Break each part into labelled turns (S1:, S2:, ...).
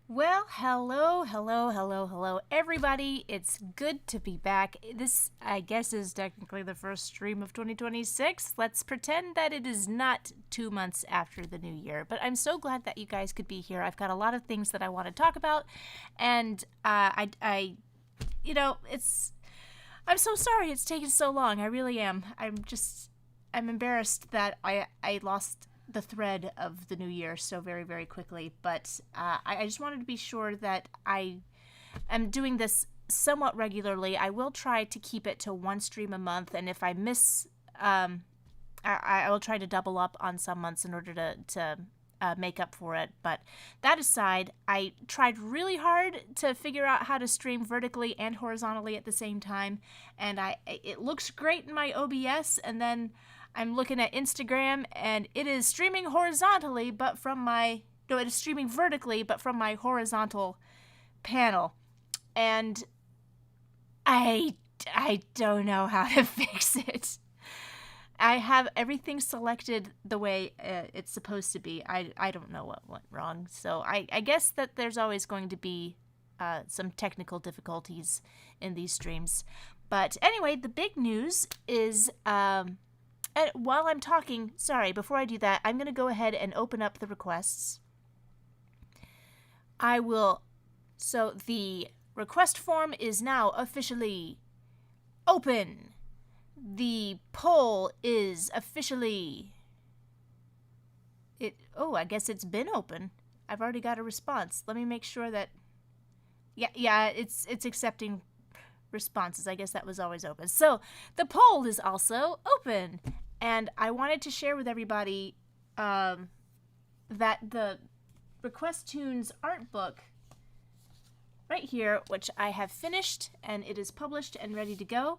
S1: Well, hello, everybody. It's good to be back. This, I guess, is technically the first stream of 2026. Let's pretend that it is not 2 months after the new year. But I'm so glad that you guys could be here. I've got a lot of things that I want to talk about, and I'm so sorry it's taken so long. I really am. I'm embarrassed that I lost the thread of the new year so very, very quickly. But I just wanted to be sure that I am doing this somewhat regularly. I will try to keep it to one stream a month, and if I miss, I will try to double up on some months in order to make up for it. But that aside, I tried really hard to figure out how to stream vertically and horizontally at the same time, and it looks great in my OBS, and then I'm looking at Instagram, and it is streaming horizontally, but from my... No, it is streaming vertically, but from my horizontal panel. And I don't know how to fix it. I have everything selected the way it's supposed to be. I don't know what went wrong. So I guess that there's always going to be some technical difficulties in these streams. But anyway, the big news is... And while I'm talking, sorry, before I do that, I'm going to go ahead and open up the requests. So the request form is now officially open. The poll is officially... I guess it's been open. I've already got a response. Let me make sure that... Yeah, it's accepting responses. I guess that was always open. So the poll is also open. And I wanted to share with everybody that the RequestToons art book right here, which I have finished, and it is published and ready to go.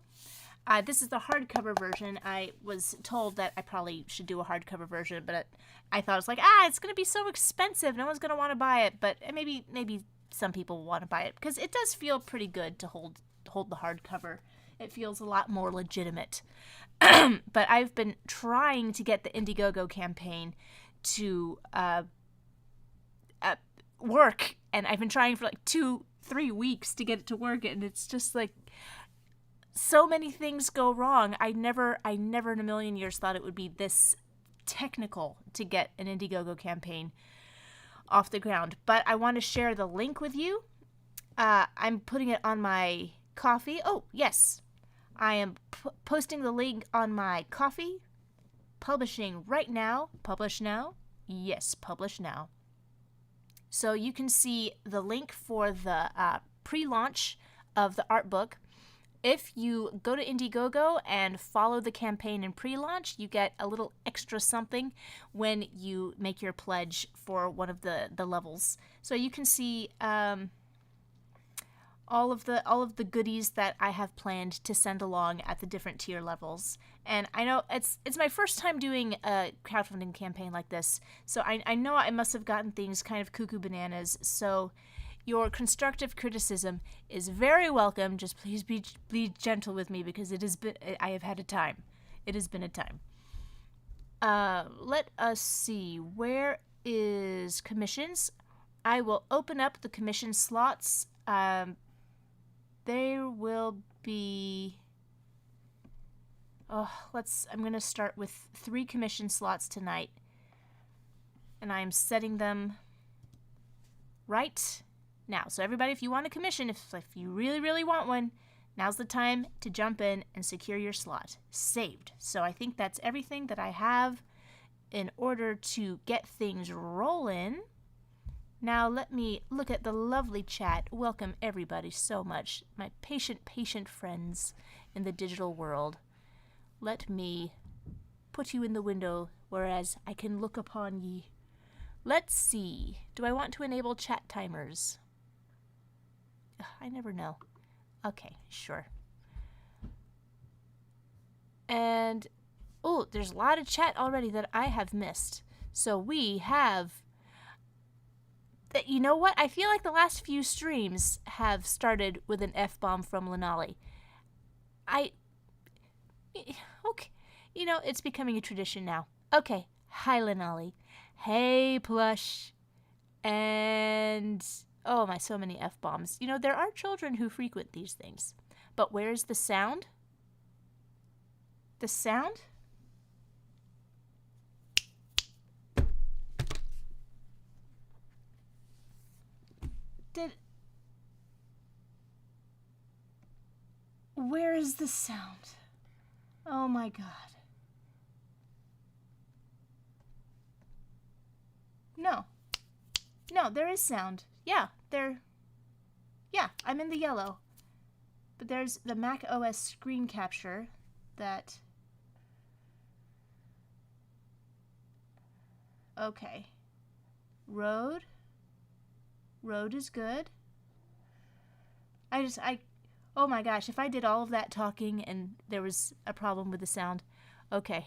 S1: This is the hardcover version. I was told that I probably should do a hardcover version, but I thought it was like, it's going to be so expensive. No one's going to want to buy it, but maybe some people want to buy it because it does feel pretty good to hold the hardcover. It feels a lot more legitimate. But I've been trying to get the Indiegogo campaign to work, and I've been trying for like 2-3 weeks to get it to work, and it's just like so many things go wrong. I never in a million years thought it would be this technical to get an Indiegogo campaign off the ground. But I want to share the link with you. I'm putting it on my Coffee. Oh, yes. I am posting the link on my Coffee. Publishing right now. Publish now? Yes, publish now. So you can see the link for the pre-launch of the art book. If you go to Indiegogo and follow the campaign in pre-launch, you get a little extra something when you make your pledge for one of the levels. So you can see all of the goodies that I have planned to send along at the different tier levels. And I know it's my first time doing a crowdfunding campaign like this, so I know I must have gotten things kind of cuckoo bananas. So your constructive criticism is very welcome. Just please be gentle with me because I have had a time. It has been a time. Let us see. Where is commissions? I will open up the commission slots. There will be... I'm going to start with 3 commission slots tonight. And I'm setting them right now. So everybody, if you want a commission, if you really, really want one, now's the time to jump in and secure your slot. Saved. So I think that's everything that I have in order to get things rolling. Now let me look at the lovely chat. Welcome everybody so much. My patient friends in the digital world. Let me put you in the window, whereas I can look upon ye. Let's see. Do I want to enable chat timers? I never know. Okay, sure. And, there's a lot of chat already that I have missed. So we have... You know what? I feel like the last few streams have started with an F-bomb from Lenali. Okay. It's becoming a tradition now. Okay. Hi, Lenali. Hey, Plush. And Oh my, so many F-bombs. You know, there are children who frequent these things. But where's the sound? The sound? Where is the sound? Oh my god. No. No, there is sound. Yeah, yeah, I'm in the yellow. But there's the Mac OS screen capture that... Okay. Road. Road is good. Oh my gosh, if I did all of that talking and there was a problem with the sound. Okay.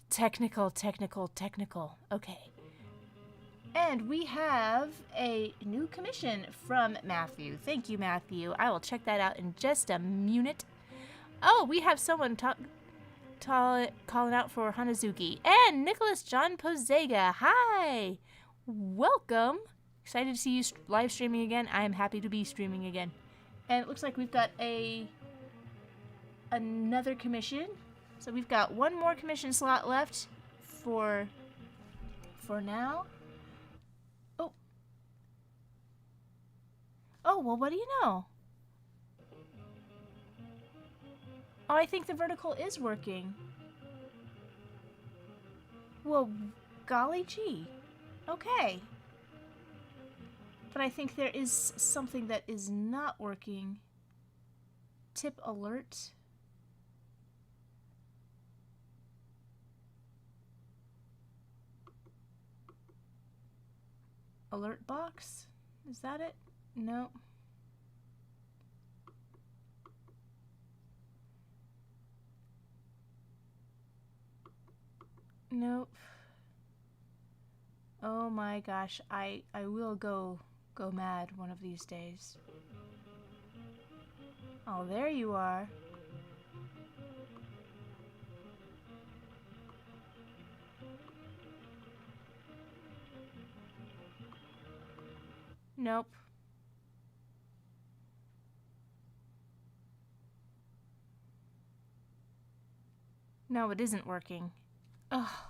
S1: Technical. Okay. And we have a new commission from Matthew. Thank you, Matthew. I will check that out in just a minute. Oh, we have someone calling out for Hanazuki. And Nicholas John Pozega. Hi. Welcome. Excited to see you live streaming again. I am happy to be streaming again. And it looks like we've got another commission. So we've got one more commission slot left for now. Oh, well, what do you know? Oh, I think the vertical is working. Well, golly gee. Okay. But I think there is something that is not working. Tip alert. Alert box? Is that it? No. Nope. Oh my gosh, I will go mad one of these days. Oh, there you are. Nope. No, it isn't working. Oh,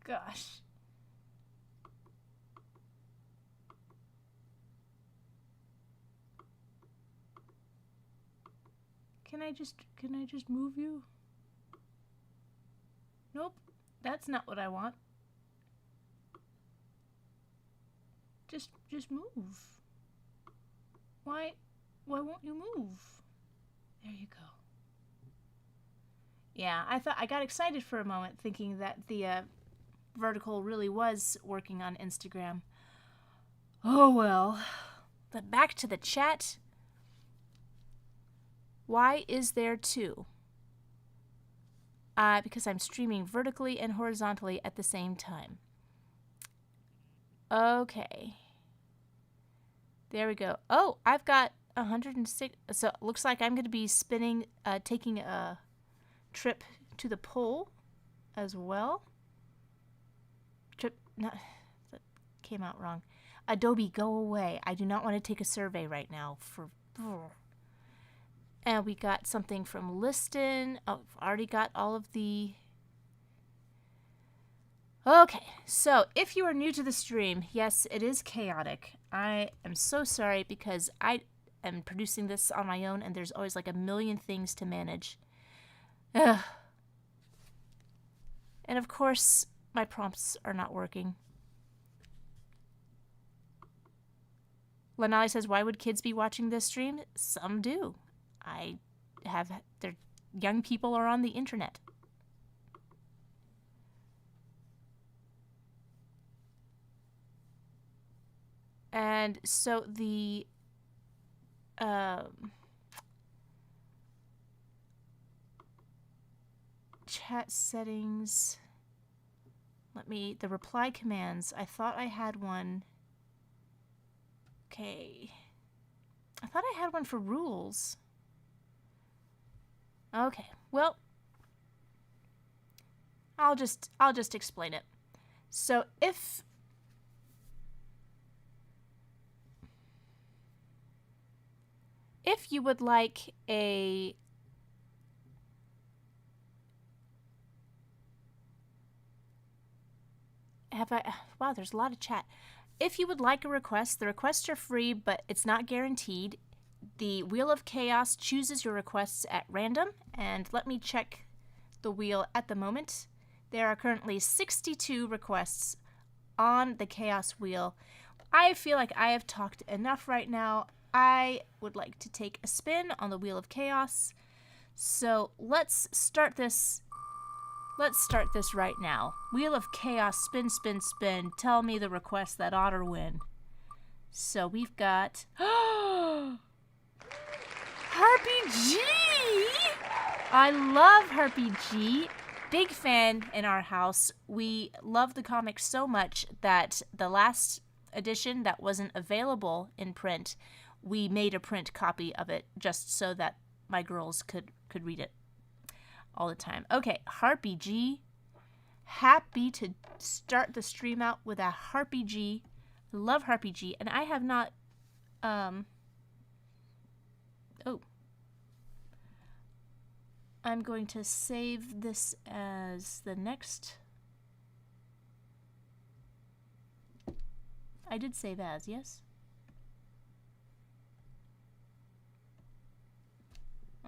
S1: gosh. Can I just move you? Nope, that's not what I want. Just move. Why won't you move? There you go. Yeah, I got excited for a moment thinking that the vertical really was working on Instagram. Oh well. But back to the chat. Why is there two? Because I'm streaming vertically and horizontally at the same time. Okay. There we go. Oh, I've got 106. So it looks like I'm going to be spinning, taking a trip to the pole as well. That came out wrong. Adobe, go away. I do not want to take a survey right now. And we got something from Liston. Oh, I've already got all of the... Okay, so if you are new to the stream, yes, it is chaotic. I am so sorry because I am producing this on my own and there's always like a million things to manage. Ugh. And of course, my prompts are not working. Lanali says, why would kids be watching this stream? Some do. Their young people are on the internet. And so the chat settings, the reply commands, I thought I had one. Okay. I thought I had one for rules. Okay, well, I'll just explain it. So if if you would like a wow, there's a lot of chat. If you would like a request, the requests are free, but it's not guaranteed. The Wheel of Chaos chooses your requests at random, and let me check the wheel at the moment. There are currently 62 requests on the Chaos Wheel. I feel like I have talked enough right now. I would like to take a spin on the Wheel of Chaos. So let's start this. Let's start this right now. Wheel of Chaos, spin, spin, spin. Tell me the request that ought to win. So we've got Harpy G! I love Harpy G. Big fan in our house. We love the comic so much that the last edition that wasn't available in print, we made a print copy of it just so that my girls could read it all the time. Okay, Harpy G. Happy to start the stream out with a Harpy G. I love Harpy G, and I have not, oh. I'm going to save this as the next. I did save as, yes?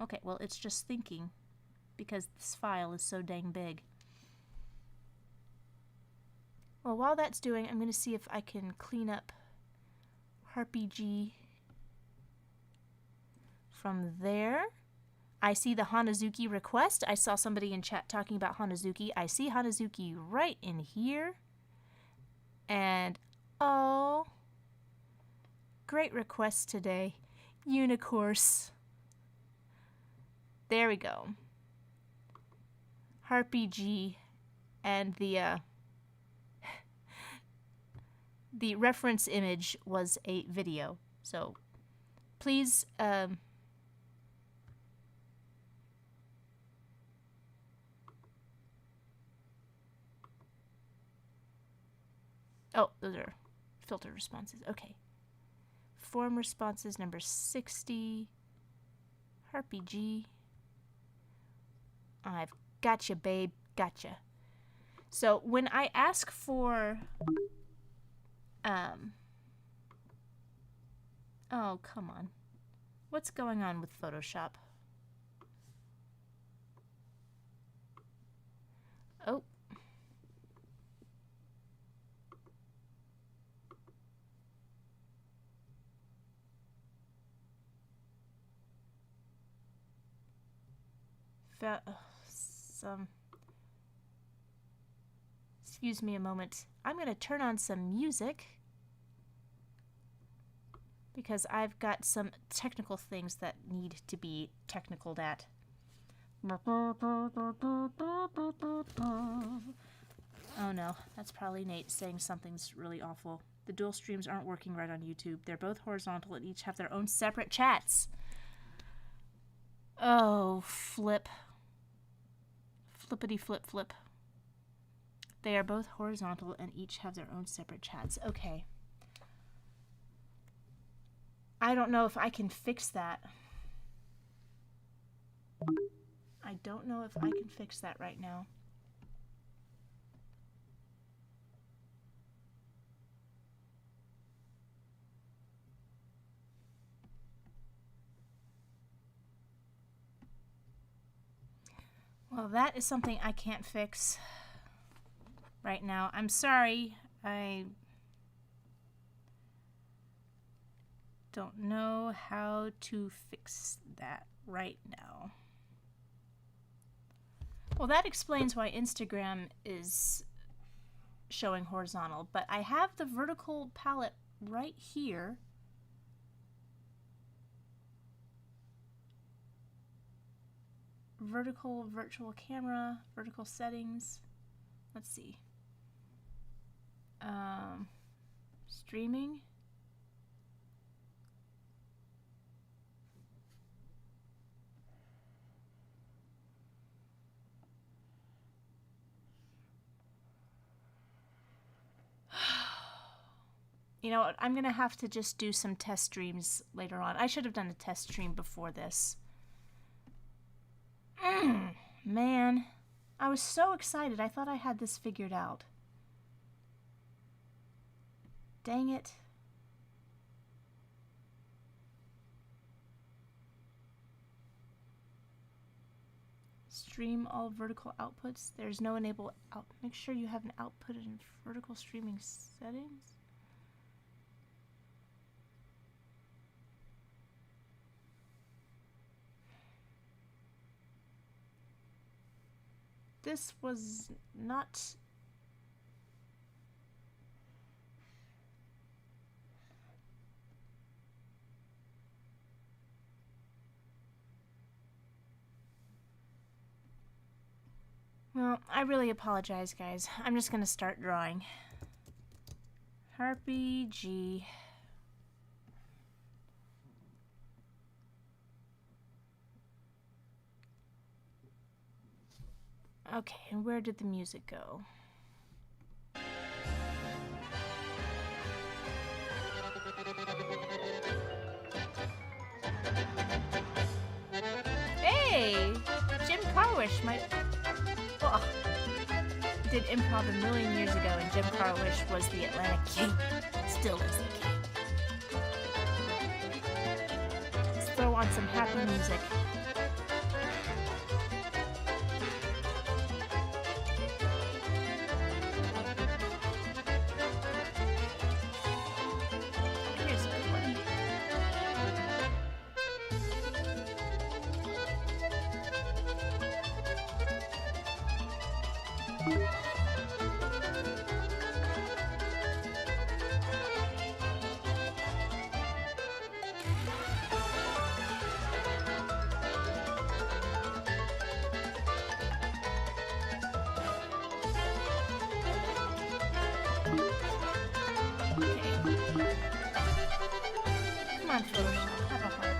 S1: Okay, well, it's just thinking, because this file is so dang big. Well, while that's doing, I'm going to see if I can clean up Harpy G from there. I see the Hanazuki request. I saw somebody in chat talking about Hanazuki. I see Hanazuki right in here. And, oh, great request today. Unicorse. There we go. Harpy G, and the reference image was a video. So please oh, those are filter responses. Okay. Form responses number 60. Harpy G. I've gotcha, babe. Gotcha. So when I ask for oh, come on. What's going on with Photoshop? Oh. Excuse me a moment. I'm going to turn on some music because I've got some technical things that need to be technicaled at. Oh no, that's probably Nate saying something's really awful. The dual streams aren't working right on YouTube. They're both horizontal and each have their own separate chats. Oh, flip. Flippity flip flip. They are both horizontal and each have their own separate chats. Okay. I don't know if I can fix that. I don't know if I can fix that right now. Well, that is something I can't fix right now. I'm sorry. I don't know how to fix that right now. Well, that explains why Instagram is showing horizontal, but I have the vertical palette right here. Vertical virtual camera, vertical settings. Let's see. Streaming. You know what? I'm going to have to just do some test streams later on. I should have done a test stream before this. Man, I was so excited. I thought I had this figured out. Dang it. Stream all vertical outputs. There's no enable out. Make sure you have an output in vertical streaming settings. This was not... Well, I really apologize, guys. I'm just gonna start drawing. Harpy G. Okay, and where did the music go? Hey! Jim Carwish, my... Oh, did improv a million years ago, and Jim Carwish was the Atlantic King. Still is the king. Let's throw on some happy music. Here's a good one. Come on, Photoshop, have a heart.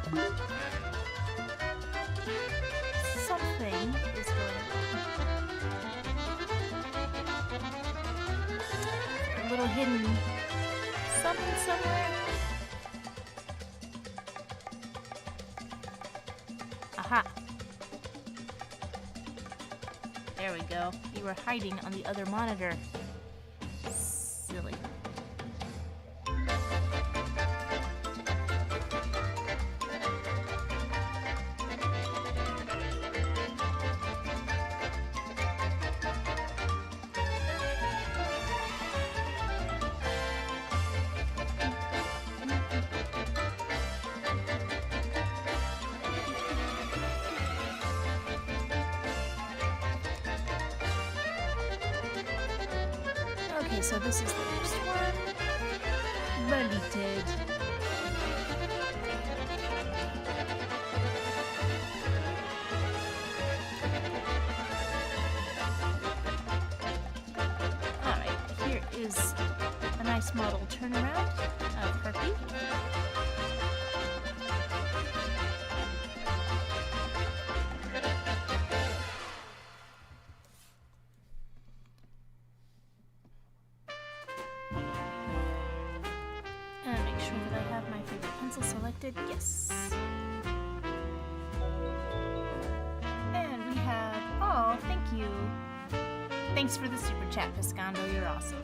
S1: Something is going on. A little hidden something somewhere. Aha! There we go. You were hiding on the other monitor. Silly. Okay, so this is the first one. Deleted. Alright, here is a nice model turnaround of Harpy. And make sure that I have my favorite pencil selected. Yes. And we have... Oh, thank you. Thanks for the super chat, Piscondo. You're awesome.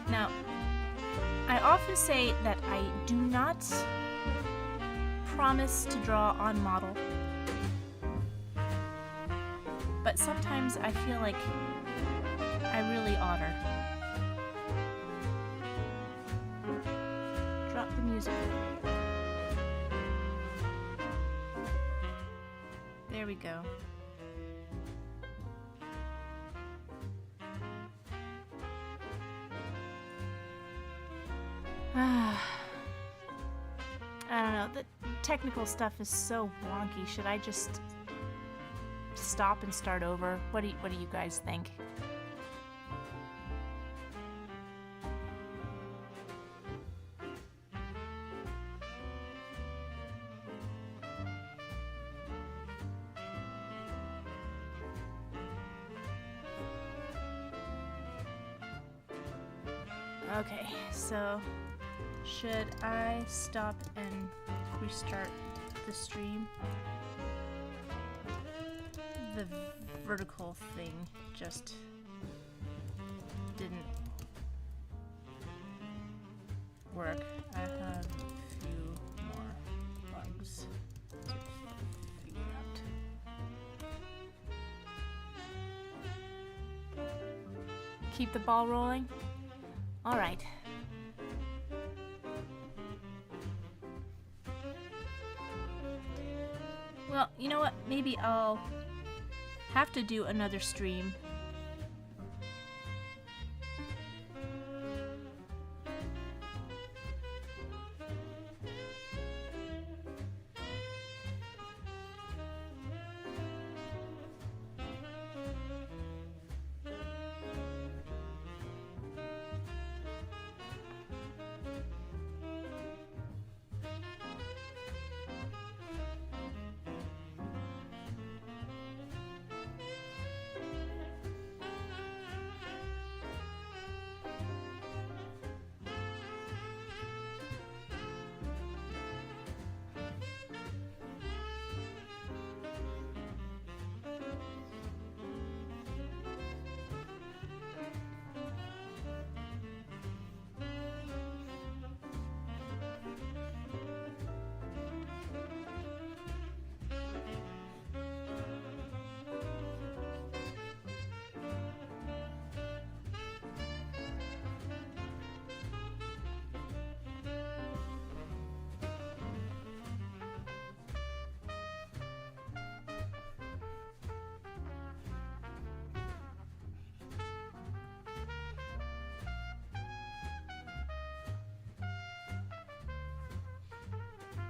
S1: Now, I often say that I do not promise to draw on model, but sometimes I feel like I really oughter. Drop the music. There we go. I don't know, the technical stuff is so wonky. Should I just stop and start over? What do you guys think? Okay, so should I stop and restart the stream? The vertical thing just didn't work. I have a few more bugs to figure out. Keep the ball rolling? Alright. Well, you know what? Maybe I'll have to do another stream.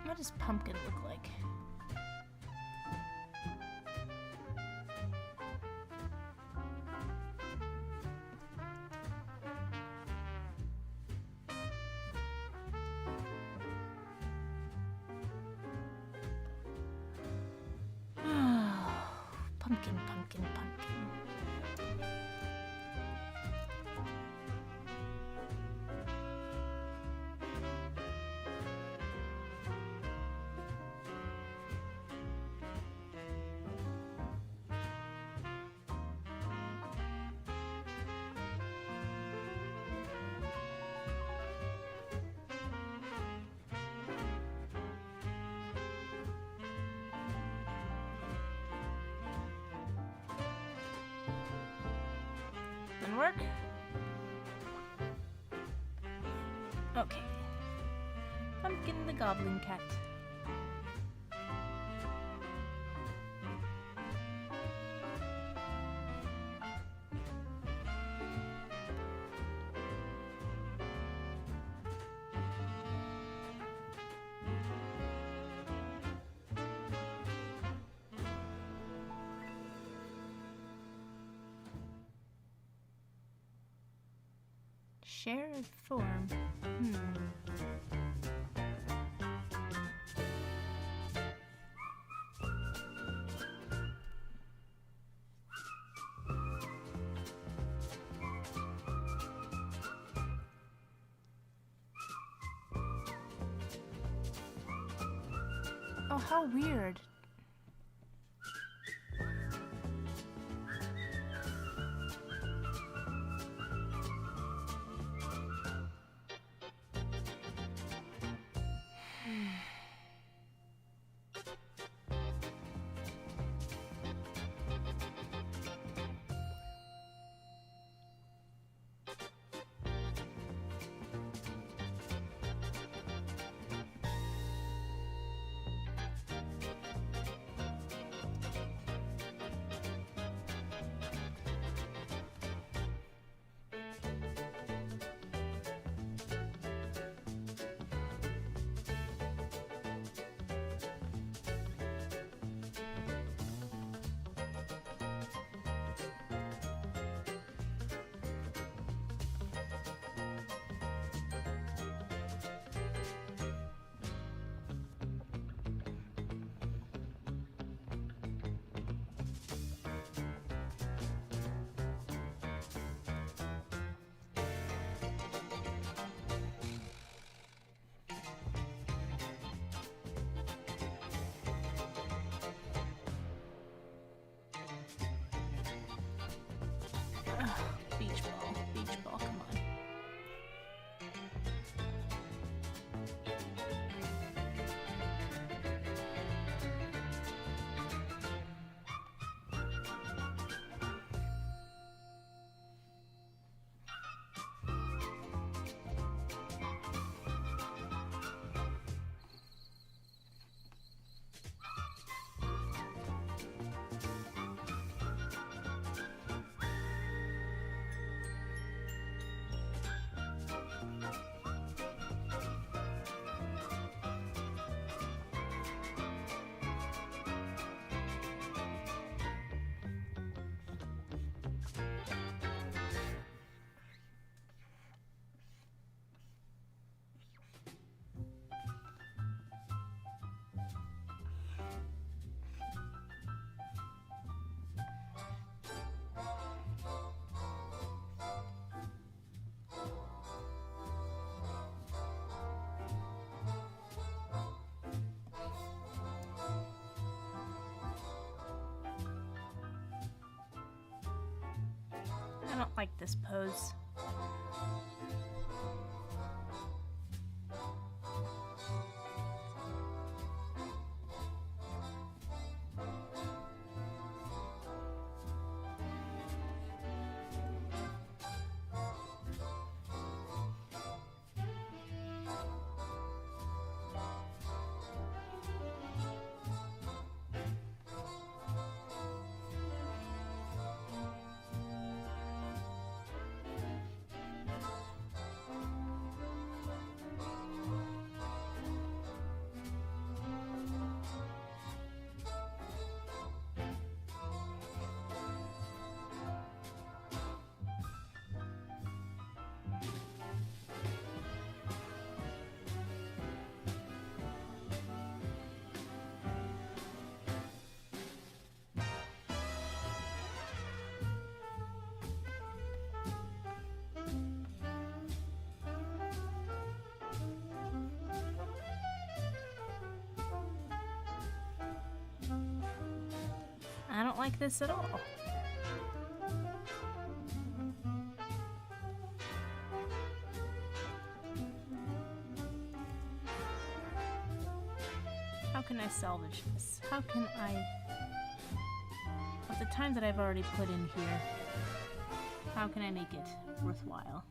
S1: What does pumpkin look like? Pumpkin, pumpkin, pumpkin. Work? Okay. Pumpkin the Goblin Cat. Shared form. Oh, how weird. like this pose. I don't like this at all. How can I salvage this? How can I, with the time that I've already put in here, how can I make it worthwhile?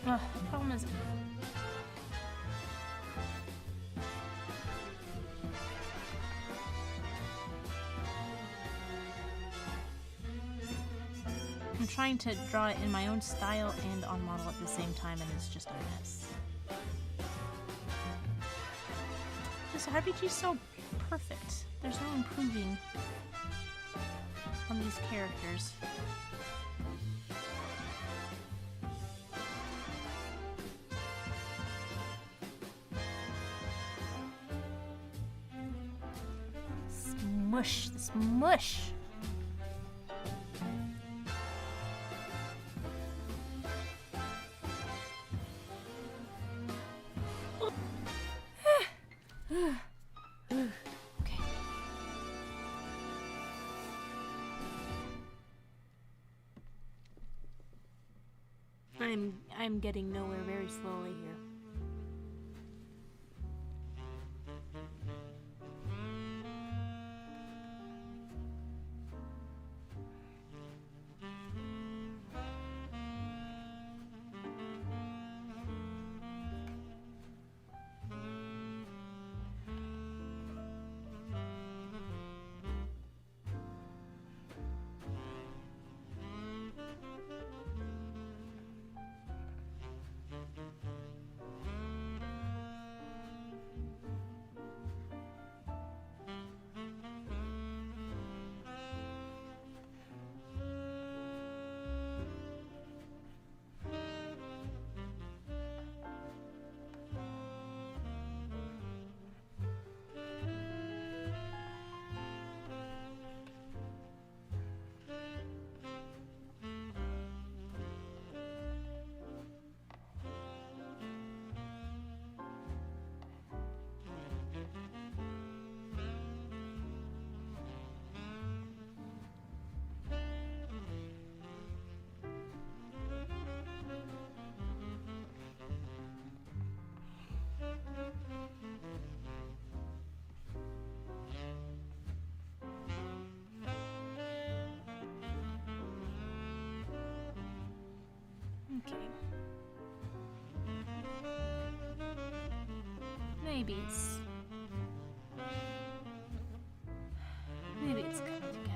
S1: Ugh, the problem is... I'm trying to draw it in my own style and on model at the same time, and it's just a mess. This Harpy G is so perfect. There's no improving on these characters. Mush, this mush. Okay. I'm getting nowhere very slowly here. Okay. Maybe it's coming together.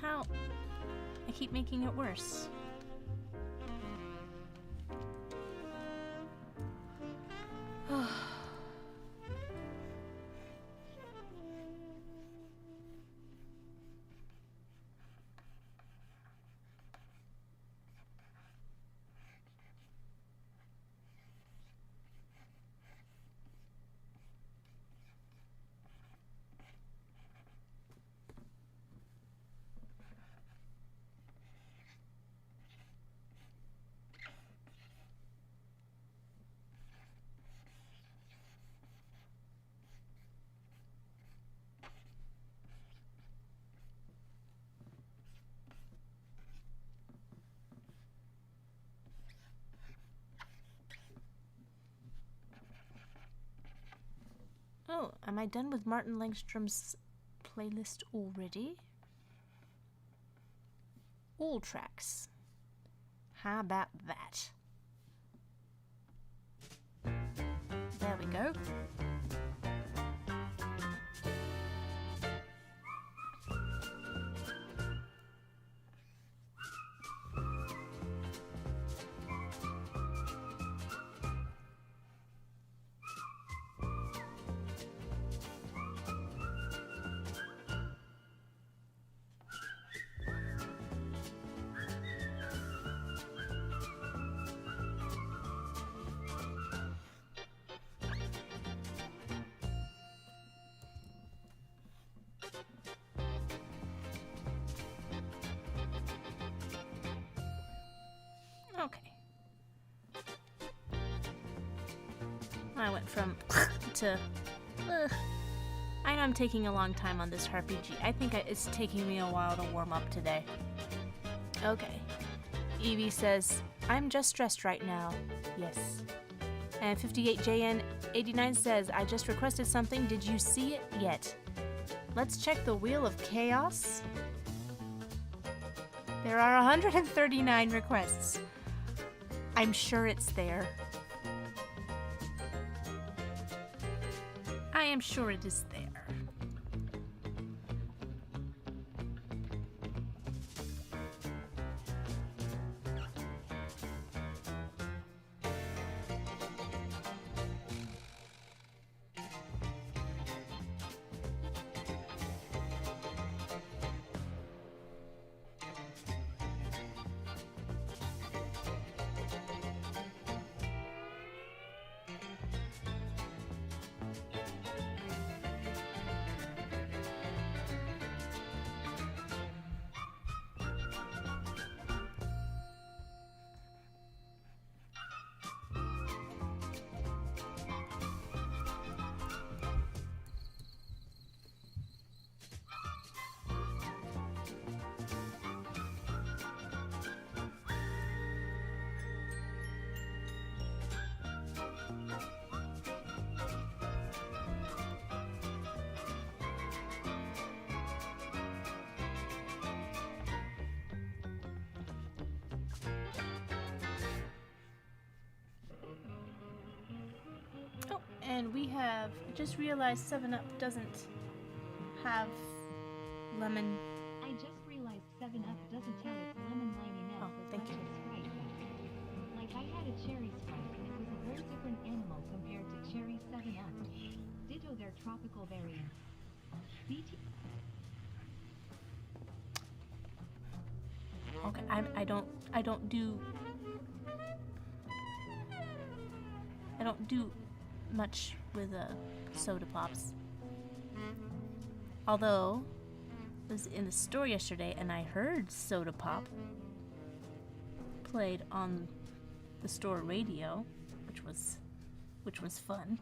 S1: somehow I keep making it worse. Oh, am I done with Martin Langstrom's playlist already? All tracks. How about that? There we go. Okay. I went from to... I know I'm taking a long time on this Harpy G. I think it's taking me a while to warm up today. Okay. Evie says, I'm just stressed right now. Yes. And 58JN89 says, I just requested something. Did you see it yet? Let's check the Wheel of Chaos. There are 139 requests. I'm sure it's there. I am sure it is there. And we have just realized 7-Up doesn't have lemon.
S2: I just realized 7-Up doesn't have its lemon liminess as much as Sprite does. Like I had a cherry Sprite and it was a whole different animal compared to cherry 7-Up. Ditto their tropical variants. BT.
S1: Okay, I don't do much with soda pops. Although I was in the store yesterday and I heard Soda Pop played on the store radio, which was fun.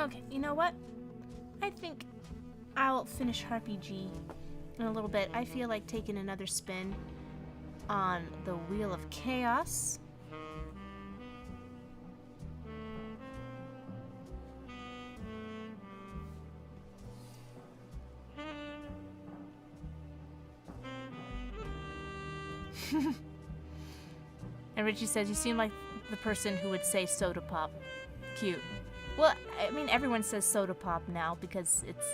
S1: Okay, you know what? I think I'll finish Harpy G in a little bit. I feel like taking another spin on the Wheel of Chaos. And Richie says, you seem like the person who would say soda pop. Cute. Well, I mean, everyone says soda pop now because it's,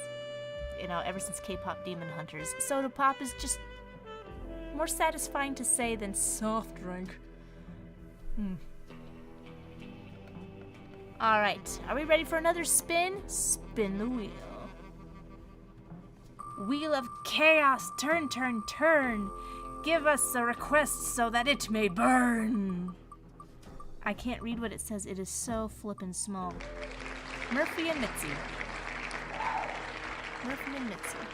S1: you know, ever since K-pop Demon Hunters. Soda pop is just more satisfying to say than soft drink. Alright, are we ready for another spin? Spin the wheel. Wheel of Chaos, turn, turn, turn. Give us a request so that it may burn. I can't read what it says. It is so flippin' small. Murphy and Mitsy. Murphy and Mitsy.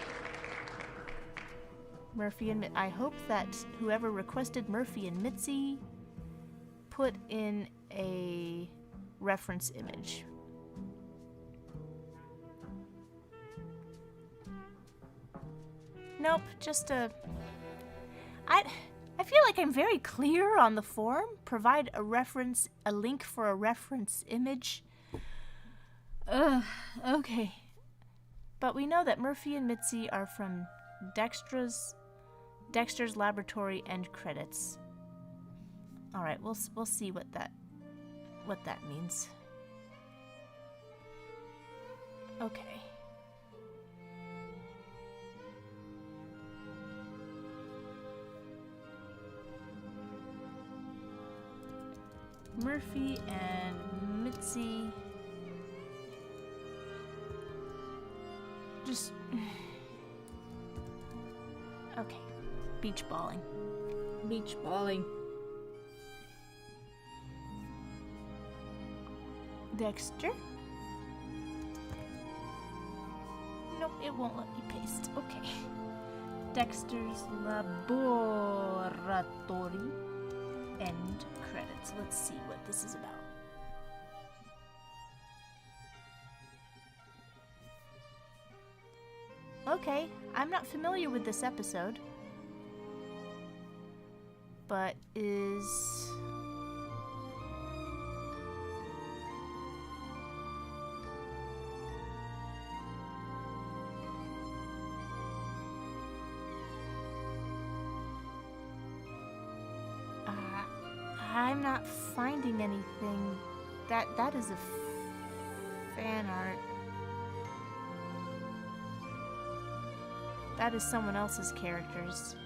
S1: Murphy and I hope that whoever requested Murphy and Mitsy put in a reference image. Nope, just a... I feel like I'm very clear on the form. Provide a link for a reference image. Okay. But we know that Murphy and Mitsy are from Dexter's Laboratory end credits. All right, we'll see what that means. Okay. Murphy and Mitsy. Just... Okay. Beach balling. Beach balling. Dexter? Nope, it won't let me paste. Okay. Dexter's Laboratory. End credits. Let's see what this is about. Okay, I'm not familiar with this episode, but is... I'm not finding anything. That is a fan art. That is someone else's characters.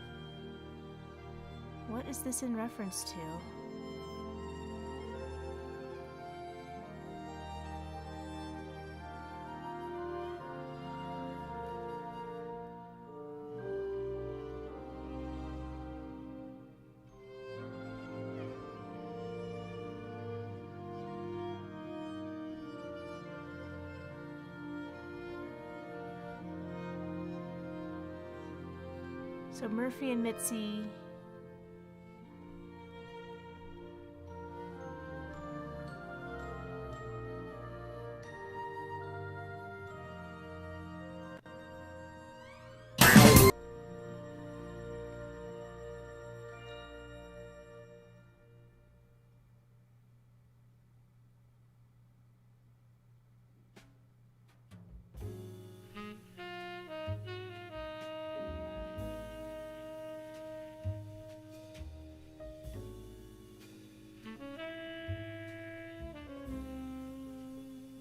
S1: What is this in reference to? So Murphy and Mitsy.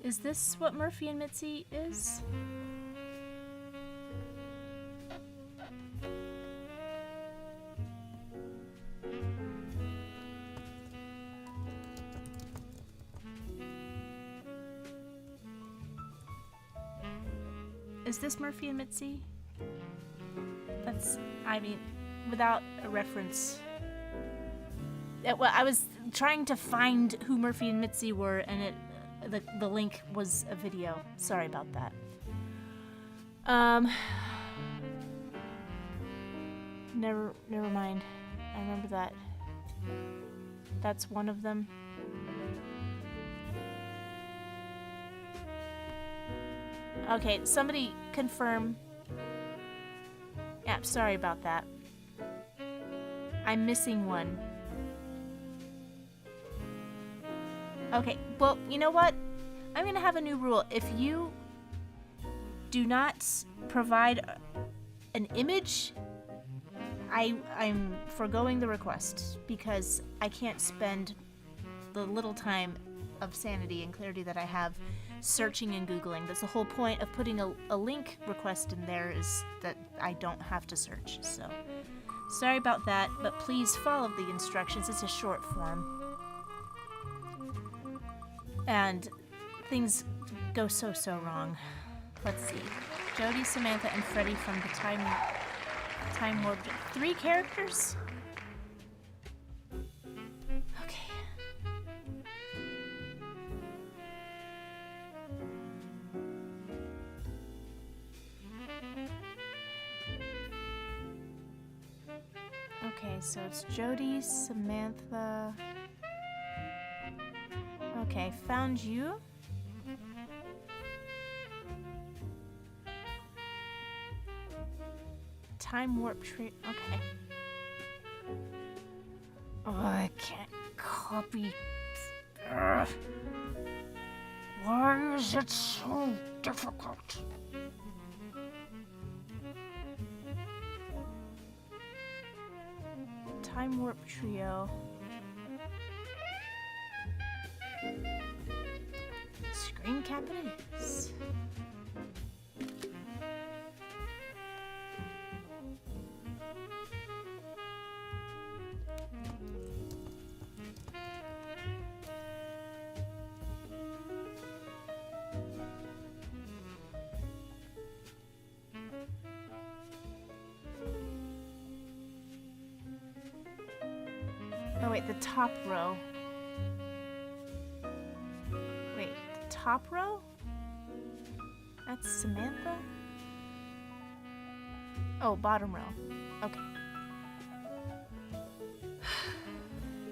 S1: Is this what Murphy and Mitsy is? Is this Murphy and Mitsy? That's, I mean, without a reference. Well, I was trying to find who Murphy and Mitsy were, and the link was a video. Sorry about that. Never mind. I remember that. That's one of them. Okay, somebody confirm. Yeah, sorry about that. I'm missing one. Okay, well, you know what? I'm gonna have a new rule. If you do not provide an image, I'm foregoing the request because I can't spend the little time of sanity and clarity that I have searching and Googling. That's the whole point of putting a link request in there, is that I don't have to search. So, sorry about that, but please follow the instructions. It's a short form. And things go so wrong. Let's see. Jody, Samantha, and Freddy from the Time Warp. 3 characters? Okay. Okay, so it's Jody, Samantha. Okay, found you. Time warp tree. Okay. Oh, I can't copy. Ugh. Why is it so difficult? Time warp trio. Screen cap it is. Oh wait, the top row. Wait, the top row? That's Samantha? Oh, bottom row. Okay.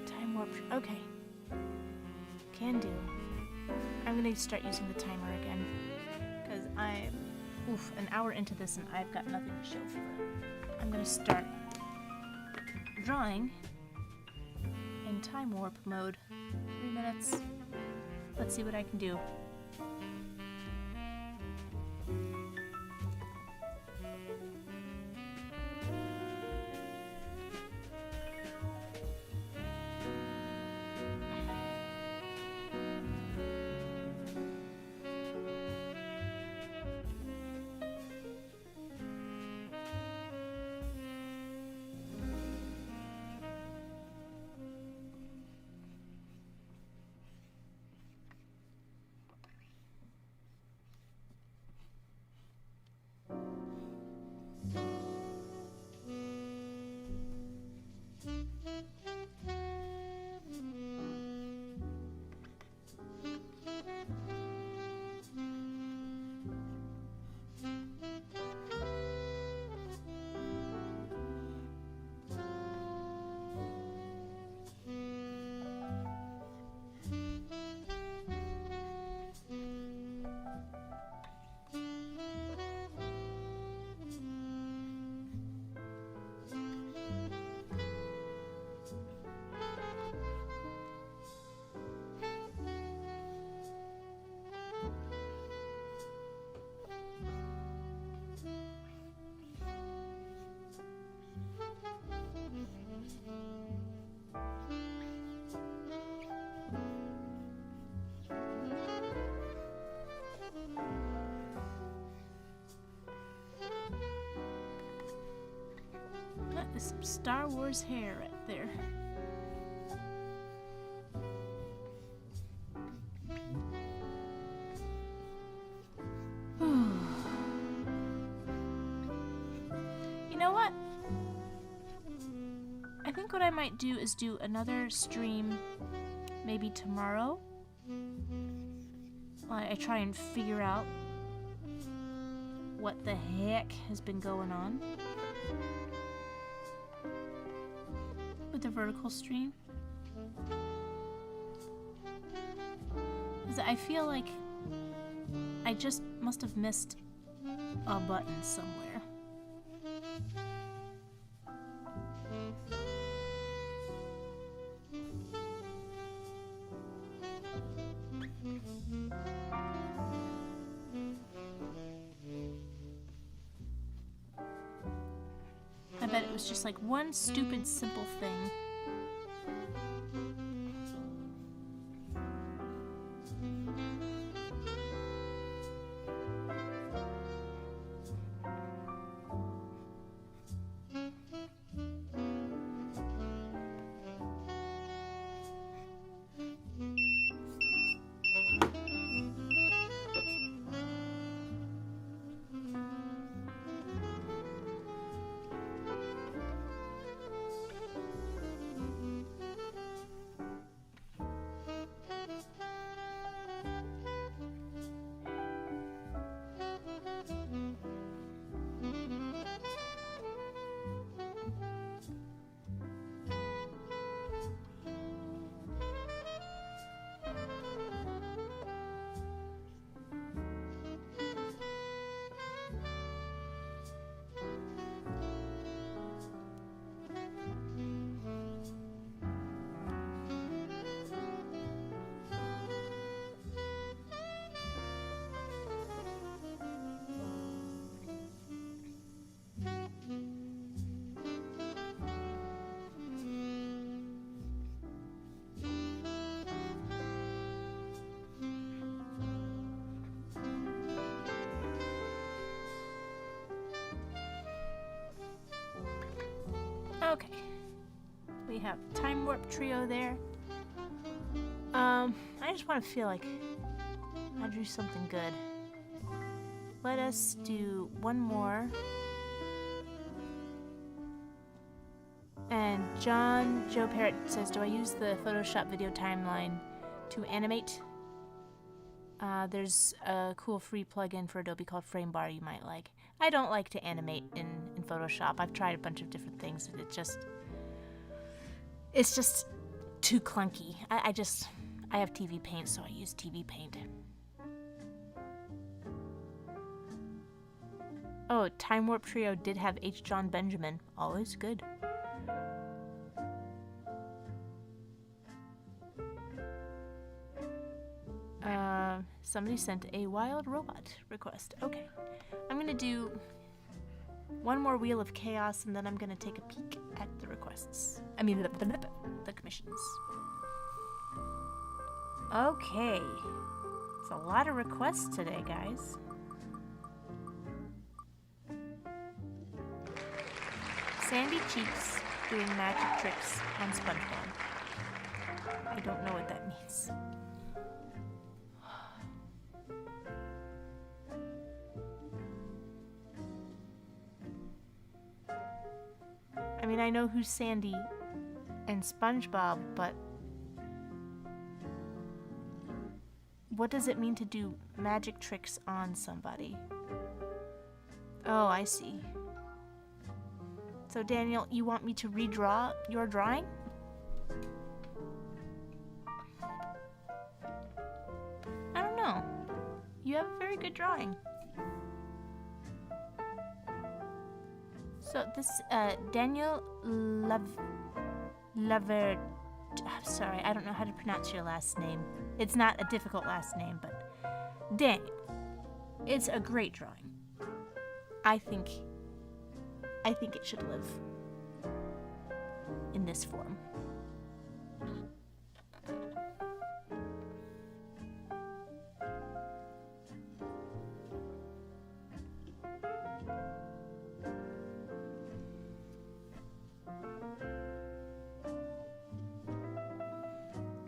S1: Time warp. Okay. Can do. I'm gonna start using the timer again. Because I'm an hour into this and I've got nothing to show for it. I'm gonna start drawing in time warp mode. 3 minutes. Let's see what I can do. There's some Star Wars hair right there. You know what? I think what I might do is do another stream maybe tomorrow. I try and figure out what the heck has been going on with the vertical stream. 'Cause I feel like I I just must have missed a button somewhere. I bet it was just like one stupid simple thing. Okay. We have Time Warp Trio there. I just want to feel like I drew something good. Let us do one more. And Joe Parrott says, do I use the Photoshop video timeline to animate? There's a cool free plugin for Adobe called Framebar you might like. I don't like to animate in Photoshop. I've tried a bunch of different things and it's just too clunky. I have TV Paint, so I use TV Paint. Oh, Time Warp Trio did have H. John Benjamin. Always good. Somebody sent a wild robot request. Okay. I'm gonna do one more Wheel of Chaos and then I'm gonna take a peek at the requests. I mean, the commissions. Okay. It's a lot of requests today, guys. Sandy Cheeks doing magic tricks on SpongeBob. I don't know what that means. I mean, I know who's Sandy and SpongeBob, but what does it mean to do magic tricks on somebody? Oh, I see. So Daniel, you want me to redraw your drawing? I don't know. You have a very good drawing. So this, Daniel Lever, I'm sorry, I don't know how to pronounce your last name. It's not a difficult last name, but Daniel, it's a great drawing. I think it should live in this form.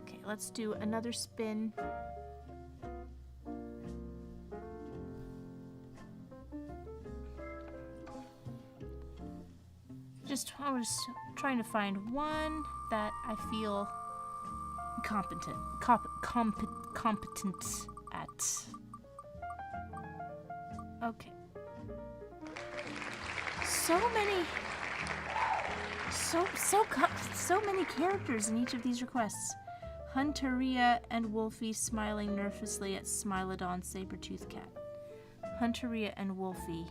S1: Okay, let's do another spin. I was trying to find one that I feel competent at. Okay. So many characters in each of these requests. Hunteria and Wolfie smiling nervously at Smilodon Sabertooth Cat. Hunteria and Wolfie.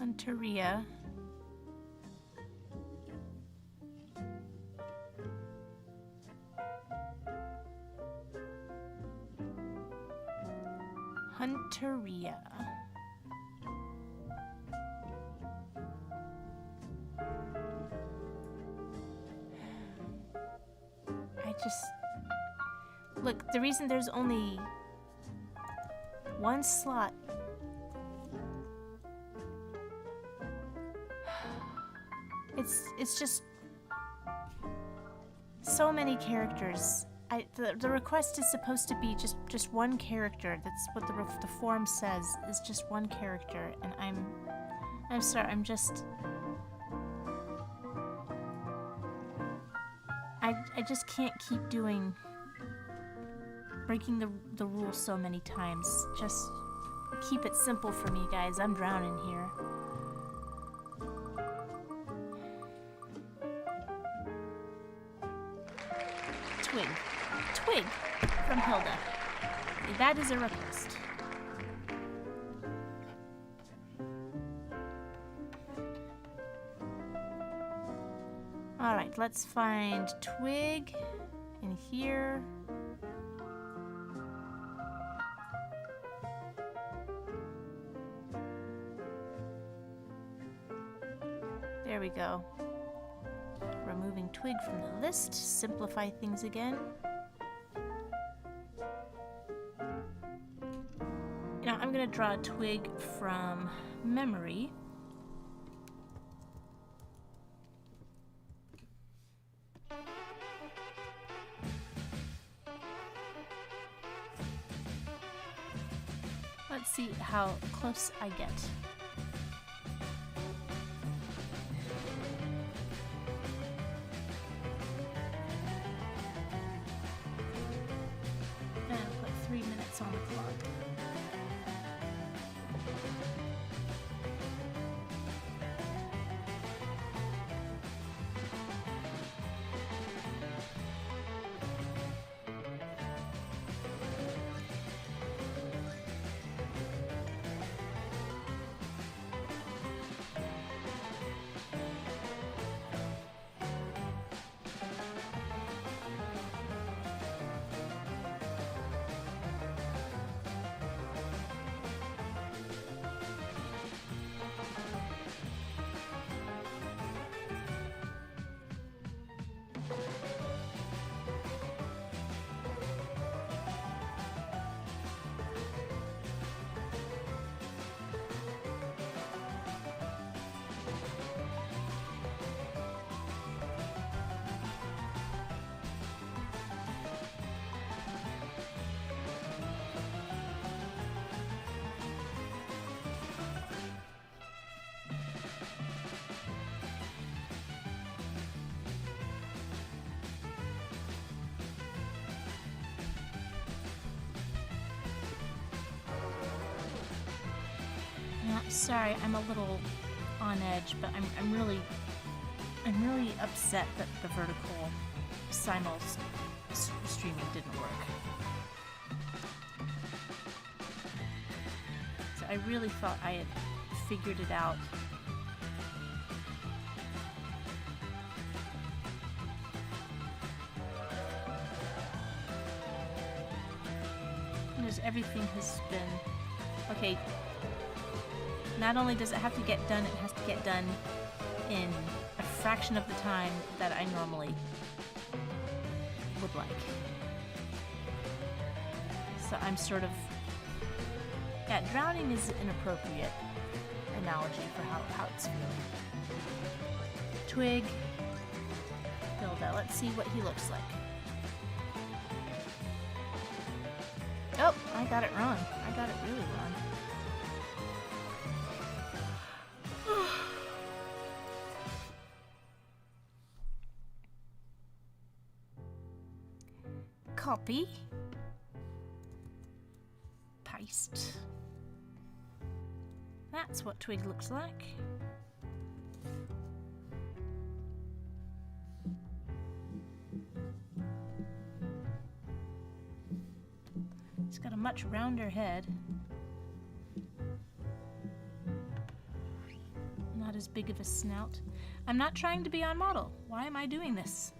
S1: Hunteria. Hunteria. Look, the reason there's only one slot. It's just so many characters. The request is supposed to be just one character. That's what the form says, is just one character, and I'm sorry. I just can't keep breaking the rules so many times. Just keep it simple for me, guys. I'm drowning here. Twig from Hilda. That is a request. Alright, let's find Twig in here. There we go. Removing Twig from the list, simplify things again. Now I'm going to draw a Twig from memory. Let's see how close I get. On the clock. Sorry, I'm a little on edge, but I'm really upset that the vertical simul streaming didn't work. So I really thought I had figured it out. Because everything has been okay. Not only does it have to get done, it has to get done in a fraction of the time that I normally would like. So I'm sort of... Yeah, drowning is an appropriate analogy for how it's feeling. Twig. Hilda. Let's see what he looks like. Oh, I got it wrong. I got it really wrong. copy. Paste. That's what Twig looks like. It's got a much rounder head. Not as big of a snout. I'm not trying to be on model. Why am I doing this?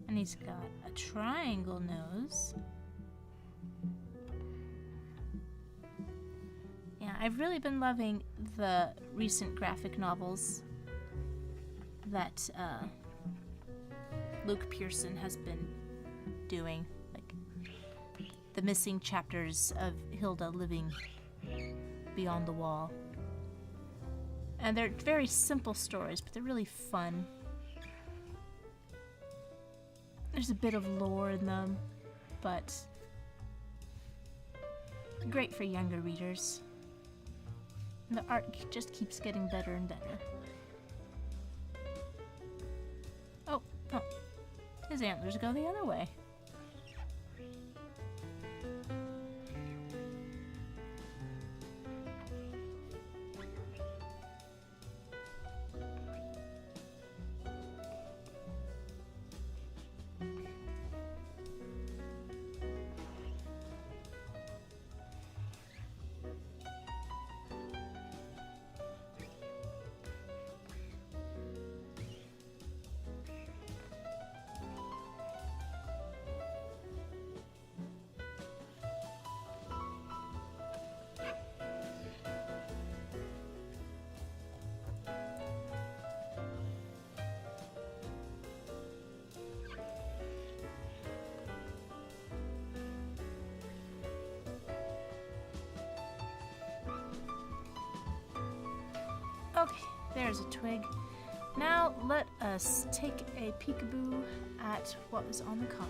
S1: And he's got a triangle nose. Yeah, I've really been loving the recent graphic novels that Luke Pearson has been doing. Like the missing chapters of Hilda living beyond the wall. And they're very simple stories, but they're really fun. There's a bit of lore in them, but great for younger readers. And the art just keeps getting better and better. Oh, his antlers go the other way. Okay, there's a twig. Now let us take a peekaboo at what was on the coffee.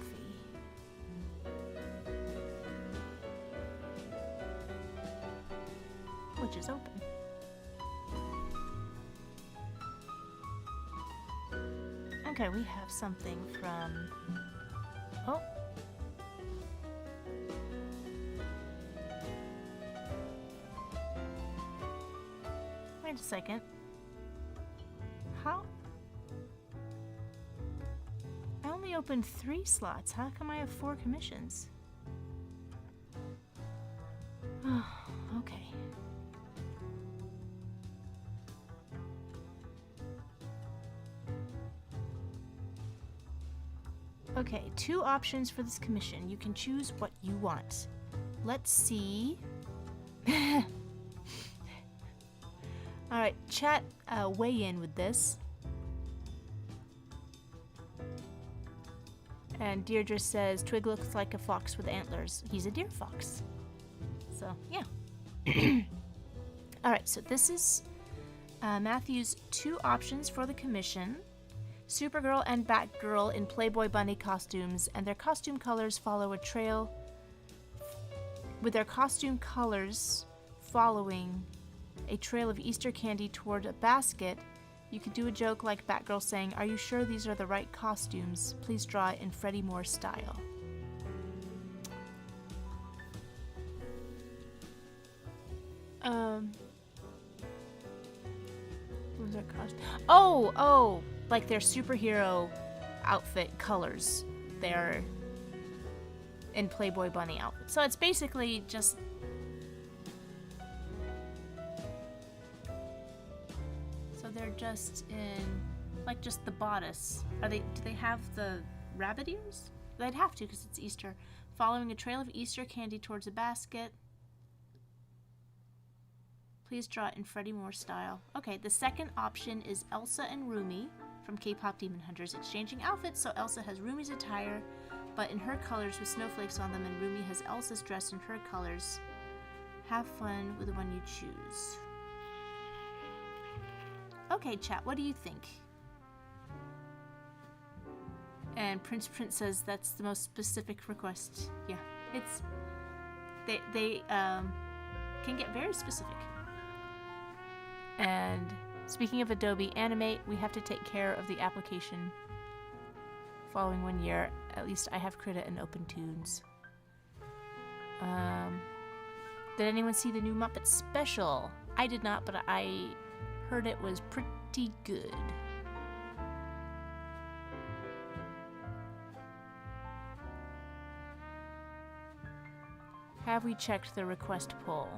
S1: Which is open. Okay, we have something from... Oh. Wait a second. How? I only opened 3 slots. How come I have 4 commissions? Oh, okay. Okay, 2 options for this commission. You can choose what you want. Let's see. Alright, chat, weigh in with this. And Deirdre says, Twig looks like a fox with antlers. He's a deer fox. So, yeah. Alright, so this is Matthew's 2 options for the commission. Supergirl and Batgirl in Playboy Bunny costumes, and their costume colors follow a trail, with their costume colors following a trail of Easter candy toward a basket. You could do a joke like Batgirl saying, "Are you sure these are the right costumes? Please draw it in Freddy Moore style." What was their costume? Oh, like their superhero outfit colors. They're in Playboy Bunny outfit. So it's basically just... So they're just in, like, just the bodice. Do they have the rabbit ears? They'd have to because it's Easter. Following a trail of Easter candy towards a basket. Please draw it in Freddy Moore style. Okay, the second option is Elsa and Rumi from K-Pop Demon Hunters exchanging outfits. So Elsa has Rumi's attire, but in her colors with snowflakes on them, and Rumi has Elsa's dress in her colors. Have fun with the one you choose. Okay, chat, what do you think? And Prince says that's the most specific request. Yeah, it's... They can get very specific. And speaking of Adobe Animate, we have to take care of the application following 1 year. At least I have Krita and OpenToons. Did anyone see the new Muppet special? I did not, but I heard it was pretty good. Have we checked the request poll?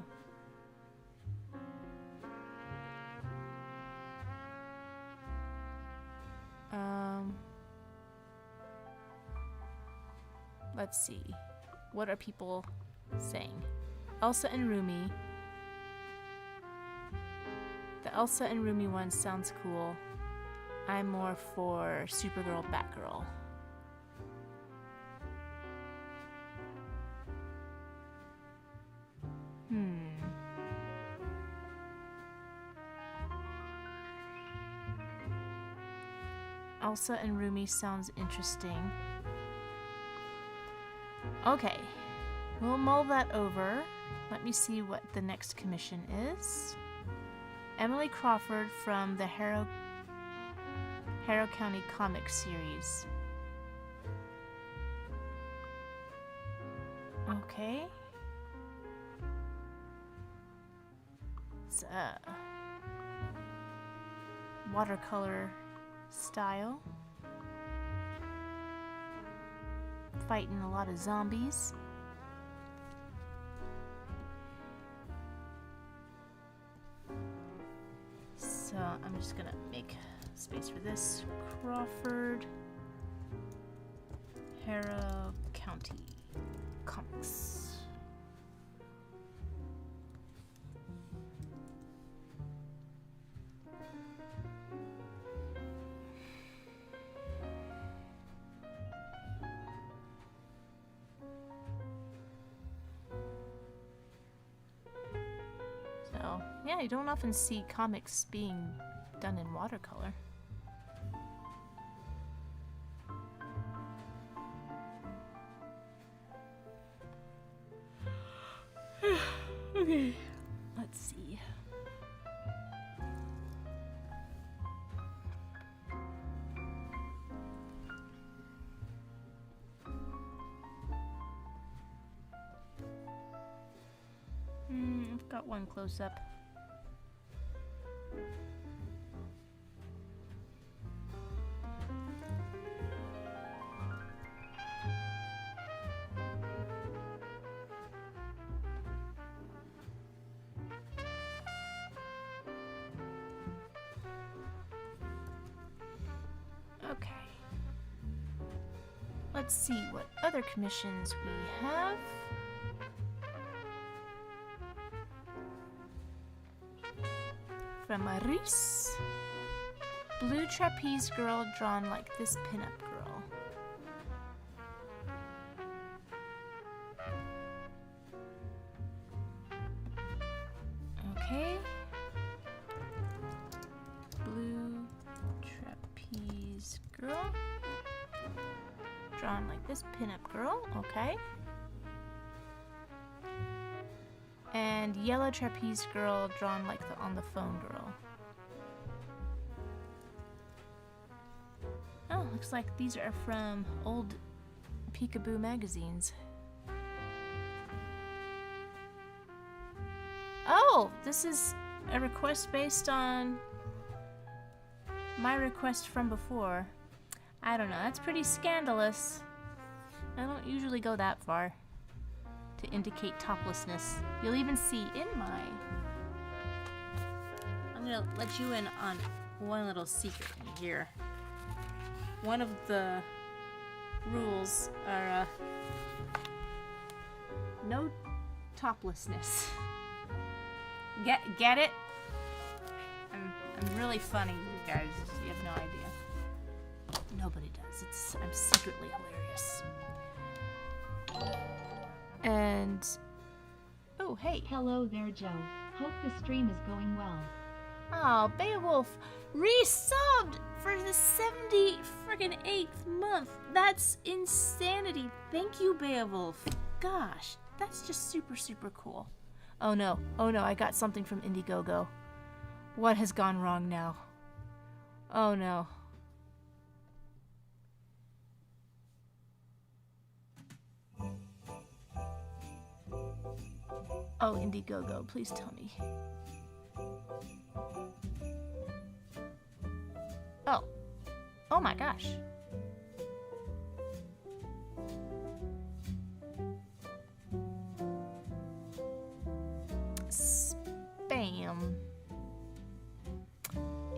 S1: Let's see. What are people saying? Elsa and Rumi. The Elsa and Rumi one sounds cool. I'm more for Supergirl, Batgirl. Elsa and Rumi sounds interesting. Okay, we'll mull that over. Let me see what the next commission is. Emily Crawford from the Harrow County Comic Series. Okay. It's watercolor style. Fighting a lot of zombies. So I'm just gonna make space for this. Crawford, Harrow County Comics. Yeah, you don't often see comics being done in watercolor. Okay, let's see. I've got one close up. Okay. Let's see what other commissions we have. From Maurice. Blue trapeze girl drawn like this pinup girl. Okay. Blue trapeze girl drawn like this pinup girl. Okay. And yellow trapeze girl drawn like the on the phone girl. Oh, looks like these are from old Peekaboo magazines. Oh, this is a request based on my request from before. I don't know, that's pretty scandalous. I don't usually go that far to indicate toplessness. You'll even see in my... I'm gonna let you in on one little secret in here. One of the rules are no toplessness. Get it? I'm really funny, you guys. You have no idea. Nobody does. I'm secretly hilarious. And oh, hey.
S2: Hello there, Joe. Hope the stream is going well.
S1: Oh, Beowulf resubbed for the 78th month. That's insanity. Thank you, Beowulf. Gosh, that's just super, super cool. Oh no, I got something from Indiegogo. What has gone wrong now? Oh no. Oh, Indiegogo, please tell me. Oh. Oh my gosh. Spam.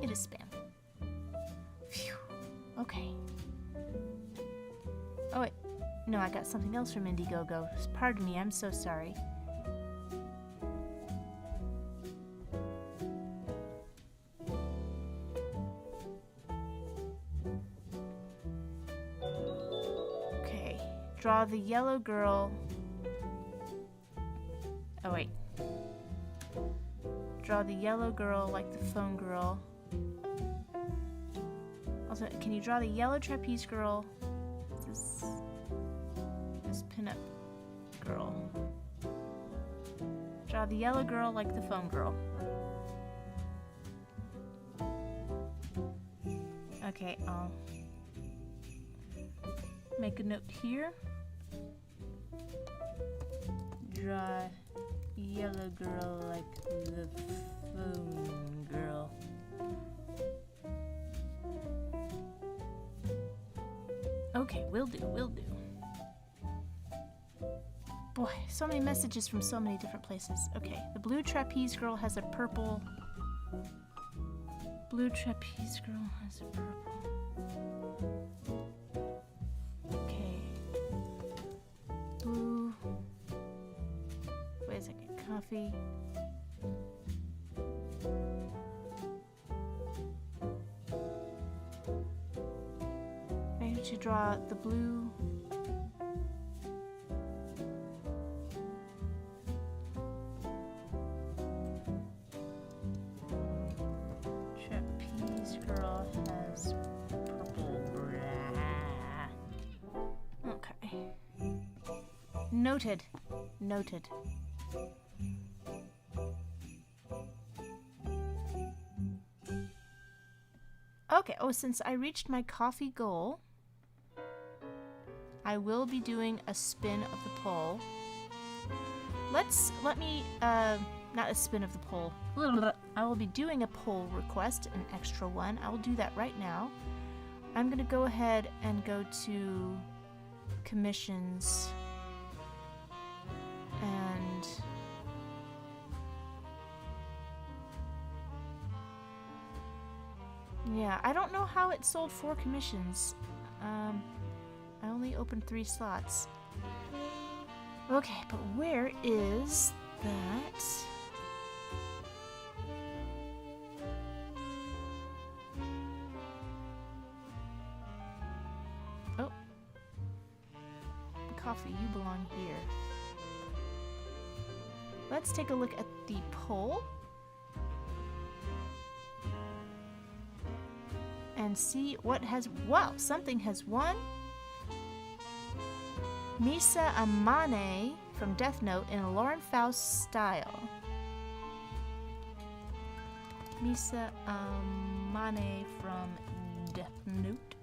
S1: It is spam. Phew. Okay. Oh wait. No, I got something else from Indiegogo. Pardon me, I'm so sorry. Draw the yellow girl. Oh wait. Draw the yellow girl like the phone girl. Also, can you draw the yellow trapeze girl? This pinup girl. Draw the yellow girl like the phone girl. Okay, I'll make a note here. Draw yellow girl like the phone girl. Okay, will do. Boy, so many messages from so many different places. Okay, the blue trapeze girl has a purple. Blue trapeze girl has a purple. Blue. Wait a second. Coffee. I need to draw the blue. Trapeze girl has purple. Okay. Noted. Okay, since I reached my coffee goal, I will be doing a spin of the poll. Not a spin of the poll. I will be doing a poll request, an extra one. I will do that right now. I'm gonna go ahead and go to commissions. And yeah, I don't know how it sold 4 commissions. I only opened 3 slots. Okay, but where is that? Oh. Coffee, you belong here. Let's take a look at the poll and see what has. Wow, something has won. Misa Amane from Death Note in a Lauren Faust style. Misa Amane from Death Note.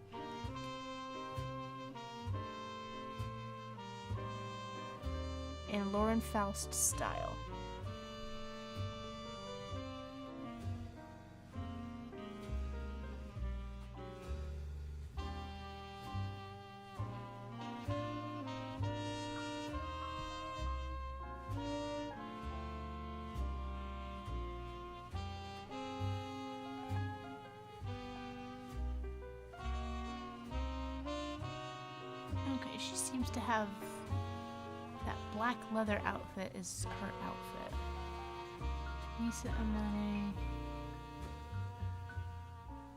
S1: In Lauren Faust style. Okay, she seems to have that black leather outfit is her outfit. Misa Amane.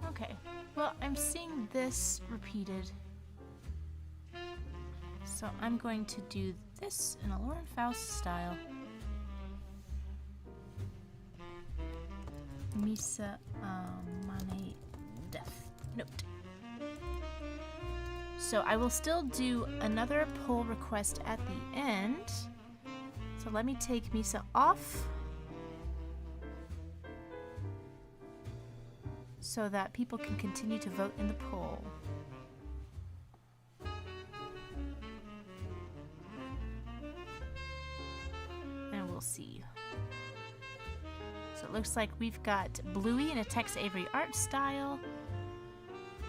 S1: Okay, well, I'm seeing this repeated. So I'm going to do this in a Lauren Faust style. Misa Amane Death Note. So I will still do another pull request at the end. So let me take Misa off so that people can continue to vote in the poll. And we'll see. So it looks like we've got Bluey in a Tex Avery art style,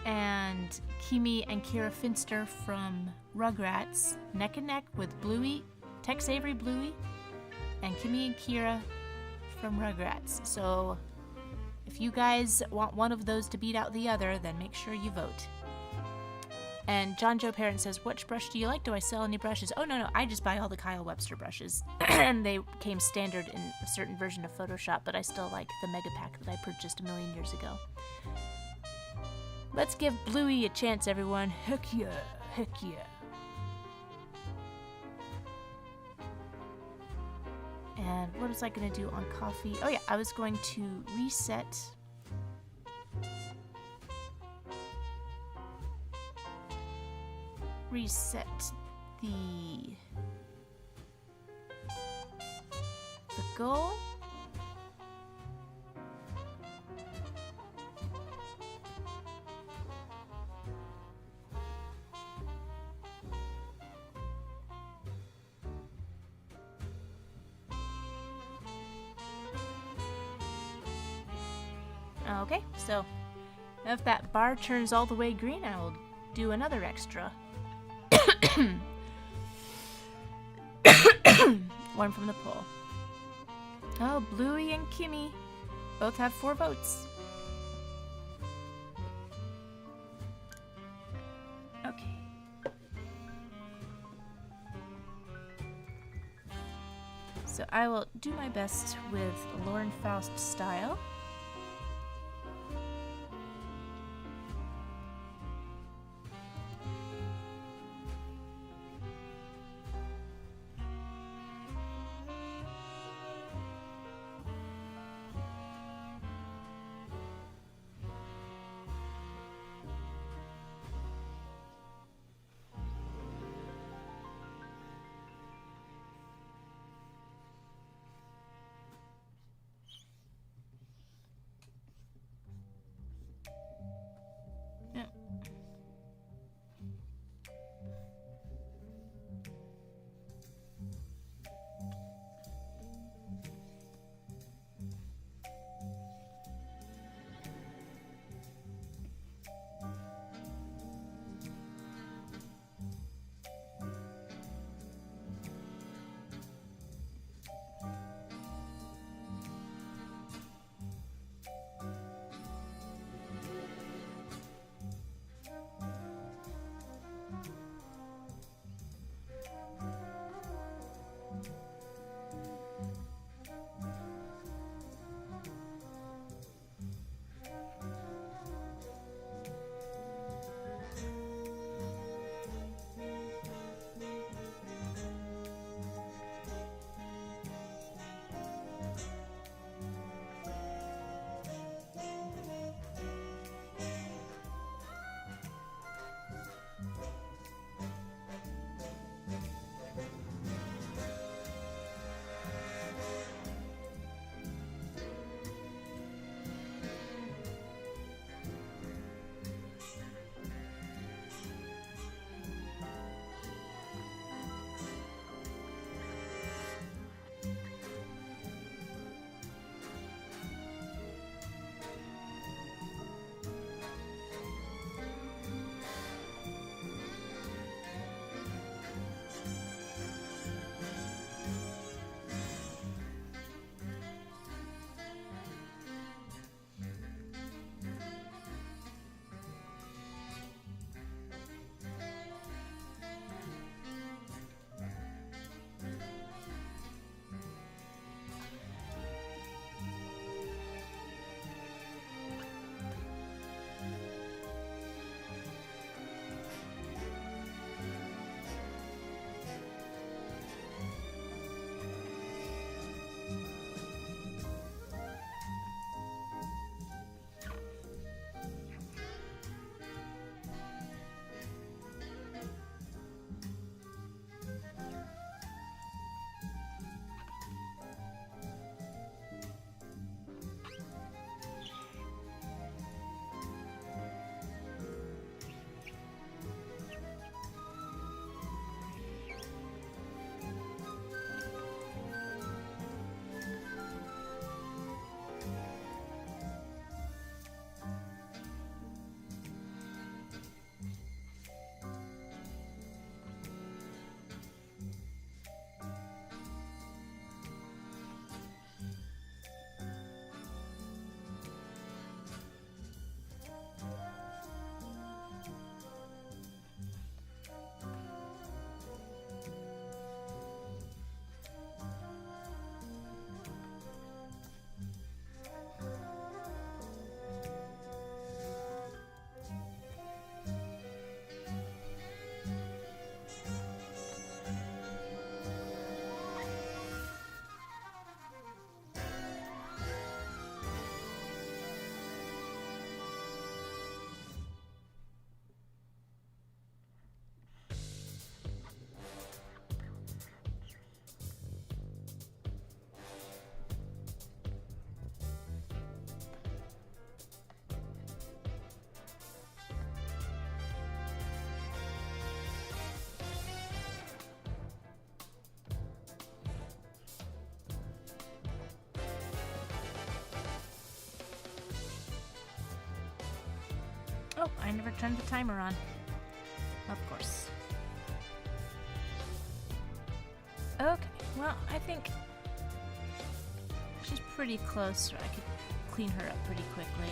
S1: and Kimmy and Kira Finster from Rugrats, neck and neck with Bluey, Tex Avery Bluey, and Kimmy and Kira from Rugrats. So if you guys want one of those to beat out the other, then make sure you vote. And John Joe Parent says, which brush do you like? Do I sell any brushes? Oh, no, I just buy all the Kyle Webster brushes. And they came standard in a certain version of Photoshop, but I still like the Mega Pack that I purchased a million years ago. Let's give Bluey a chance, everyone. Heck yeah, heck yeah. And what was I going to do on coffee? Oh yeah, I was going to reset the goal. Okay, so if that bar turns all the way green, I will do another extra. One from the poll. Oh, Bluey and Kimmy both have 4 votes. Okay. So I will do my best with Lauren Faust style. I never turned the timer on. Of course. Okay, well, I think she's pretty close, so I could clean her up pretty quickly.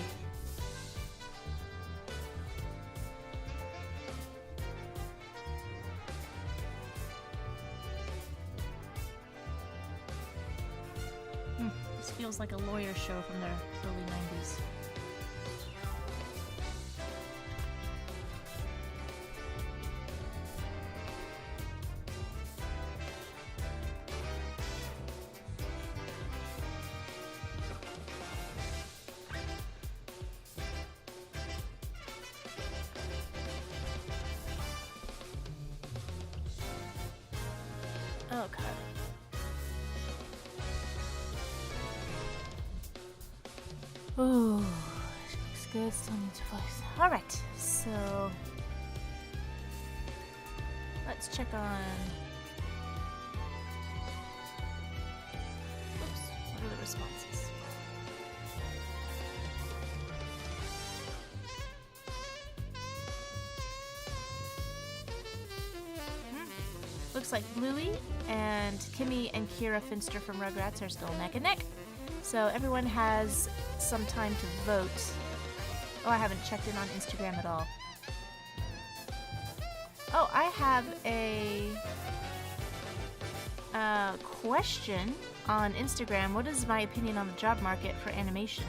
S1: This feels like a lawyer show from the early 90s. Okay. Ooh, looks good. Still need to focus. All right, so let's check on. Oops, what are the responses? Looks like Bluey and Kimmy and Kira Finster from Rugrats are still neck and neck. So everyone has some time to vote. Oh, I haven't checked in on Instagram at all. Oh, I have a question on Instagram. What is my opinion on the job market for animation?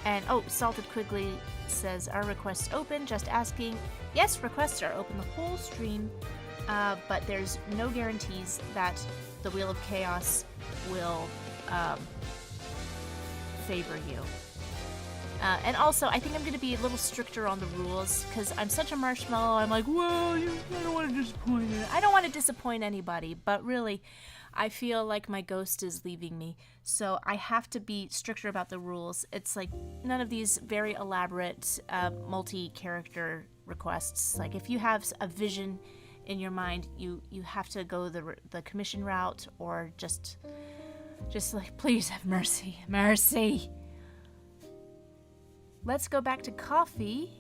S1: And oh, Salted Quigley says, are requests open? Just asking. Yes, requests are open the whole stream. But there's no guarantees that the Wheel of Chaos will favor you. And also, I think I'm going to be a little stricter on the rules, because I'm such a marshmallow. I'm like, whoa, I don't want to disappoint you. I don't want to disappoint anybody, but really, I feel like my ghost is leaving me. So I have to be stricter about the rules. It's like none of these very elaborate multi-character requests. Like if you have a vision in your mind, you have to go the commission route, or just like, please have mercy. Let's go back to coffee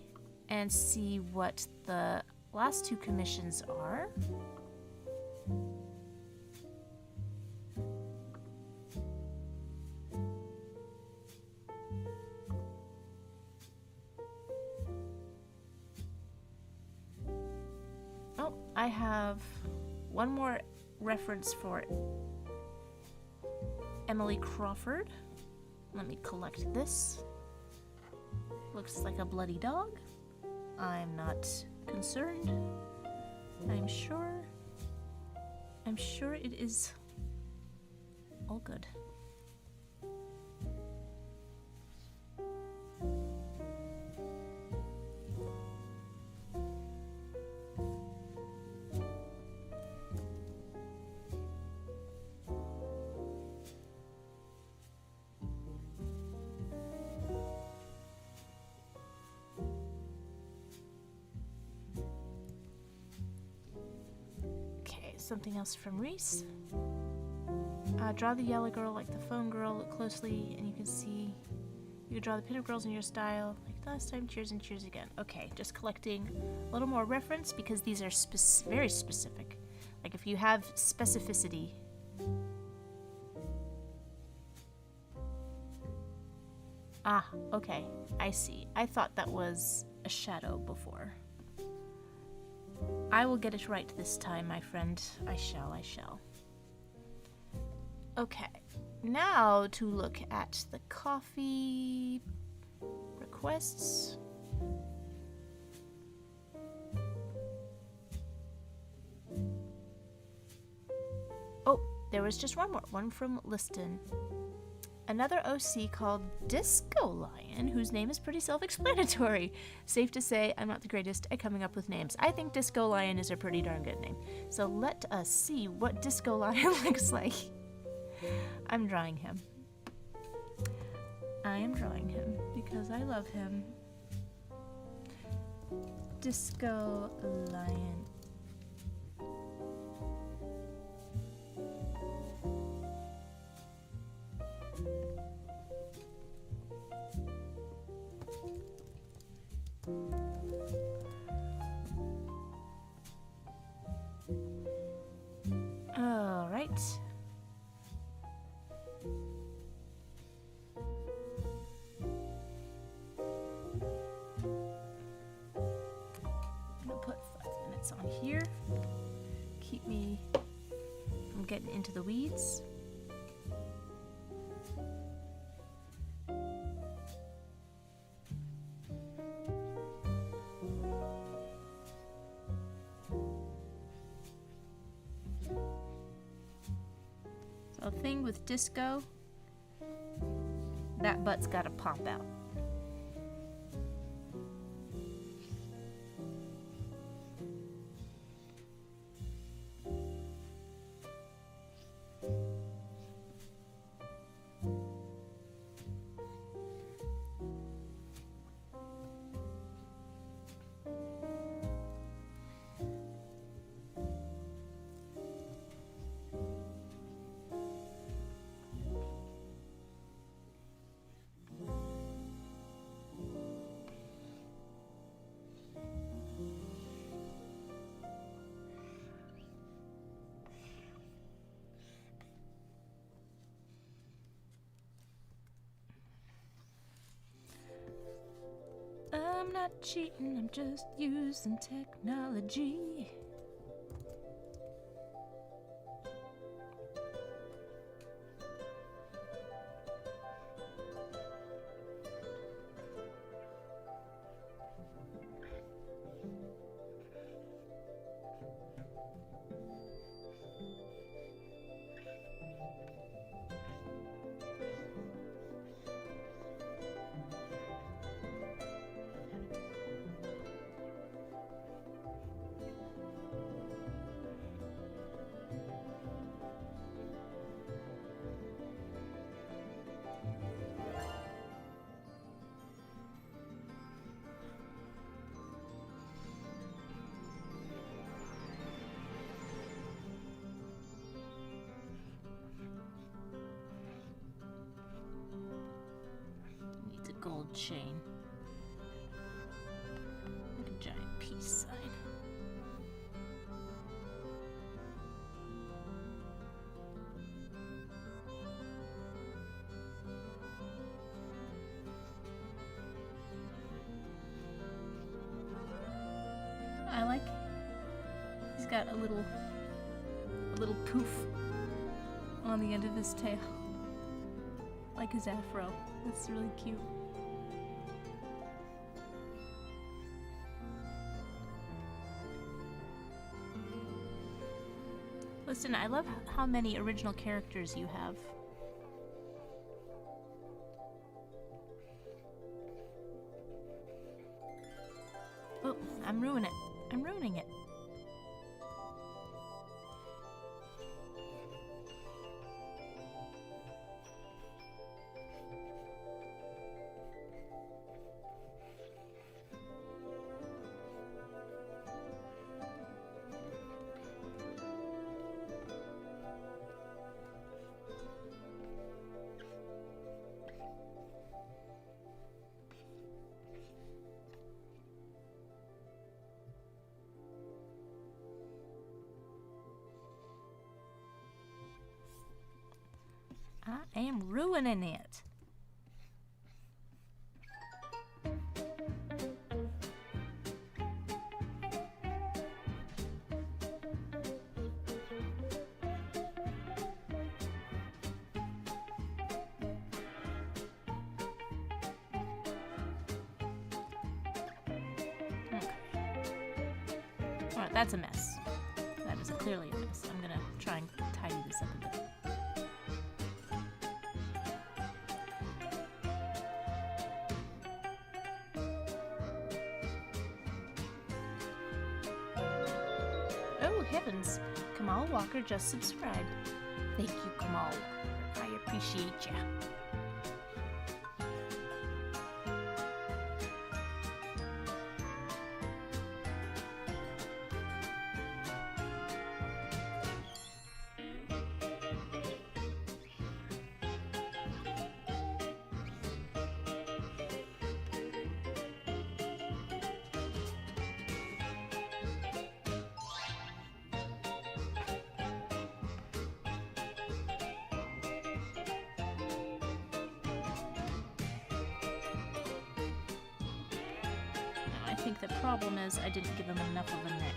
S1: and see what the last two commissions are. Oh, I have one more reference for Emily Crawford. Let me collect this. Looks like a bloody dog. I'm not concerned. I'm sure it is all good. Something else from Reese. Draw the yellow girl like the phone girl. Look closely and you can see you can draw the pinup girls in your style like last time. Cheers and cheers again. Okay, just collecting a little more reference because these are very specific. Like if you have specificity. Ah, okay, I see. I thought that was a shadow before. I will get it right this time, my friend. I shall. Okay, now to look at the coffee requests. Oh, there was just one more. One from Liston. Another OC called Disco Lion, whose name is pretty self-explanatory. Safe to say, I'm not the greatest at coming up with names. I think Disco Lion is a pretty darn good name. So let us see what Disco Lion looks like. I'm drawing him. I am drawing him because I love him. Disco Lion. right. I'm gonna put 5 minutes on here. Keep me from getting into the weeds. So the thing with disco, that butt's gotta pop out. I'm not cheating, I'm just using technology. Gold chain. Like a giant peace sign. I like. He's got a little poof on the end of his tail, like his afro. That's really cute. Listen, I love how many original characters you have. Oh, I'm ruining it. I'm ruining it. I am ruining it. Okay. Alright, that's a mess. That is clearly a mess. I'm gonna try and tidy this up a bit. Oh heavens, Kamal Walker just subscribed. Thank you, Kamal Walker. I appreciate ya. think the problem is I didn't give him enough of a neck.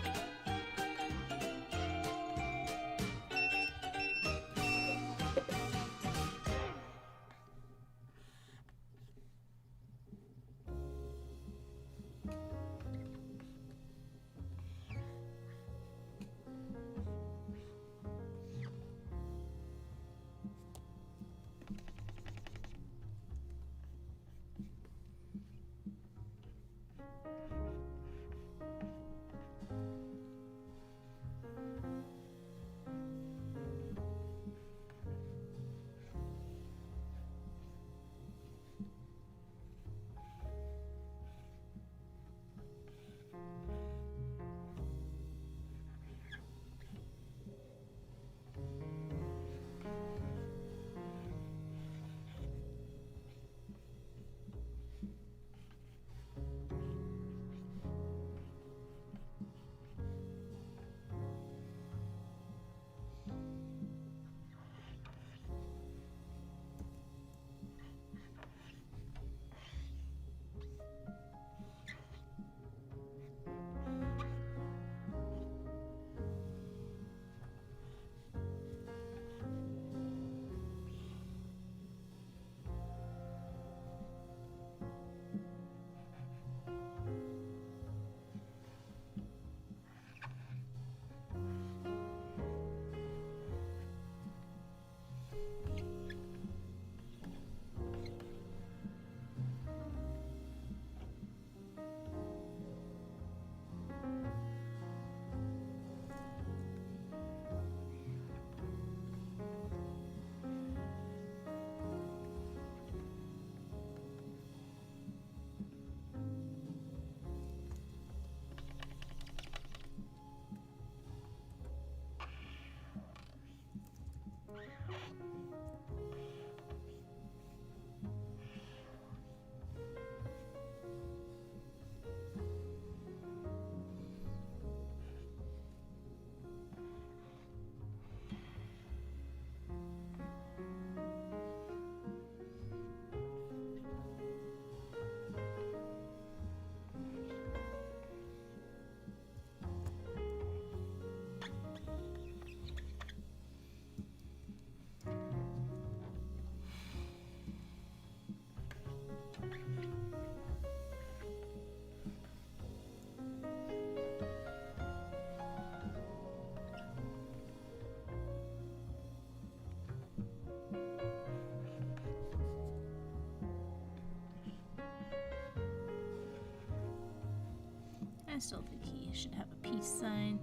S1: I still think he should have a peace sign,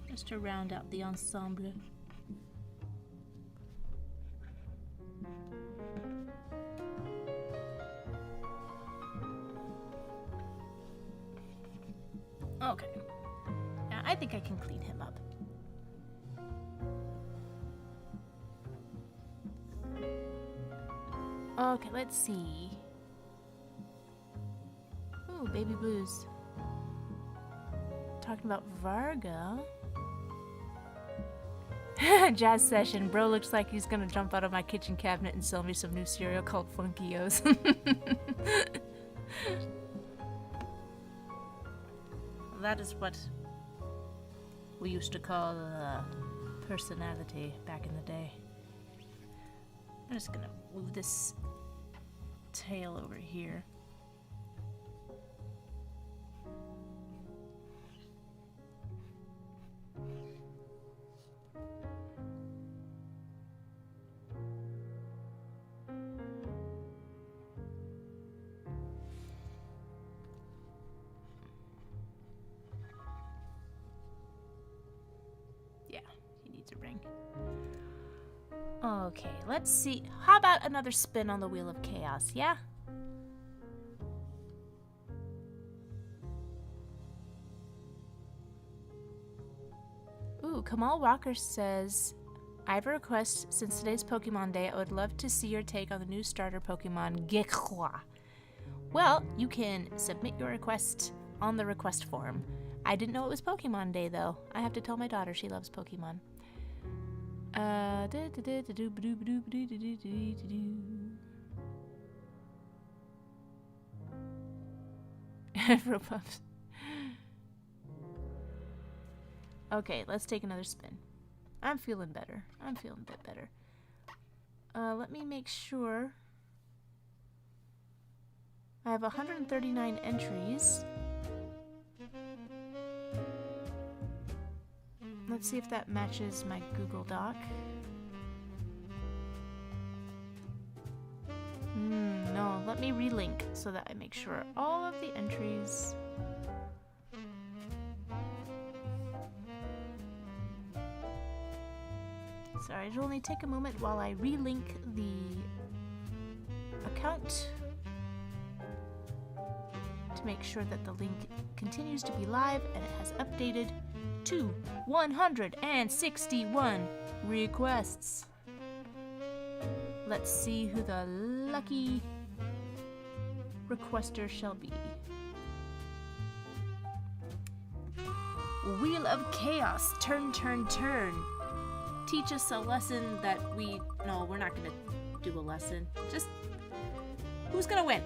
S1: just to round out the ensemble. Okay. Yeah, I think I can clean him up. Okay, let's see. Ooh, baby blues. Talking about Varga. Jazz session. Bro looks like he's gonna jump out of my kitchen cabinet and sell me some new cereal called Funkios. That is what we used to call personality back in the day. I'm just gonna move this tail over here. Okay, let's see. How about another spin on the Wheel of Chaos, yeah? Ooh, Kamal Walker says, I have a request. Since today's Pokemon Day, I would love to see your take on the new starter Pokemon, Gekwa. Well, you can submit your request on the request form. I didn't know it was Pokemon Day, though. I have to tell my daughter she loves Pokemon. Afropuffs. Okay, let's take another spin. I'm feeling better. I'm feeling a bit better. Let me make sure. I have 139 entries. Let's see if that matches my Google Doc. No, let me relink so that I make sure all of the entries. Sorry, it'll only take a moment while I relink the account to make sure that the link continues to be live and it has updated to 161 requests. Let's see who the lucky requester shall be. Wheel of Chaos, turn, turn, turn. Teach us a lesson that no, we're not gonna do a lesson. Just, who's gonna win?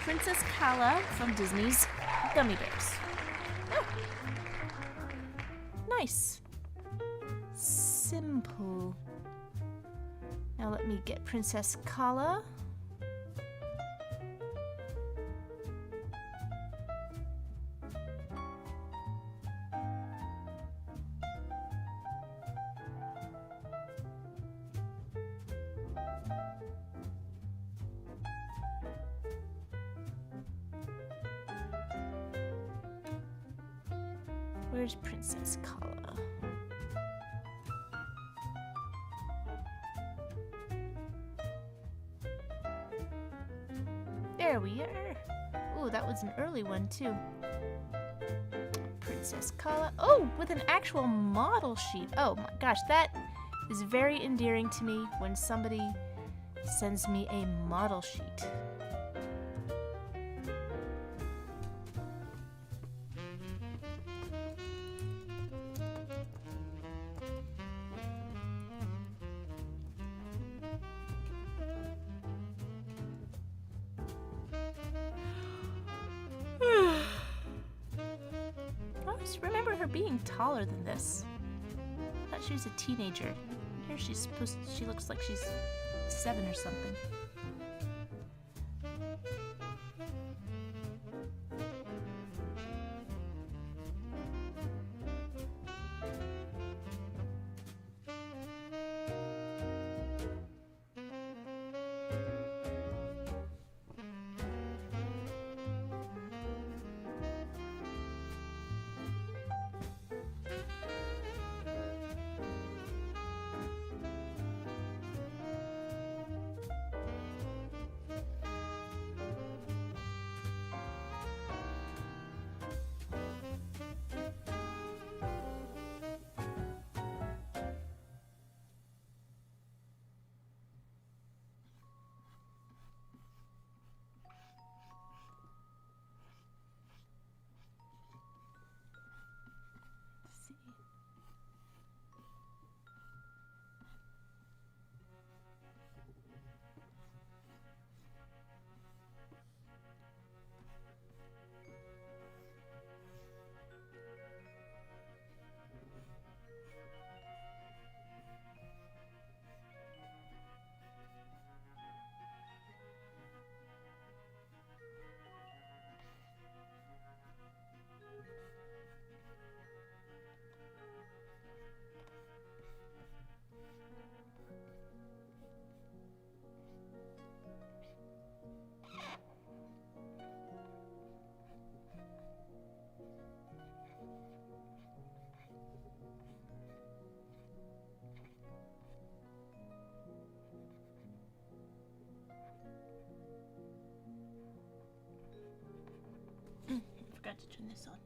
S1: Princess Kala from Disney's Gummy Bears. Oh. Nice. Simple. Now let me get Princess Kala. Where's Princess Kala? There we are. Oh, that was an early one too. Princess Kala. Oh, with an actual model sheet. Oh my gosh, that is very endearing to me when somebody sends me a model sheet. I remember her being taller than this. I thought she was a teenager. Here she looks like she's 7 or something. Forgot to turn this on.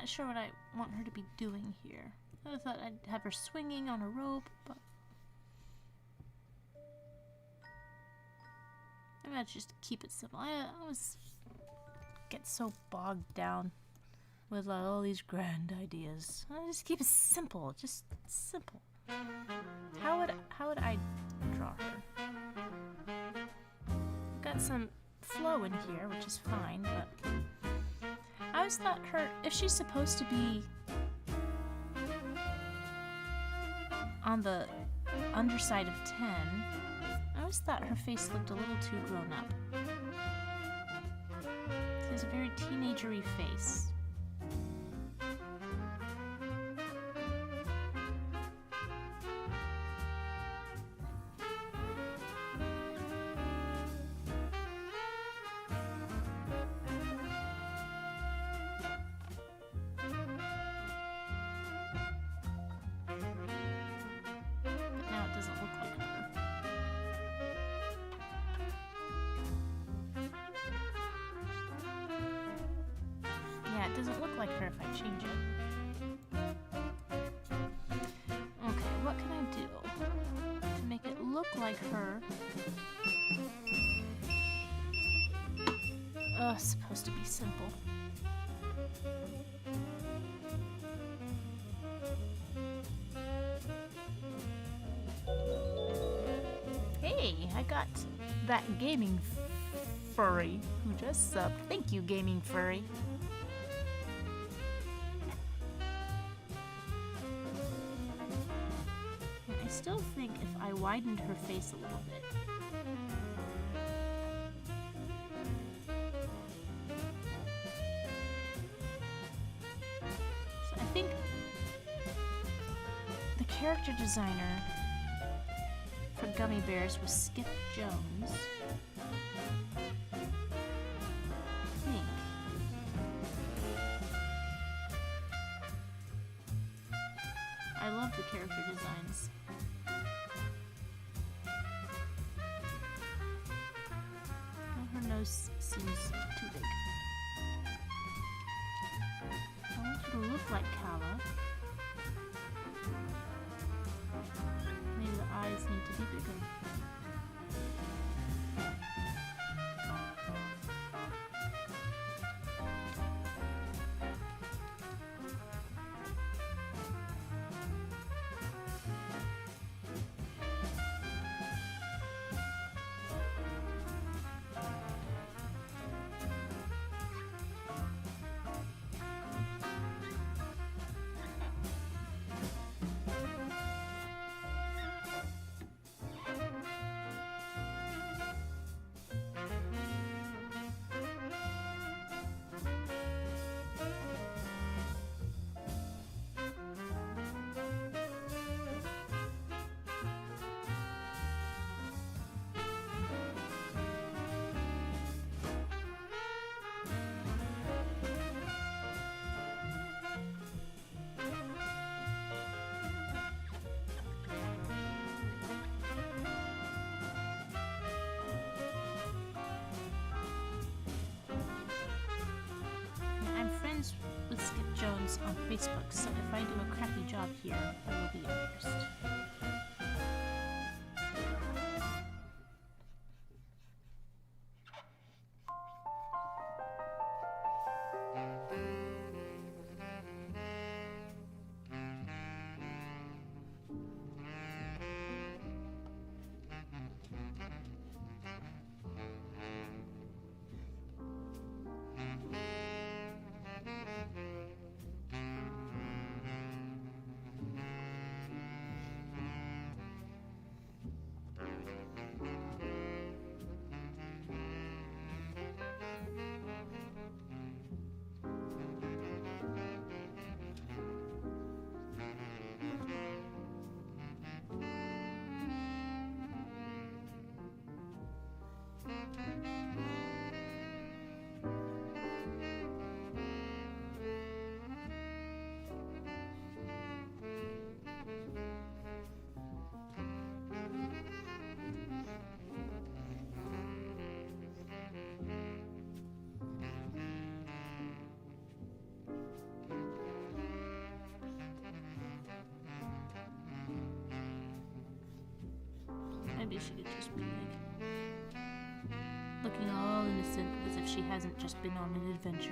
S1: not sure what I want her to be doing here. I thought I'd have her swinging on a rope, but I'm gonna just keep it simple. I always get so bogged down with all these grand ideas. I just keep it simple, just simple. How would I draw her? I've got some flow in here, which is fine, but I always thought her, if she's supposed to be on the underside of 10, I always thought her face looked a little too grown up. She has a very teenagery face. It doesn't look like her if I change it. Okay, what can I do to make it look like her? It's supposed to be simple. Hey, I got that gaming furry who just subbed. Thank you, gaming furry. I still think if I widened her face a little bit. So I think the character designer for Gummy Bears was Skip Jones. I think. I love the character designs. Her nose seems too big. I want her to look like Kala. Maybe the eyes need to be bigger. With Skip Jones on Facebook, so if I do a crappy job here, I will be embarrassed. maybe she could just be like looking all innocent as if she hasn't just been on an adventure.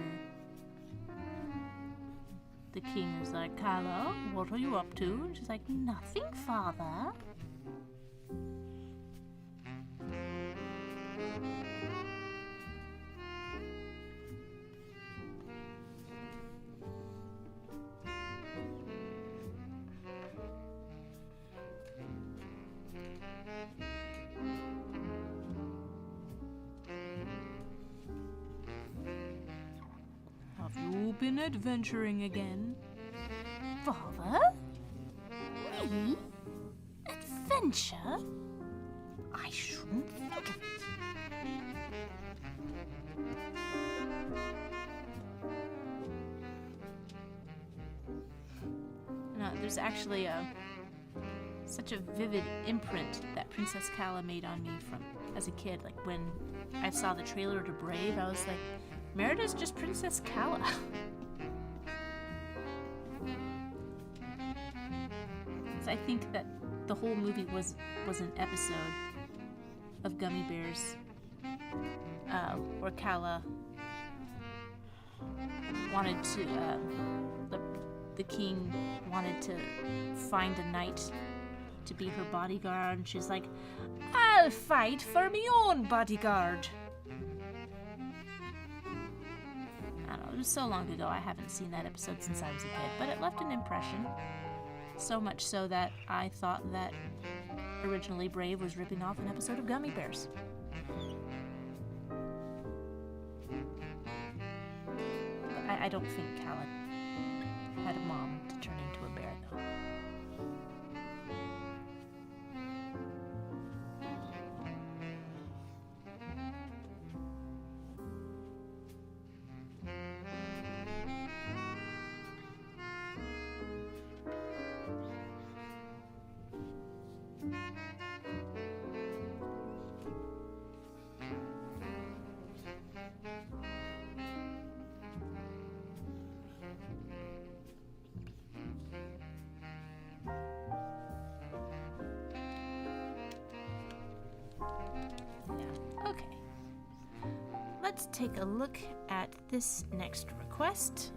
S1: The king is like, Kyla, what are you up to? And she's like, nothing, father. Have you been adventuring again? Father? Me? Adventure? I shouldn't think of it. No, there's actually such a vivid imprint that Princess Kala made on me from as a kid. Like when I saw the trailer to Brave, I was like, Merida's just Princess Kala. So I think that the whole movie was an episode of Gummy Bears, where Kala wanted to, the king wanted to find a knight to be her bodyguard, and she's like, I'll fight for me own bodyguard. I don't know, it was so long ago, I haven't seen that episode since I was a kid, but it left an impression. So much so that I thought that originally Brave was ripping off an episode of Gummy Bears. But I don't think Kala had a mom to turn into a bear, though. Okay, let's take a look at this next request.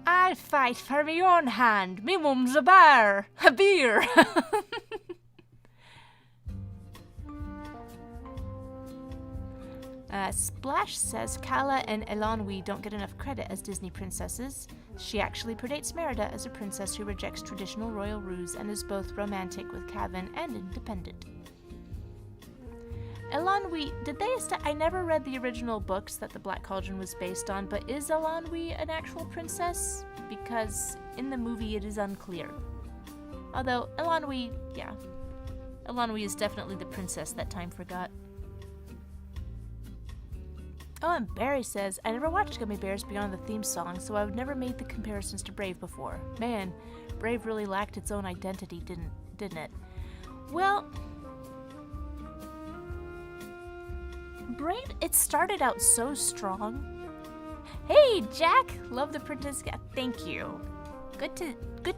S1: I'll fight for me own hand. Me mum's a bear. A beer. Splash says Kala and Elanwi don't get enough credit as Disney princesses. She actually predates Merida as a princess who rejects traditional royal rules and is both romantic with Kevin and independent. Elanwi, I never read the original books that the Black Cauldron was based on, but is Elanwi an actual princess? Because in the movie it is unclear. Although Elanwi is definitely the princess that time forgot. Oh, and Barry says, I never watched Gummy Bears beyond the theme song, so I've never made the comparisons to Brave before. Man, Brave really lacked its own identity, didn't it? Well, Brave, it started out so strong. Hey, Jack! Love the princess. Thank you. Good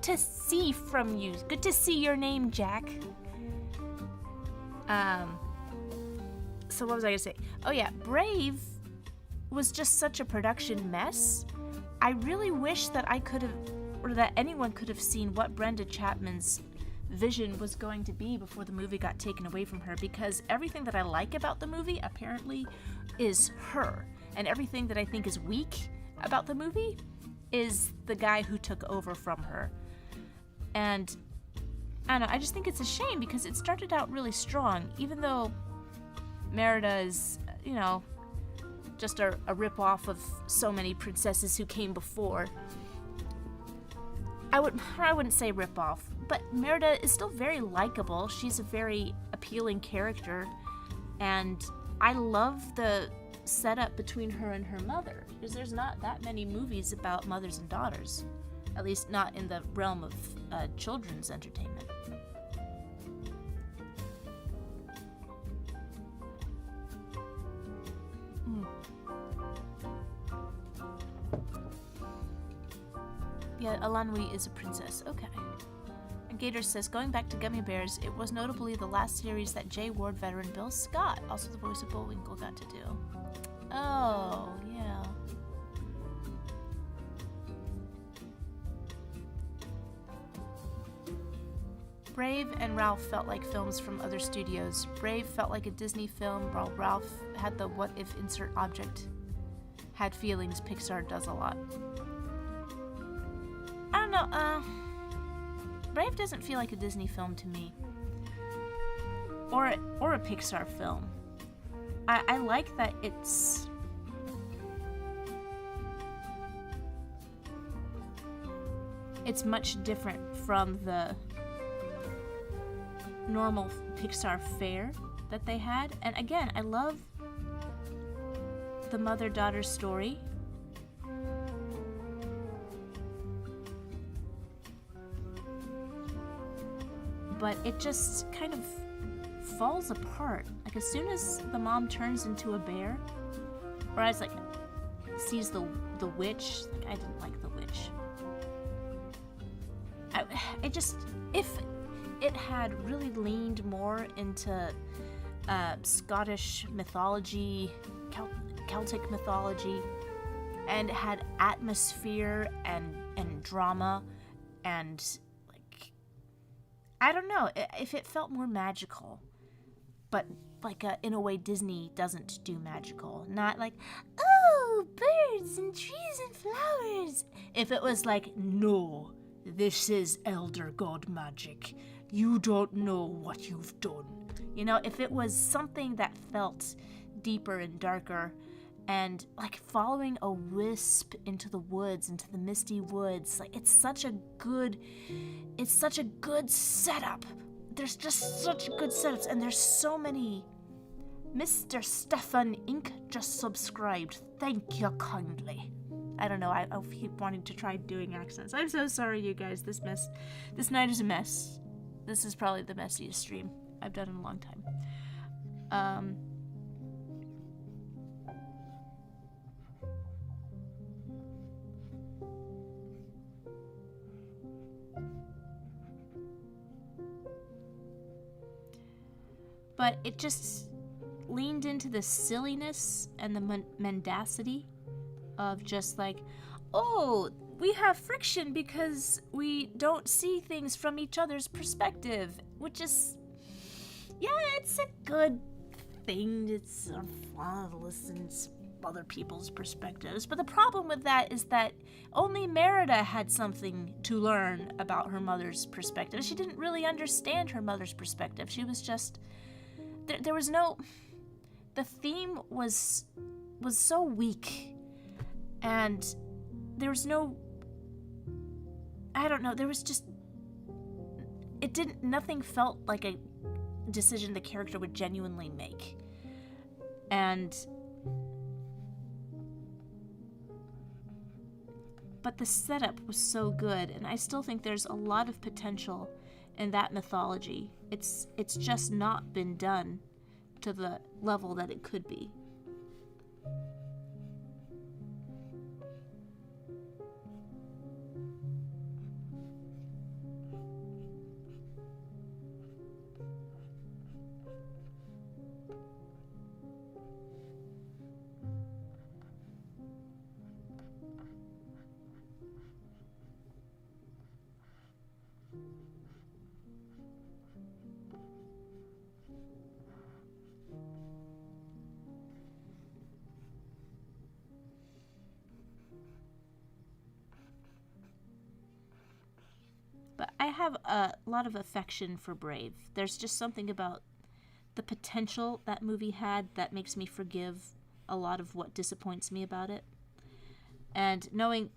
S1: to see from you. Good to see your name, Jack. So what was I gonna say? Oh yeah, Brave was just such a production mess. I really wish that I could have, or that anyone could have seen what Brenda Chapman's vision was going to be before the movie got taken away from her, because everything that I like about the movie apparently is her, and everything that I think is weak about the movie is the guy who took over from her. And I don't know, I just think it's a shame because it started out really strong, even though Merida is, just a rip-off of so many princesses who came before. I wouldn't say rip-off, but Merida is still very likable. She's a very appealing character, and I love the setup between her and her mother, because there's not that many movies about mothers and daughters, at least not in the realm of children's entertainment. Yeah, Elanwi is a princess. Okay. Gator says, going back to Gummy Bears, it was notably the last series that Jay Ward veteran Bill Scott, also the voice of Bullwinkle, got to do. Oh, yeah. Brave and Ralph felt like films from other studios. Brave felt like a Disney film, while Ralph had the what if insert object had feelings Pixar does a lot. I don't know, Brave doesn't feel like a Disney film to me. Or a Pixar film. I like that it's much different from the normal Pixar fare that they had. And again, I love the mother-daughter story. But it just kind of falls apart. Like, as soon as the mom turns into a bear, or as like sees the witch, like, I didn't like the witch. If it had really leaned more into Scottish mythology, Celtic mythology, and had atmosphere and drama, and like, I don't know, if it felt more magical, but like in a way Disney doesn't do magical. Not like, oh, birds and trees and flowers. If it was like, no, this is elder god magic. You don't know what you've done. You know, if it was something that felt deeper and darker, and like following a wisp into the woods, into the misty woods, like, it's such a good setup. There's just such good setups, and there's so many. Mr. Stefan Inc. just subscribed. Thank you kindly. I don't know, I keep wanting to try doing accents. I'm so sorry, you guys. This night is a mess. This is probably the messiest stream I've done in a long time. But it just leaned into the silliness and the mendacity of just like, oh, we have friction because we don't see things from each other's perspective, which is, yeah, it's a good thing. It's fun to listen to other people's perspectives. But the problem with that is that only Merida had something to learn about her mother's perspective. She didn't really understand her mother's perspective. She was just, there was no, the theme was so weak. And there was no, I don't know, there was just, nothing felt like a decision the character would genuinely make. But the setup was so good, and I still think there's a lot of potential in that mythology. It's just not been done to the level that it could be. But I have a lot of affection for Brave. There's just something about the potential that movie had that makes me forgive a lot of what disappoints me about it. And knowing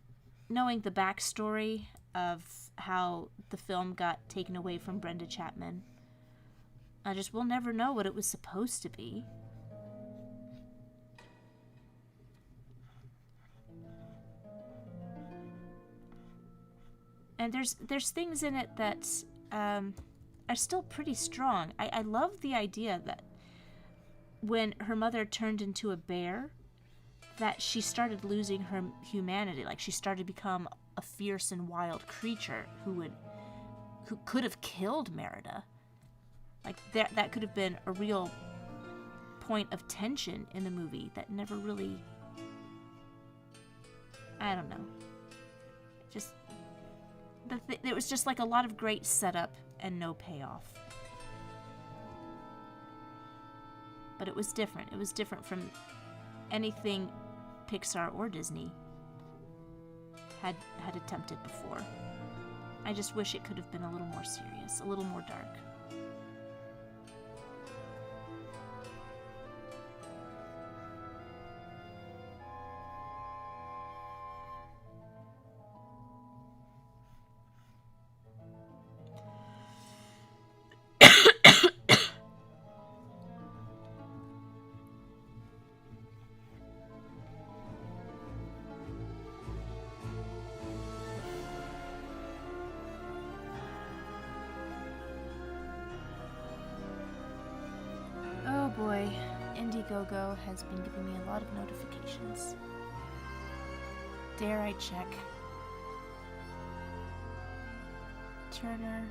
S1: the backstory of how the film got taken away from Brenda Chapman, we'll never know what it was supposed to be. And there's things in it that are still pretty strong. I love the idea that when her mother turned into a bear, that she started losing her humanity. Like, she started to become a fierce and wild creature who would who could have killed Merida. Like, that could have been a real point of tension in the movie that never really... I don't know. Just... There was just, like, a lot of great setup and no payoff. But it was different. It was different from anything Pixar or Disney had attempted before. I just wish it could have been a little more serious, a little more dark. Boy, Indiegogo has been giving me a lot of notifications. Dare I check? Turner.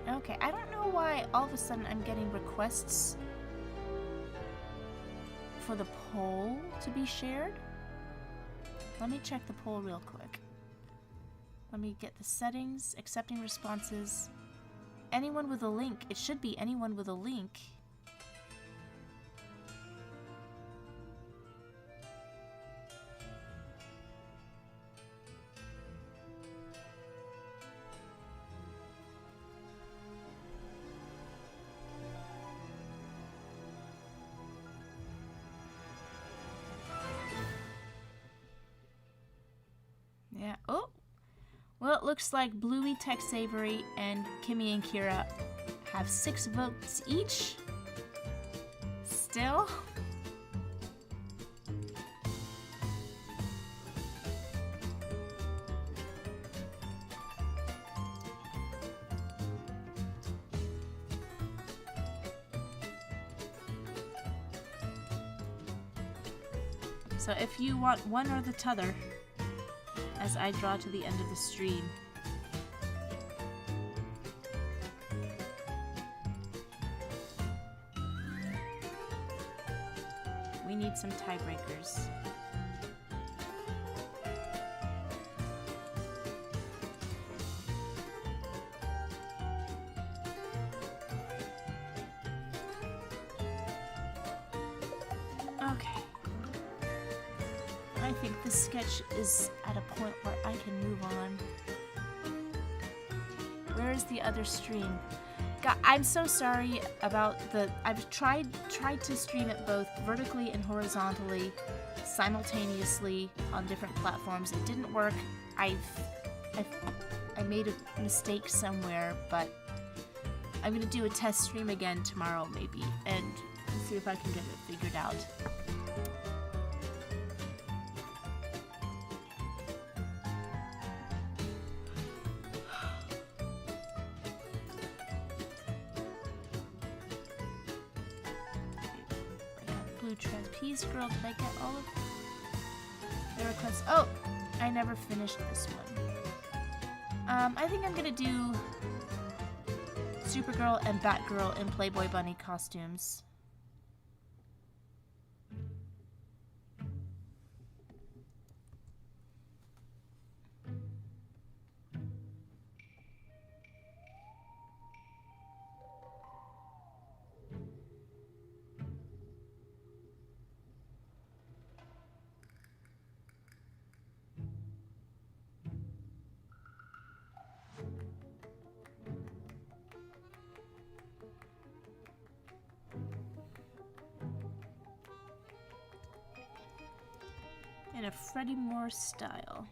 S1: Okay, I don't know why all of a sudden I'm getting requests for the poll to be shared. Let me check the poll real quick. Let me get the settings, accepting responses. Anyone with a link. It should be anyone with a link. Yeah. Oh! Well, it looks like Bluey, Tex Avery, and Kimmy and Kira have 6 votes each. Still. So if you want one or the t'other, as I draw to the end of the stream. We need some tiebreakers. Okay. I think this sketch is at a point where I can move on. Where is the other stream? God, I'm so sorry about the... I've tried to stream it both vertically and horizontally, simultaneously on different platforms. It didn't work. I made a mistake somewhere, but I'm gonna do a test stream again tomorrow maybe, and see if I can get it figured out. Trapeze girl, did I get all of the requests? Oh, I never finished this one. I think I'm gonna do Supergirl and Batgirl in Playboy Bunny costumes. In a Freddy Moore style.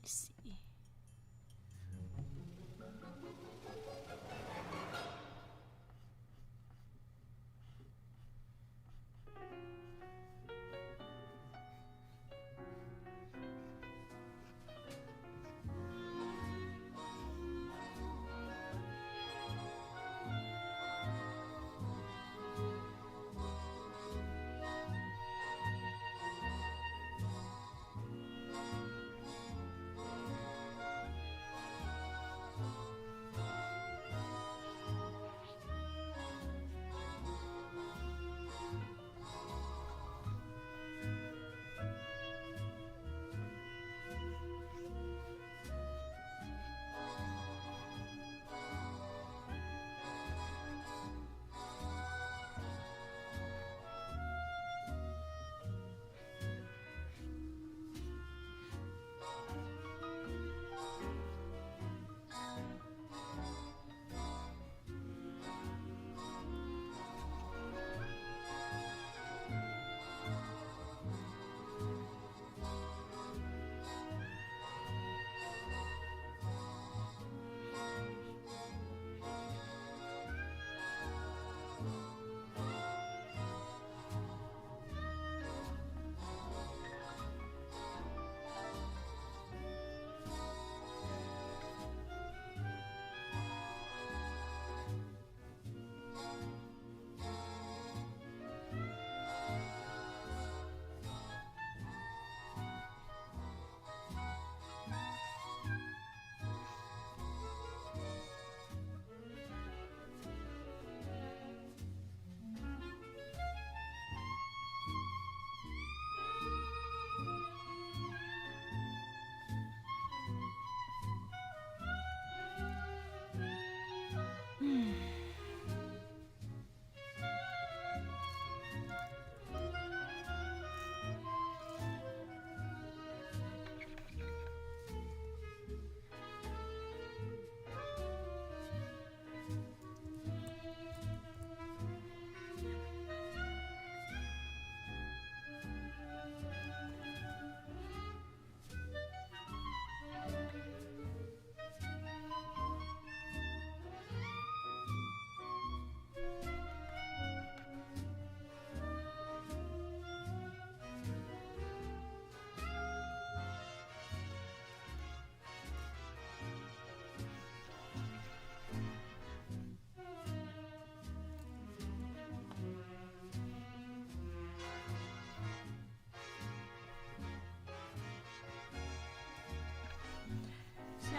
S1: see.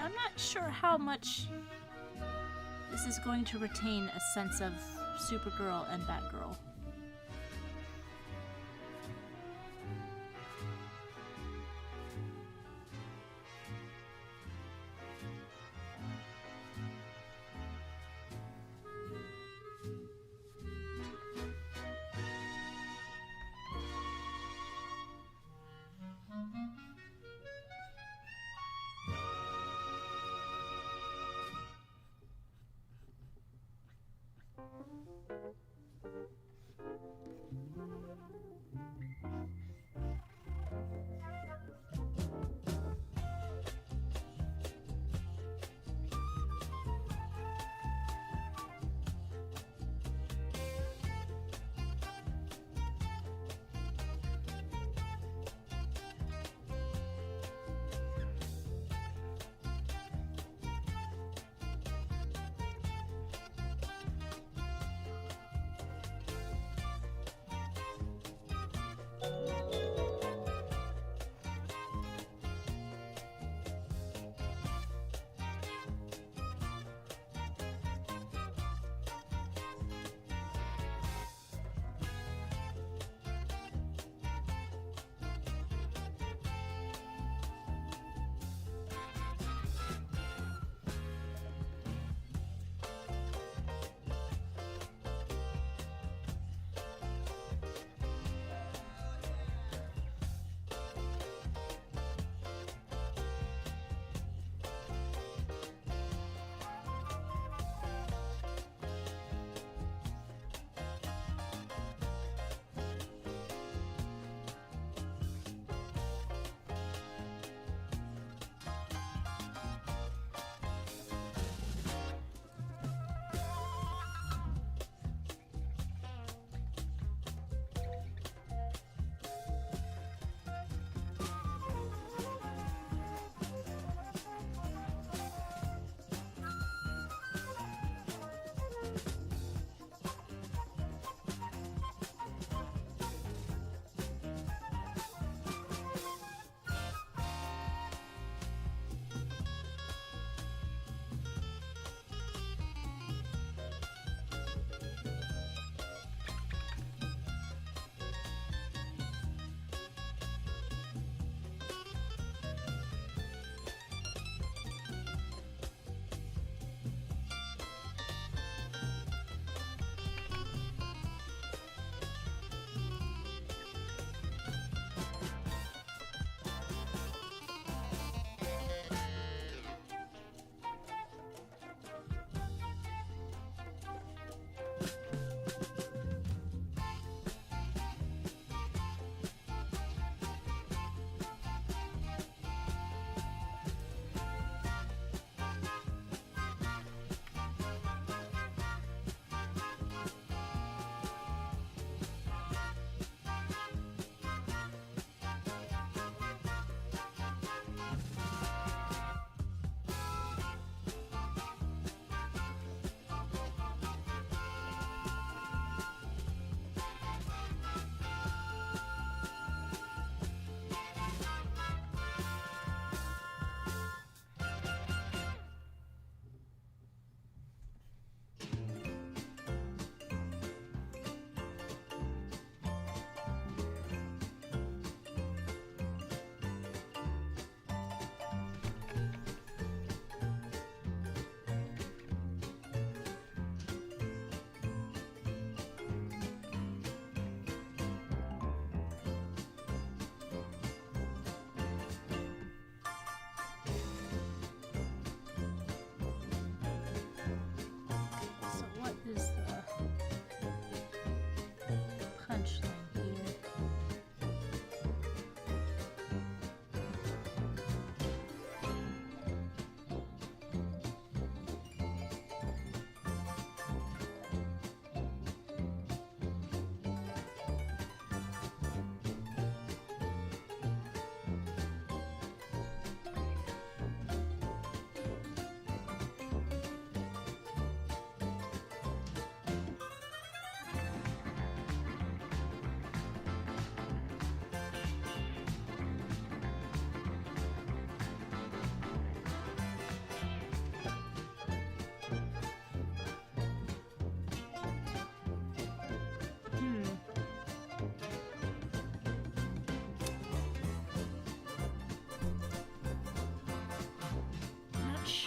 S1: I'm not sure how much this is going to retain a sense of Supergirl and Batgirl.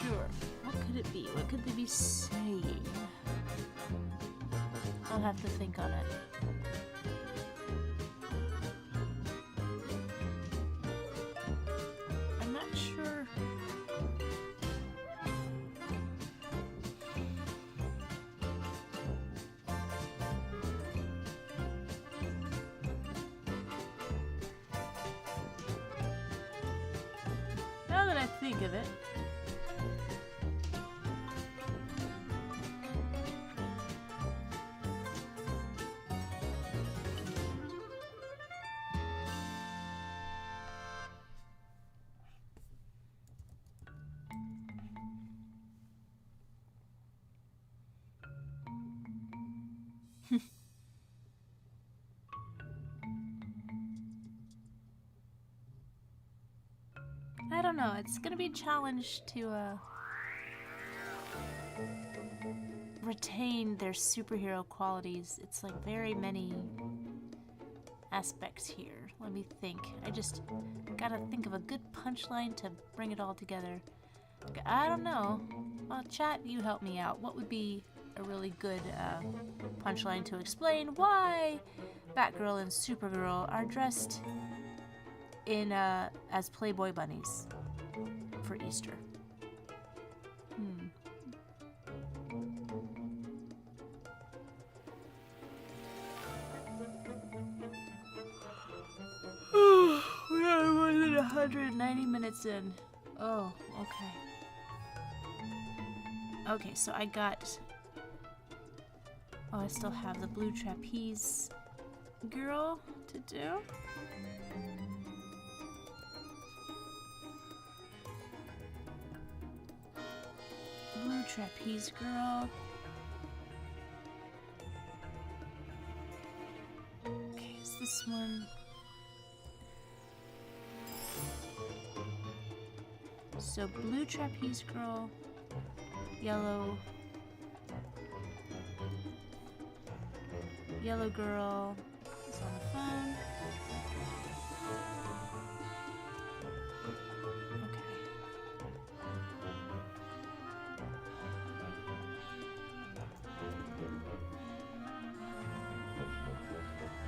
S1: sure. What could it be? What could they be saying? I'll have to think on it. I'm not sure. Now that I think of it. I don't know, it's gonna be a challenge to retain their superhero qualities. It's like very many aspects here. Let me think. I just gotta think of a good punchline to bring it all together. I don't know. Well, chat, you help me out. What would be a really good punchline to explain why Batgirl and Supergirl are dressed in as Playboy bunnies for Easter? We are more than 190 minutes in. Oh, okay. Okay, so I got... Oh, I still have the blue trapeze girl to do. Blue trapeze girl. Okay, is this one? So blue trapeze girl, yellow girl is on the phone. Okay.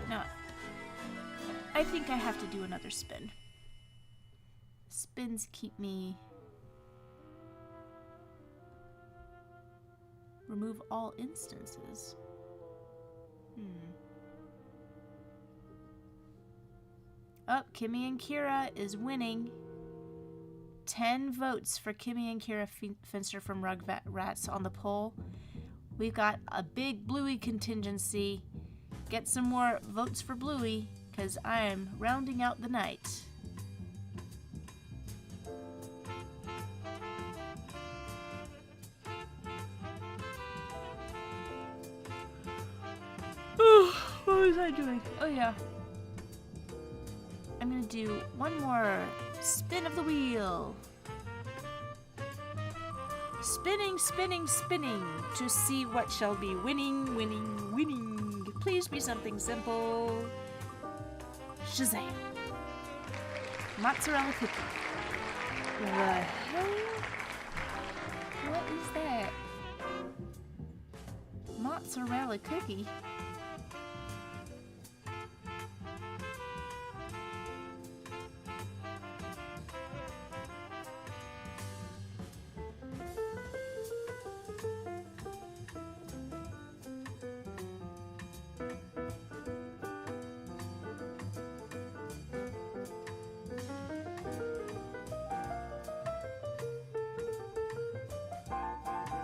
S1: Now, I think I have to do another spin. Spins keep me... Remove all instances. Oh, Kimmy and Kira is winning. 10 votes for Kimmy and Kira Finster from Rugrats on the poll. We've got a big Bluey contingency. Get some more votes for Bluey, because I am rounding out the night. What was I doing? Oh yeah. I'm gonna do one more spin of the wheel. Spinning, spinning, spinning to see what shall be winning, winning, winning. Please be something simple. Shazam. Mozzarella cookie. The hell? What is that? Mozzarella cookie?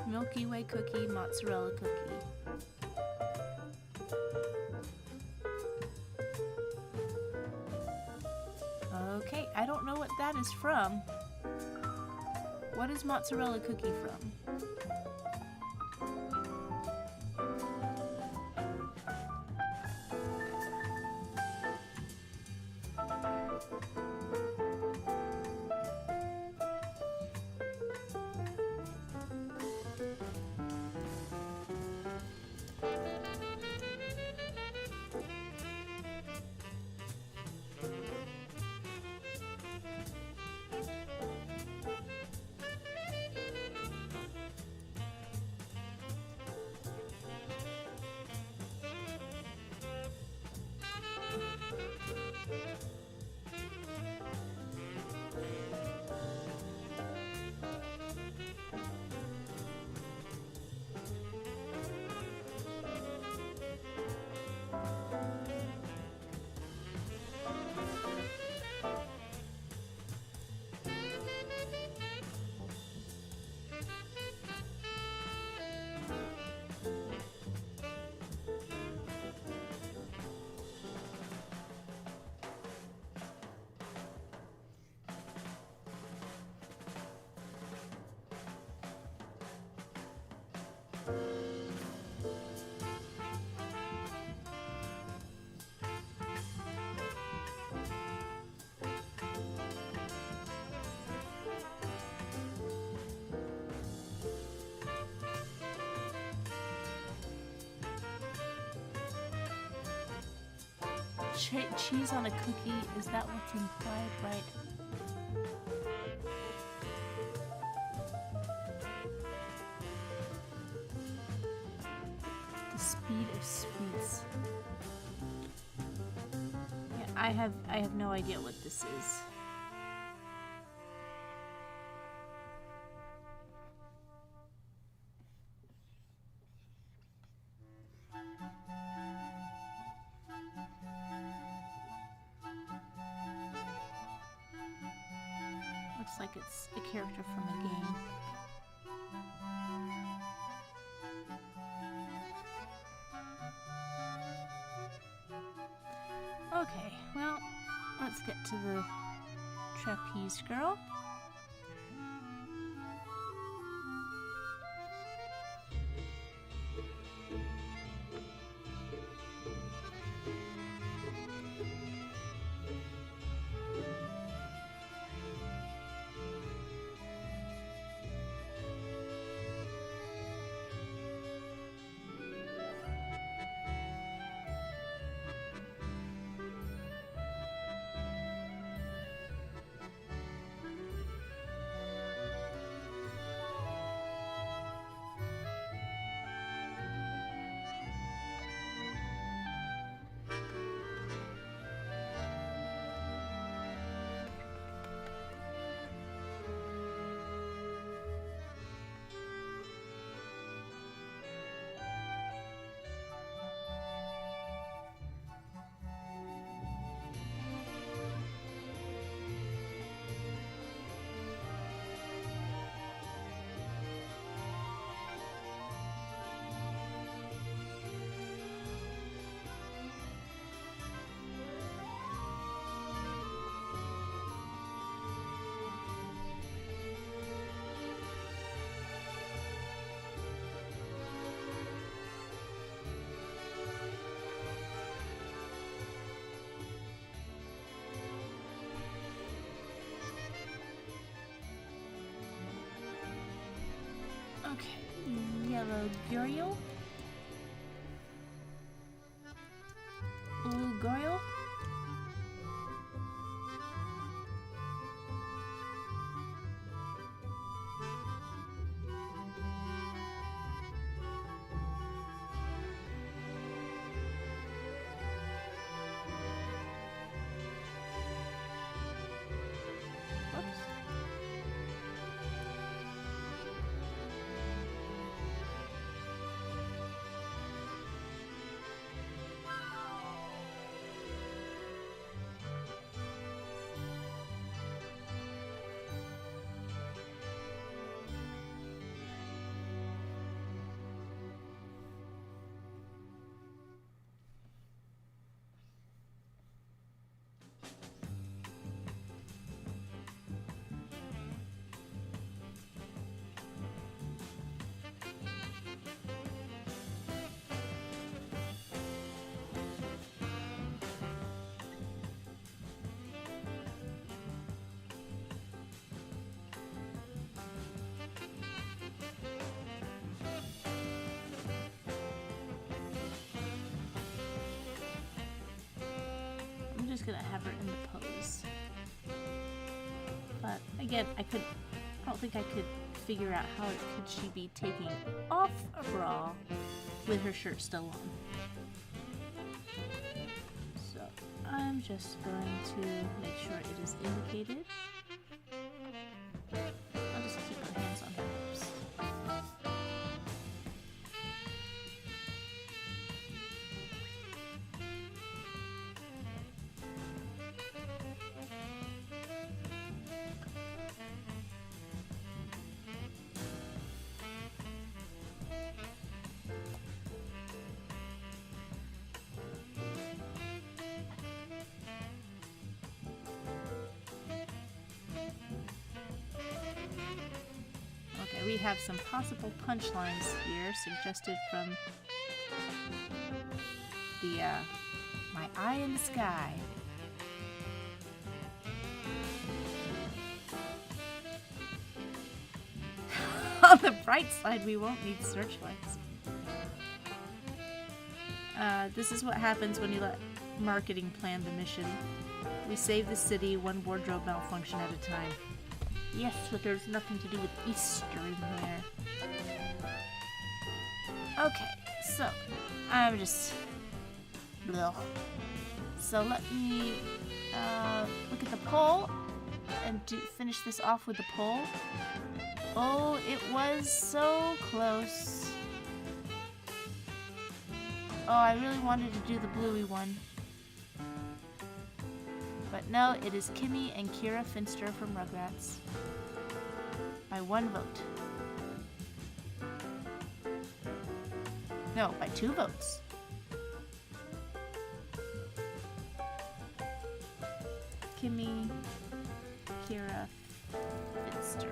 S1: Milky Way cookie, mozzarella cookie. Okay, I don't know what that is from. What is mozzarella cookie from? cheese on a cookie, is that what's implied, right? The speed of sweets. Yeah, I have no idea what this is. Looks like it's a character from a game. Okay, well, let's get to the trapeze girl. Okay, yellow girl. Blue girl. I'm just gonna have her in the pose. But again, I don't think I could figure out how could she be taking off a bra with her shirt still on. So I'm just going to make sure it is indicated. I'll just keep my hands on her hips. We have some possible punchlines here suggested from the My Eye in the Sky. On the bright side, we won't need searchlights. This is what happens when you let marketing plan the mission. We save the city one wardrobe malfunction at a time. Yes, but there's nothing to do with Easter in there. Okay, so I'm just... Blah. So let me look at the poll and finish this off with the poll. Oh, it was so close. Oh, I really wanted to do the bluey one. But no, it is Kimmy and Kira Finster from Rugrats. By 1 vote. No, by 2 votes. Kimmy, Kira, Finster.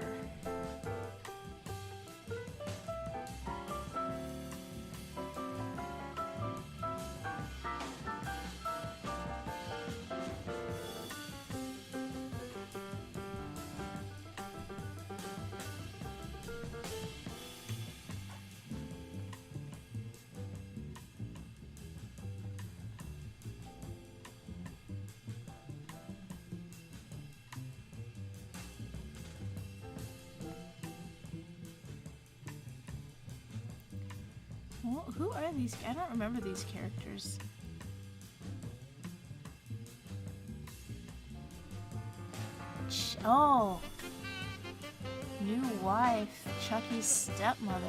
S1: Well, who are these? I don't remember these characters. Oh! New wife, Chucky's stepmother.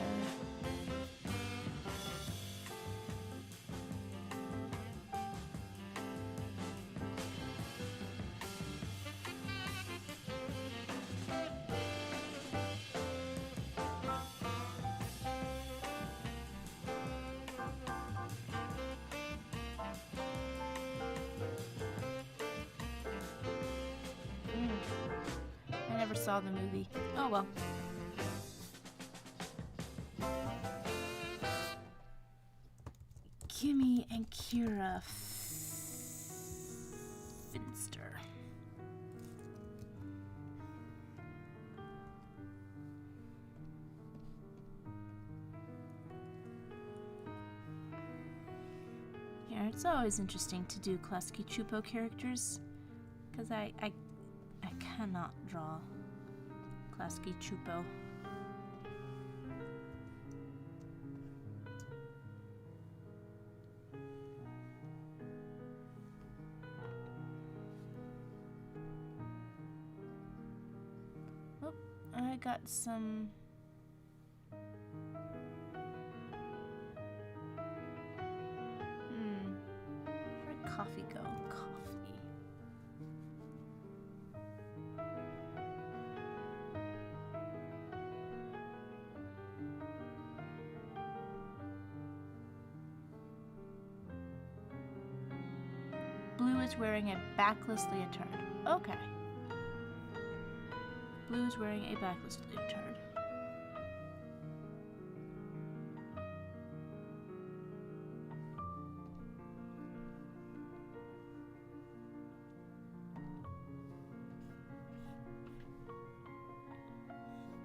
S1: I never saw the movie. Oh well. Kimmy and Kira Finster. Yeah, it's always interesting to do Klasky Chupo characters, because I cannot draw Klasky Chupo. Oh, I got some... Where'd coffee go? Coffee. Blue is wearing a backless leotard. Okay. Blue is wearing a backless leotard.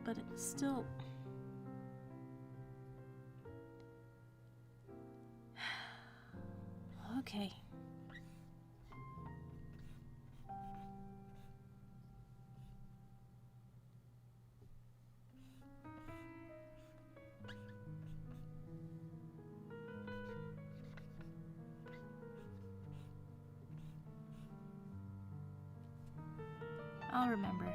S1: But it's still... Okay. I'll remember.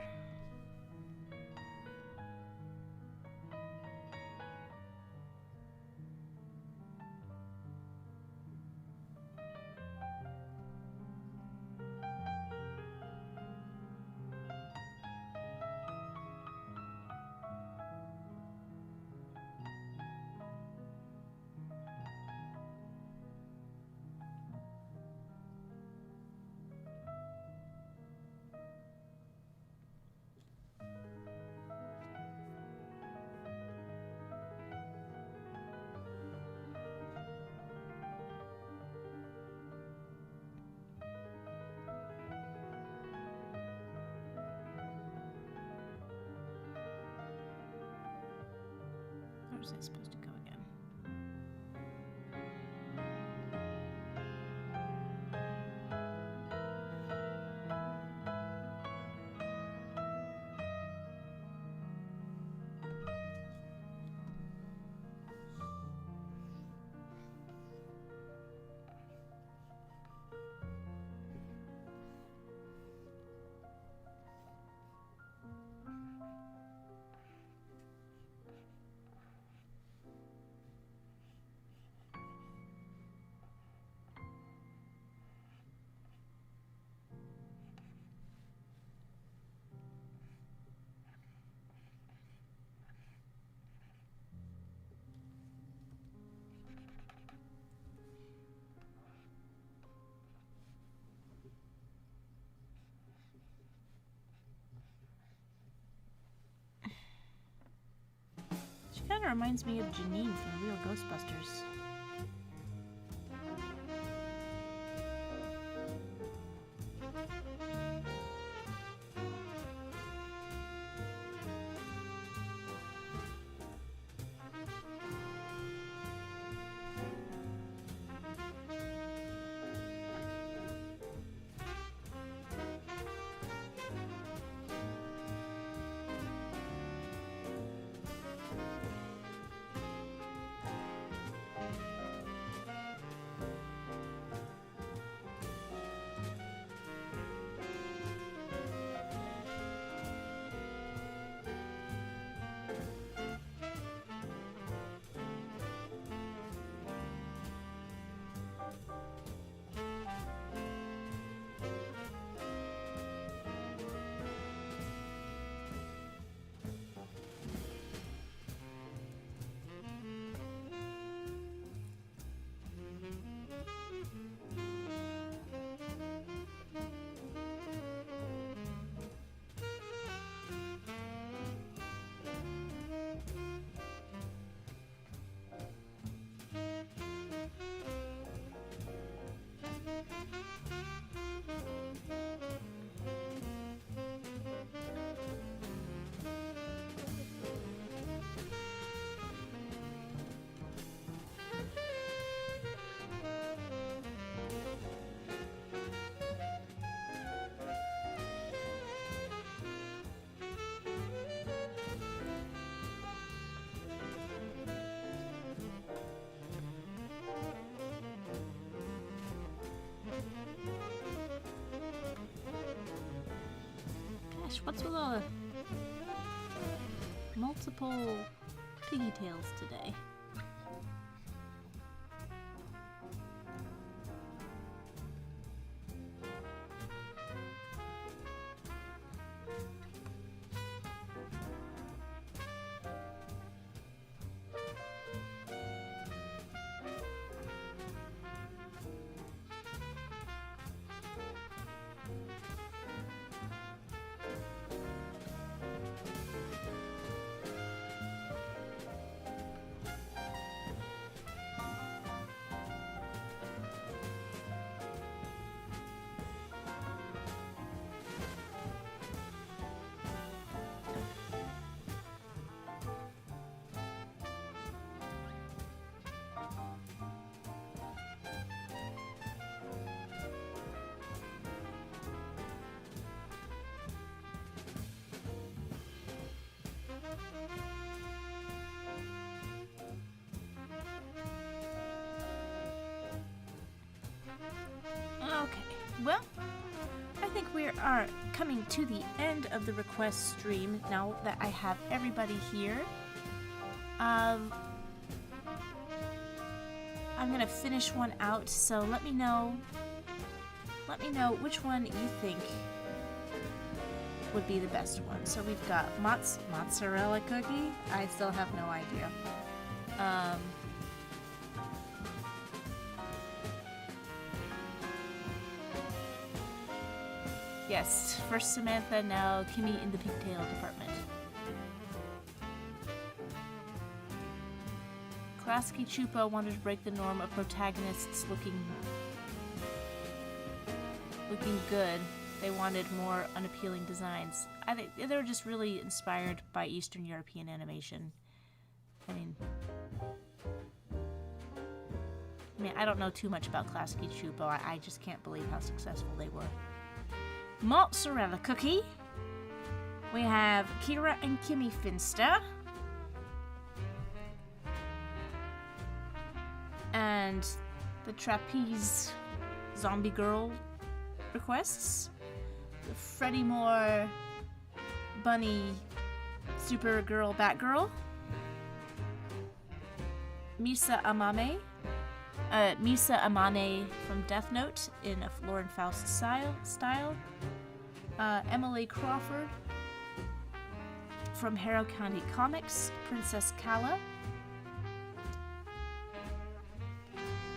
S1: Where was I supposed to go again? reminds me of Janine from the Real Ghostbusters. What's with all the multiple piggy tails today? Okay, well, I think we are coming to the end of the request stream now that I have everybody here. I'm gonna finish one out, so let me know which one you think would be the best one. So we've got mozzarella cookie. I still have no idea. Yes, first Samantha, now Kimmy in the pigtail department. Klasky Chupo wanted to break the norm of protagonists looking good. They wanted more unappealing designs. I think they were just really inspired by Eastern European animation. I mean, I don't know too much about Klasky Chupo. I just can't believe how successful they were. Mozzarella cookie. We have Kira and Kimmy Finster. And the Trapeze Zombie Girl requests. The Freddy Moore Bunny Supergirl Batgirl. Misa Amane. Misa Amane from Death Note in a Lauren Faust style. Emily Crawford from Harrow County Comics, Princess Kala.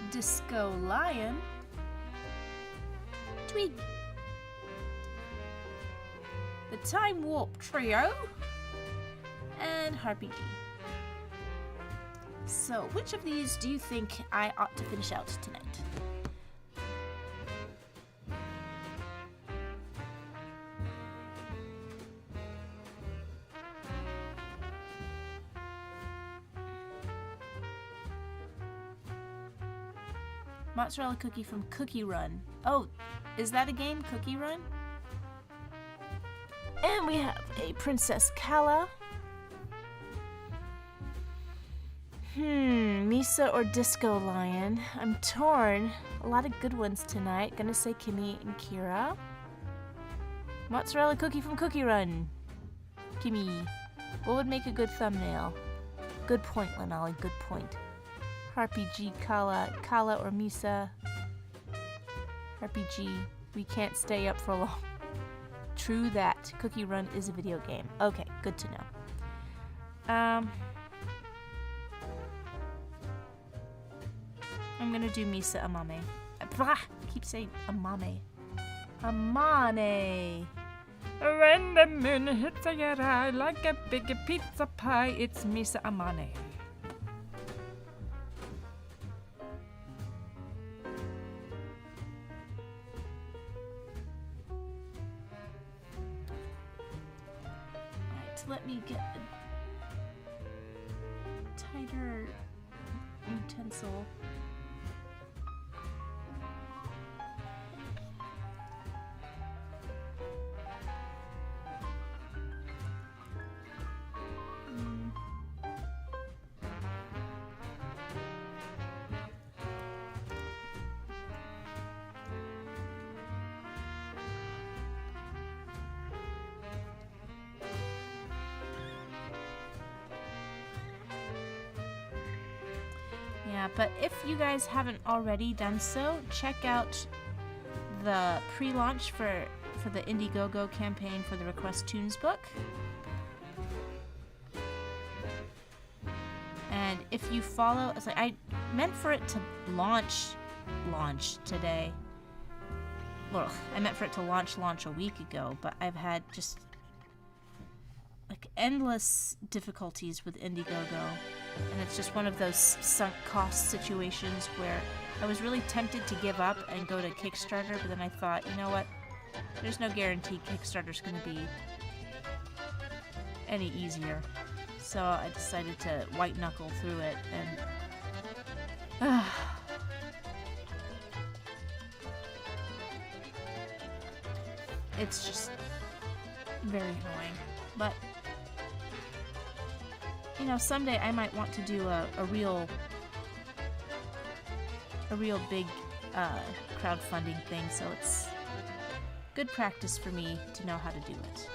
S1: Disco Lion. Twig. The Time Warp Trio. And Harpy G. So, which of these do you think I ought to finish out tonight? Mozzarella cookie from Cookie Run. Oh, is that a game, Cookie Run? And we have a Princess Kala. Misa or Disco Lion. I'm torn. A lot of good ones tonight. Gonna say Kimmy and Kira. Mozzarella cookie from Cookie Run. Kimmy. What would make a good thumbnail? Good point, Lenali. Good point. Harpy G, Kala or Misa. Harpy G. We can't stay up for long. True that. Cookie Run is a video game. Okay, good to know. I'm gonna do Misa Amane. I keep saying Amane. Amane. When the moon hits your eye like a big pizza pie, it's Misa Amane. Alright, let me get a tighter utensil. Yeah, but if you guys haven't already done so, check out the pre-launch for the Indiegogo campaign for the RequestToons book. And if you follow, it's like I meant for it to launch today. Well, I meant for it to launch a week ago, but I've had just like endless difficulties with Indiegogo. And it's just one of those sunk cost situations where I was really tempted to give up and go to Kickstarter, but then I thought, you know what? There's no guarantee Kickstarter's going to be any easier. So I decided to white knuckle through it, and it's just very annoying. But you know, someday I might want to do a real big crowdfunding thing, so it's good practice for me to know how to do it.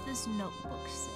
S1: this notebook say?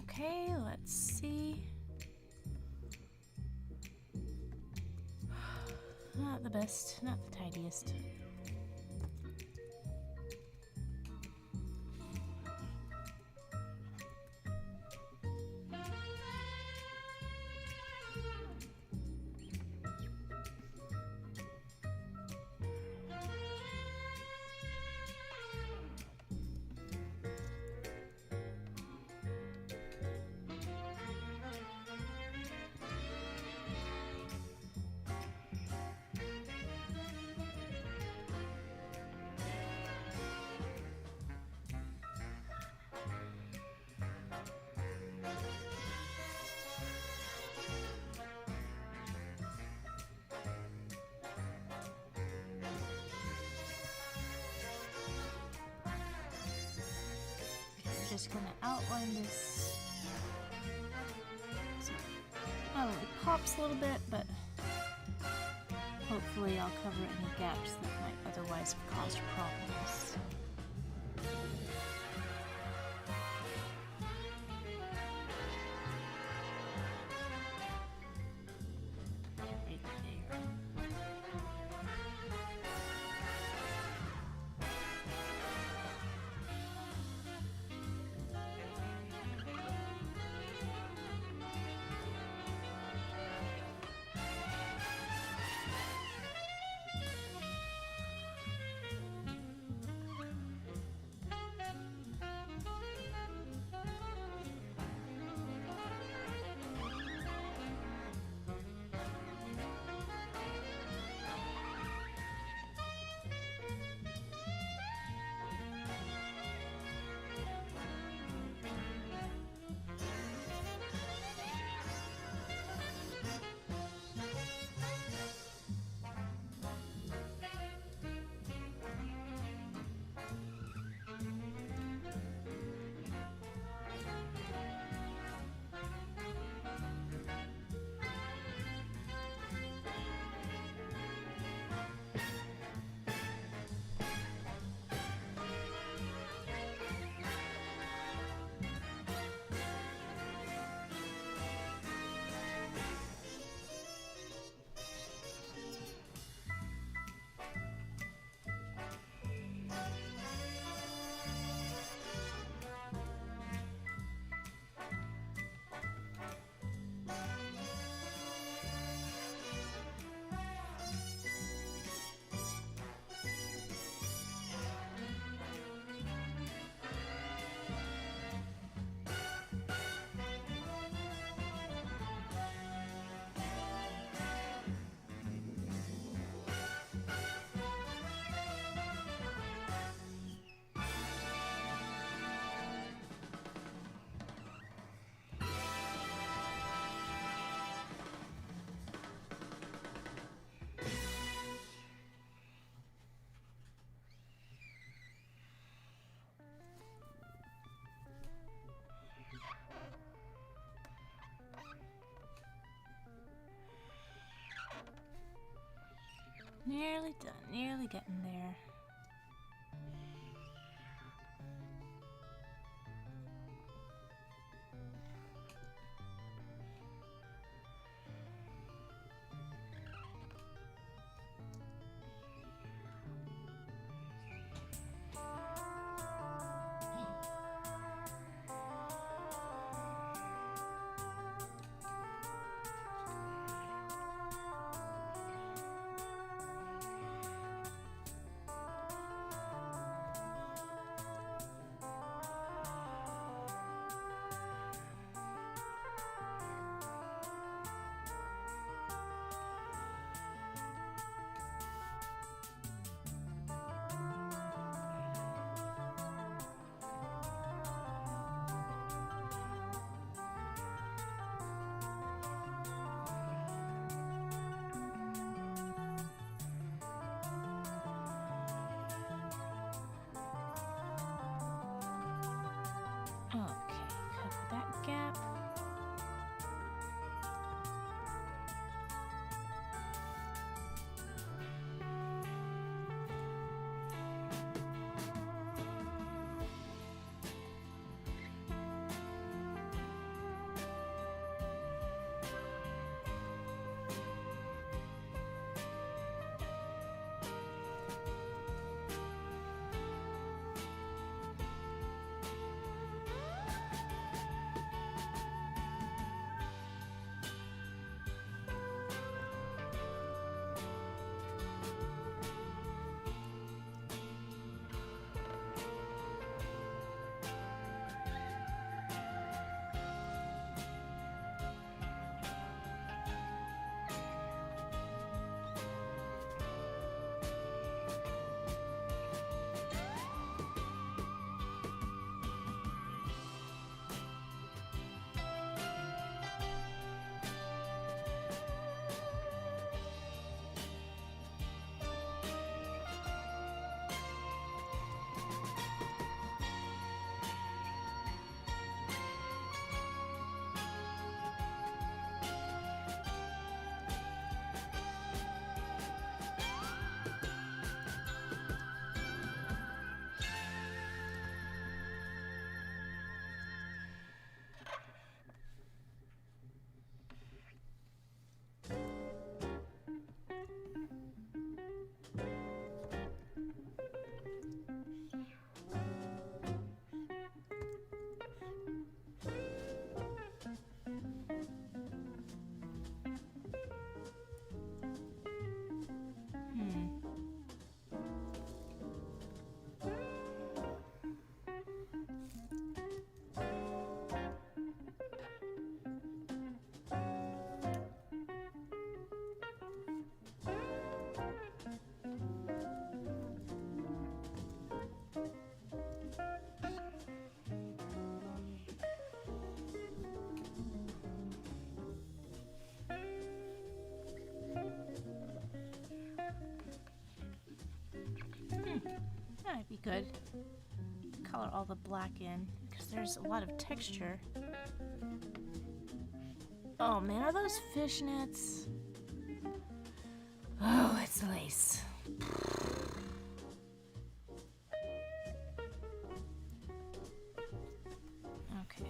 S1: Okay, let's see. Not the best, not the tidiest. Just gonna outline this. Oh, it pops a little bit, but hopefully I'll cover any gaps that might otherwise cause problems. Right there. Nearly done. Nearly getting there. Okay, cover that gap. That'd be good. Color all the black in, because there's a lot of texture. Oh man, are those fishnets? Oh, it's lace. Okay.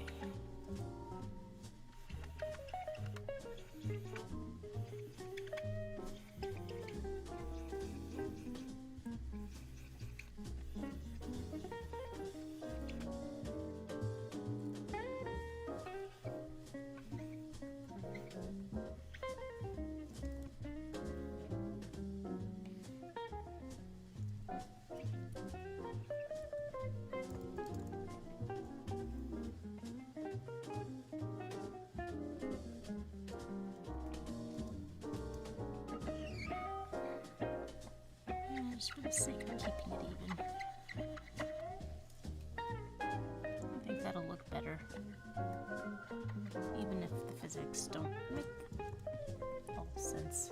S1: Just for the sake of keeping it even. I think that'll look better. Even if the physics don't make all sense.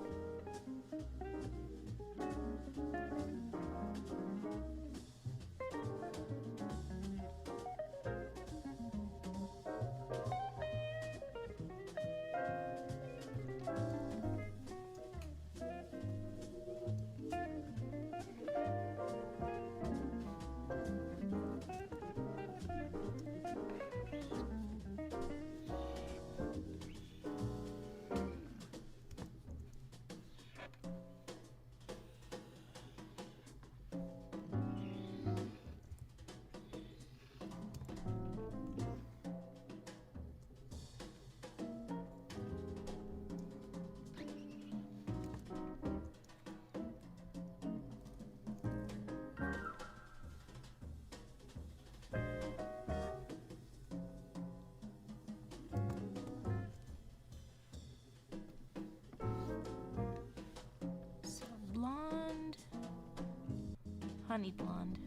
S1: honey blonde.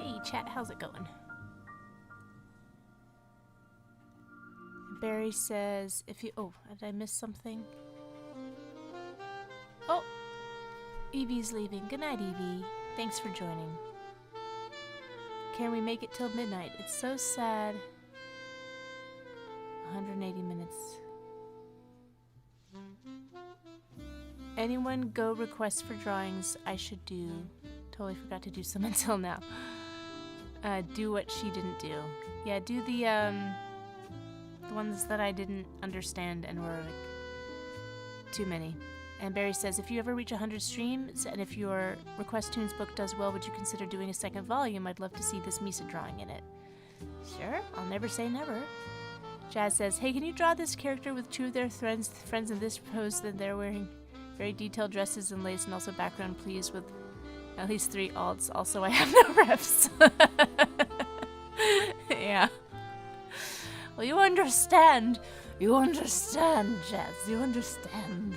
S1: Hey chat, how's it going? Barry says, if you... Oh, did I miss something? Oh! Evie's leaving. Good night, Evie. Thanks for joining. Can we make it till midnight? It's so sad. 180 minutes. Anyone go request for drawings I should do? Totally forgot to do some until now. Do what she didn't do. Yeah, do the ones that I didn't understand and were like too many. And Barry says, if you ever reach 100 streams and if your RequestToons book does well, would you consider doing a second volume? I'd love to see this Misa drawing in it. Sure, I'll never say never. Jazz says, hey, can you draw this character with two of their friends in this pose that they're wearing very detailed dresses and lace, and also background please with at least 3 alts. Also, I have no refs. Yeah. Well, you understand. You understand, Jazz. You understand.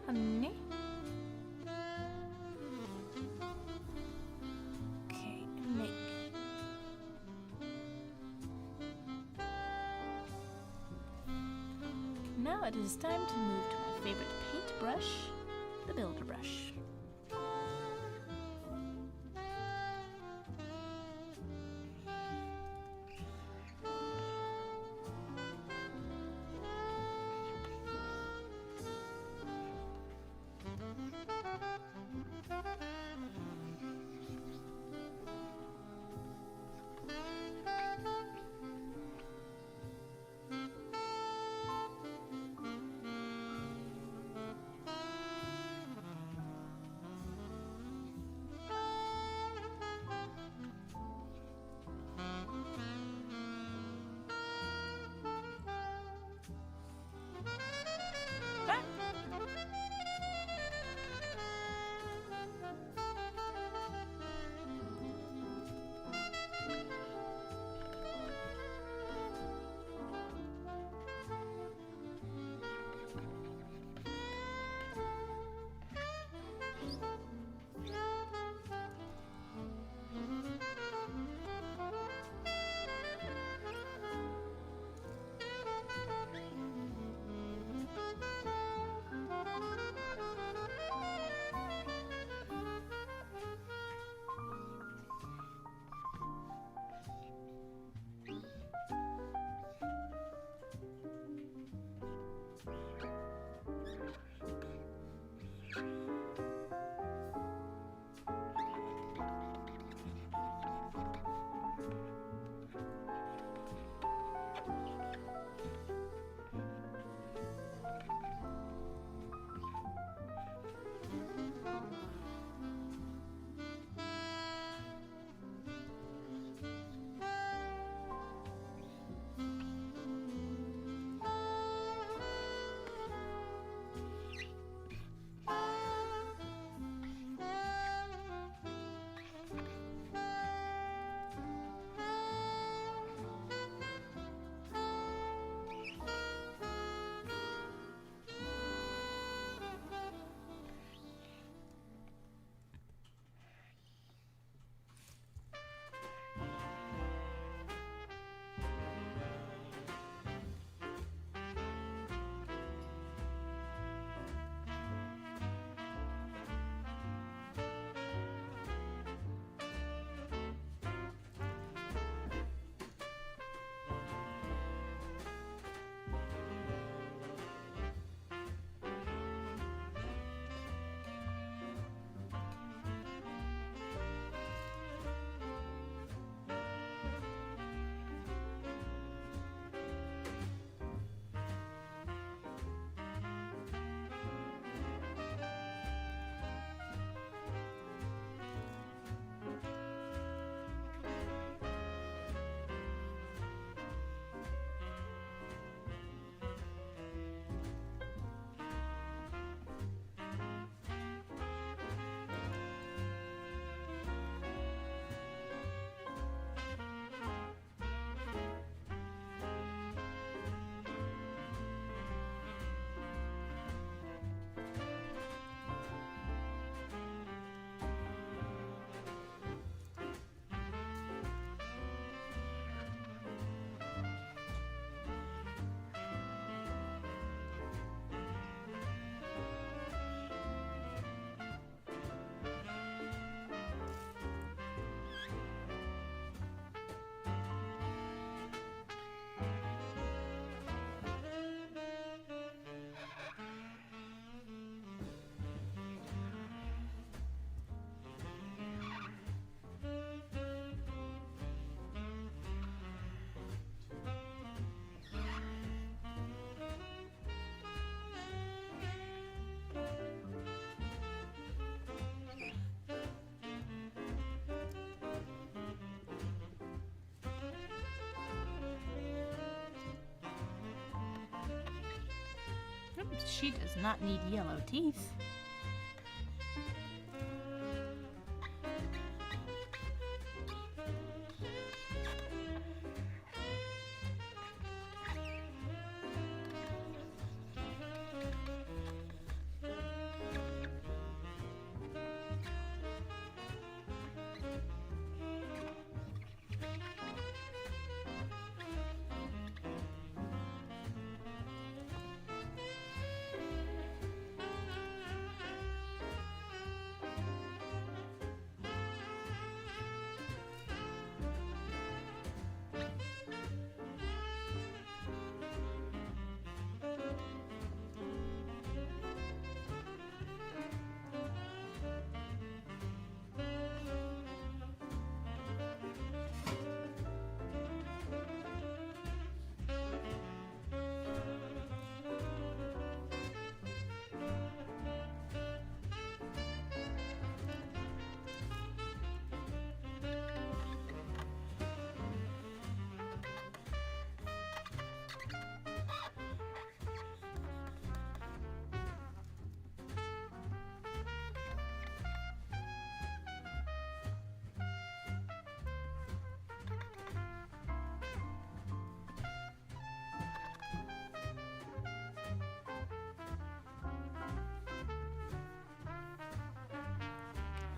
S1: Honey. Okay, make. Now it is time to move to my favorite paintbrush, the Builder Brush. She does not need yellow teeth.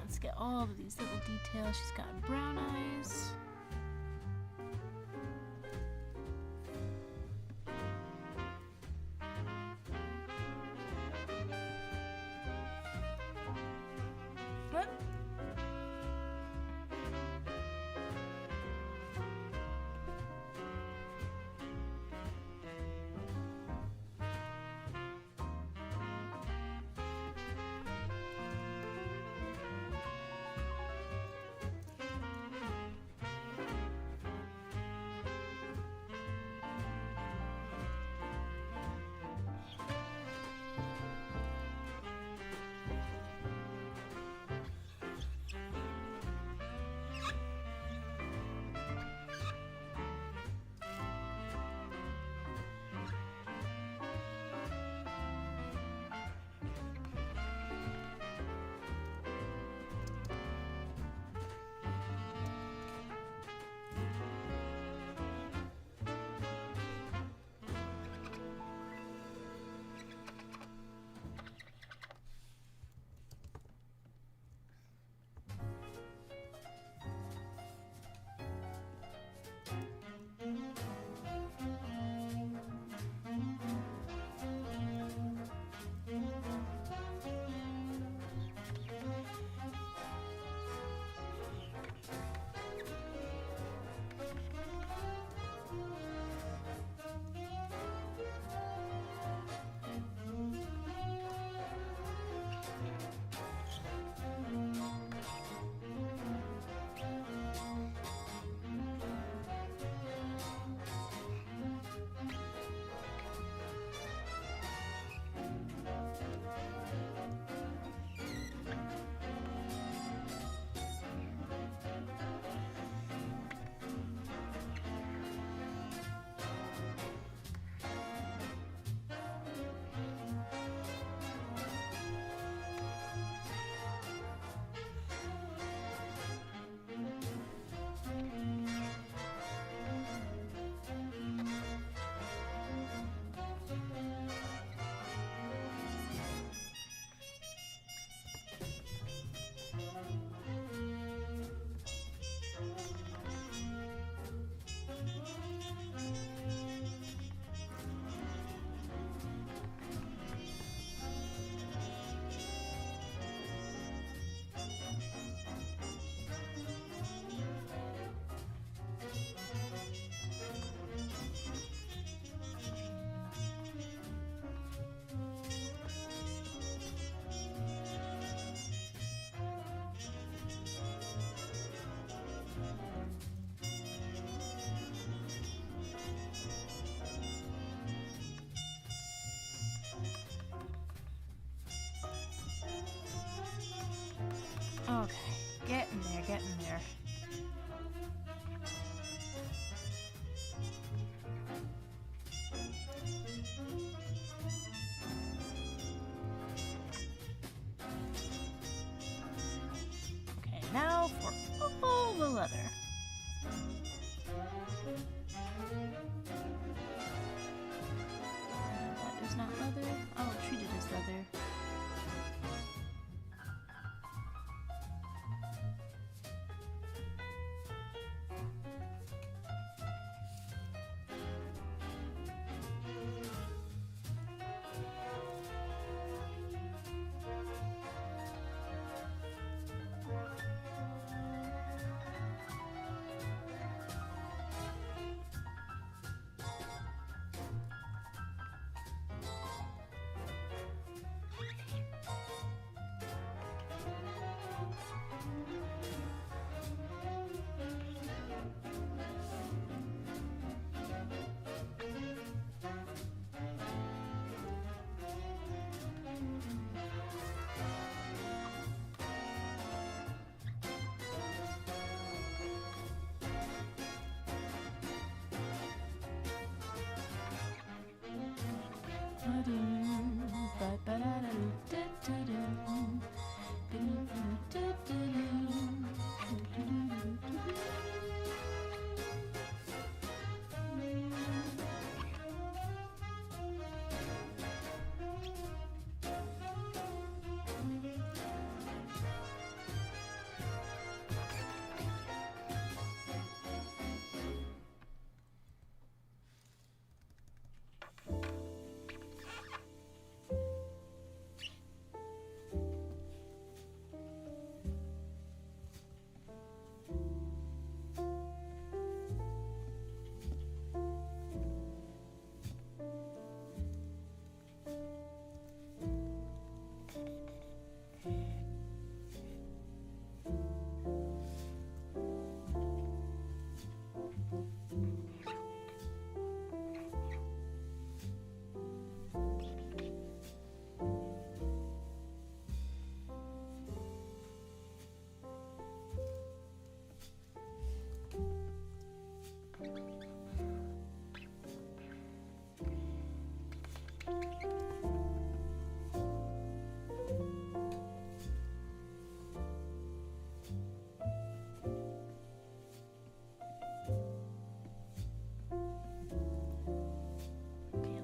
S1: Let's get all of these little details. She's got brown eyes. What? for all the leather. That is not leather. I'll treat it as leather.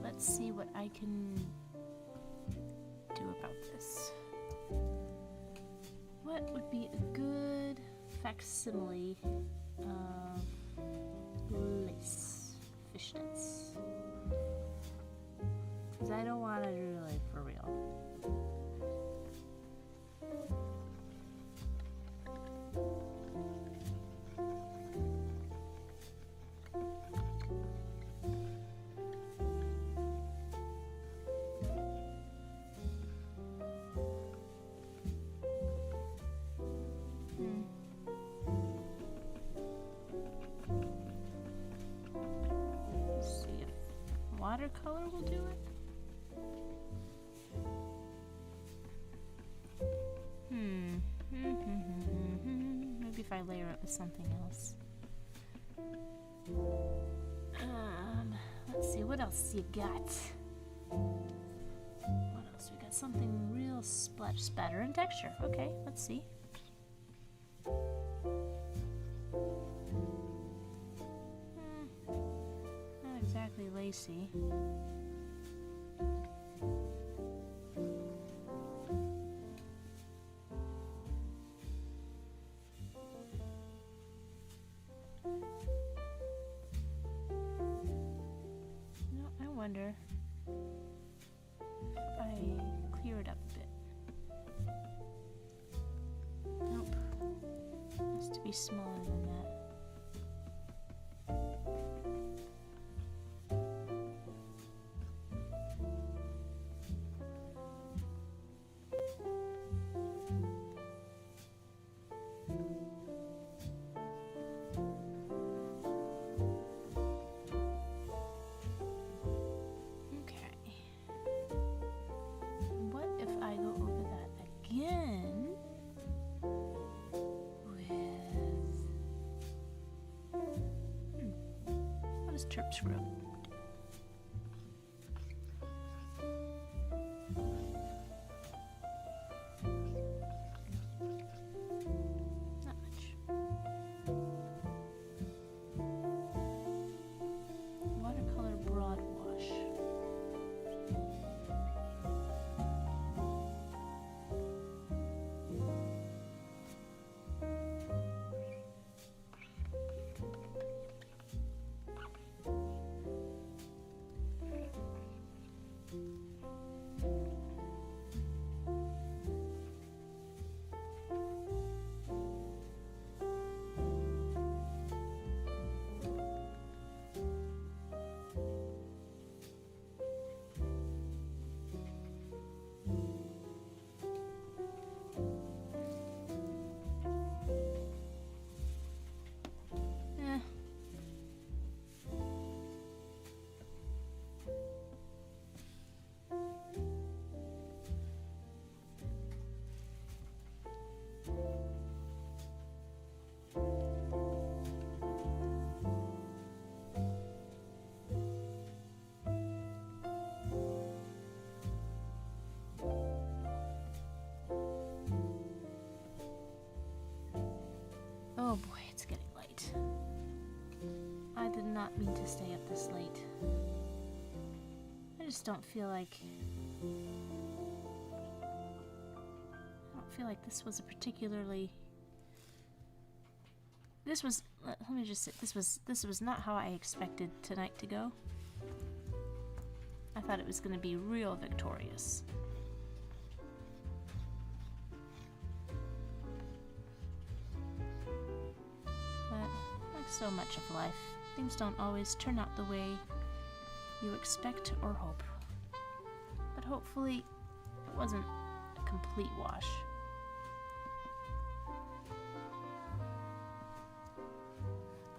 S1: Let's see what I can do about this. What would be a good facsimile of lace fishnets? Because I don't want to do like for real. Watercolor will do it. Maybe if I layer it with something else. Let's see, what else you got? What else? We got something real spatter and texture. Okay, let's see. Not exactly lacy. Wonder if I clear it up a bit. Nope. It has to be smaller than that. Terp scrub. Not much. it's getting late. I did not mean to stay up this late. I just don't feel like... I don't feel like this was a particularly... This was... Let me just say, this was not how I expected tonight to go. I thought it was going to be real victorious. But, like so much of life, things don't always turn out the way you expect or hope. But hopefully, it wasn't a complete wash.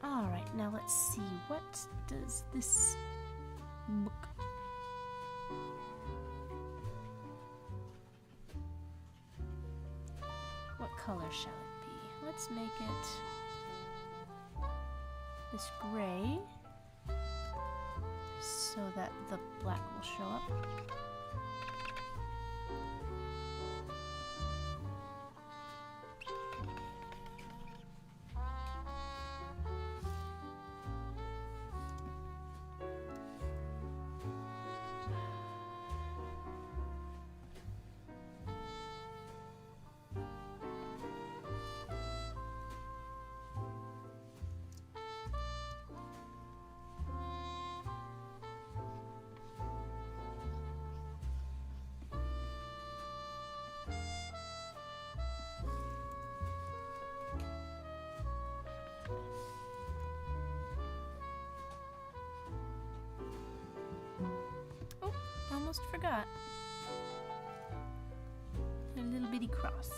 S1: Alright, now let's see, what does this book... What color shall it be? Let's make it this gray so that the black will show up. Almost forgot. A little bitty cross.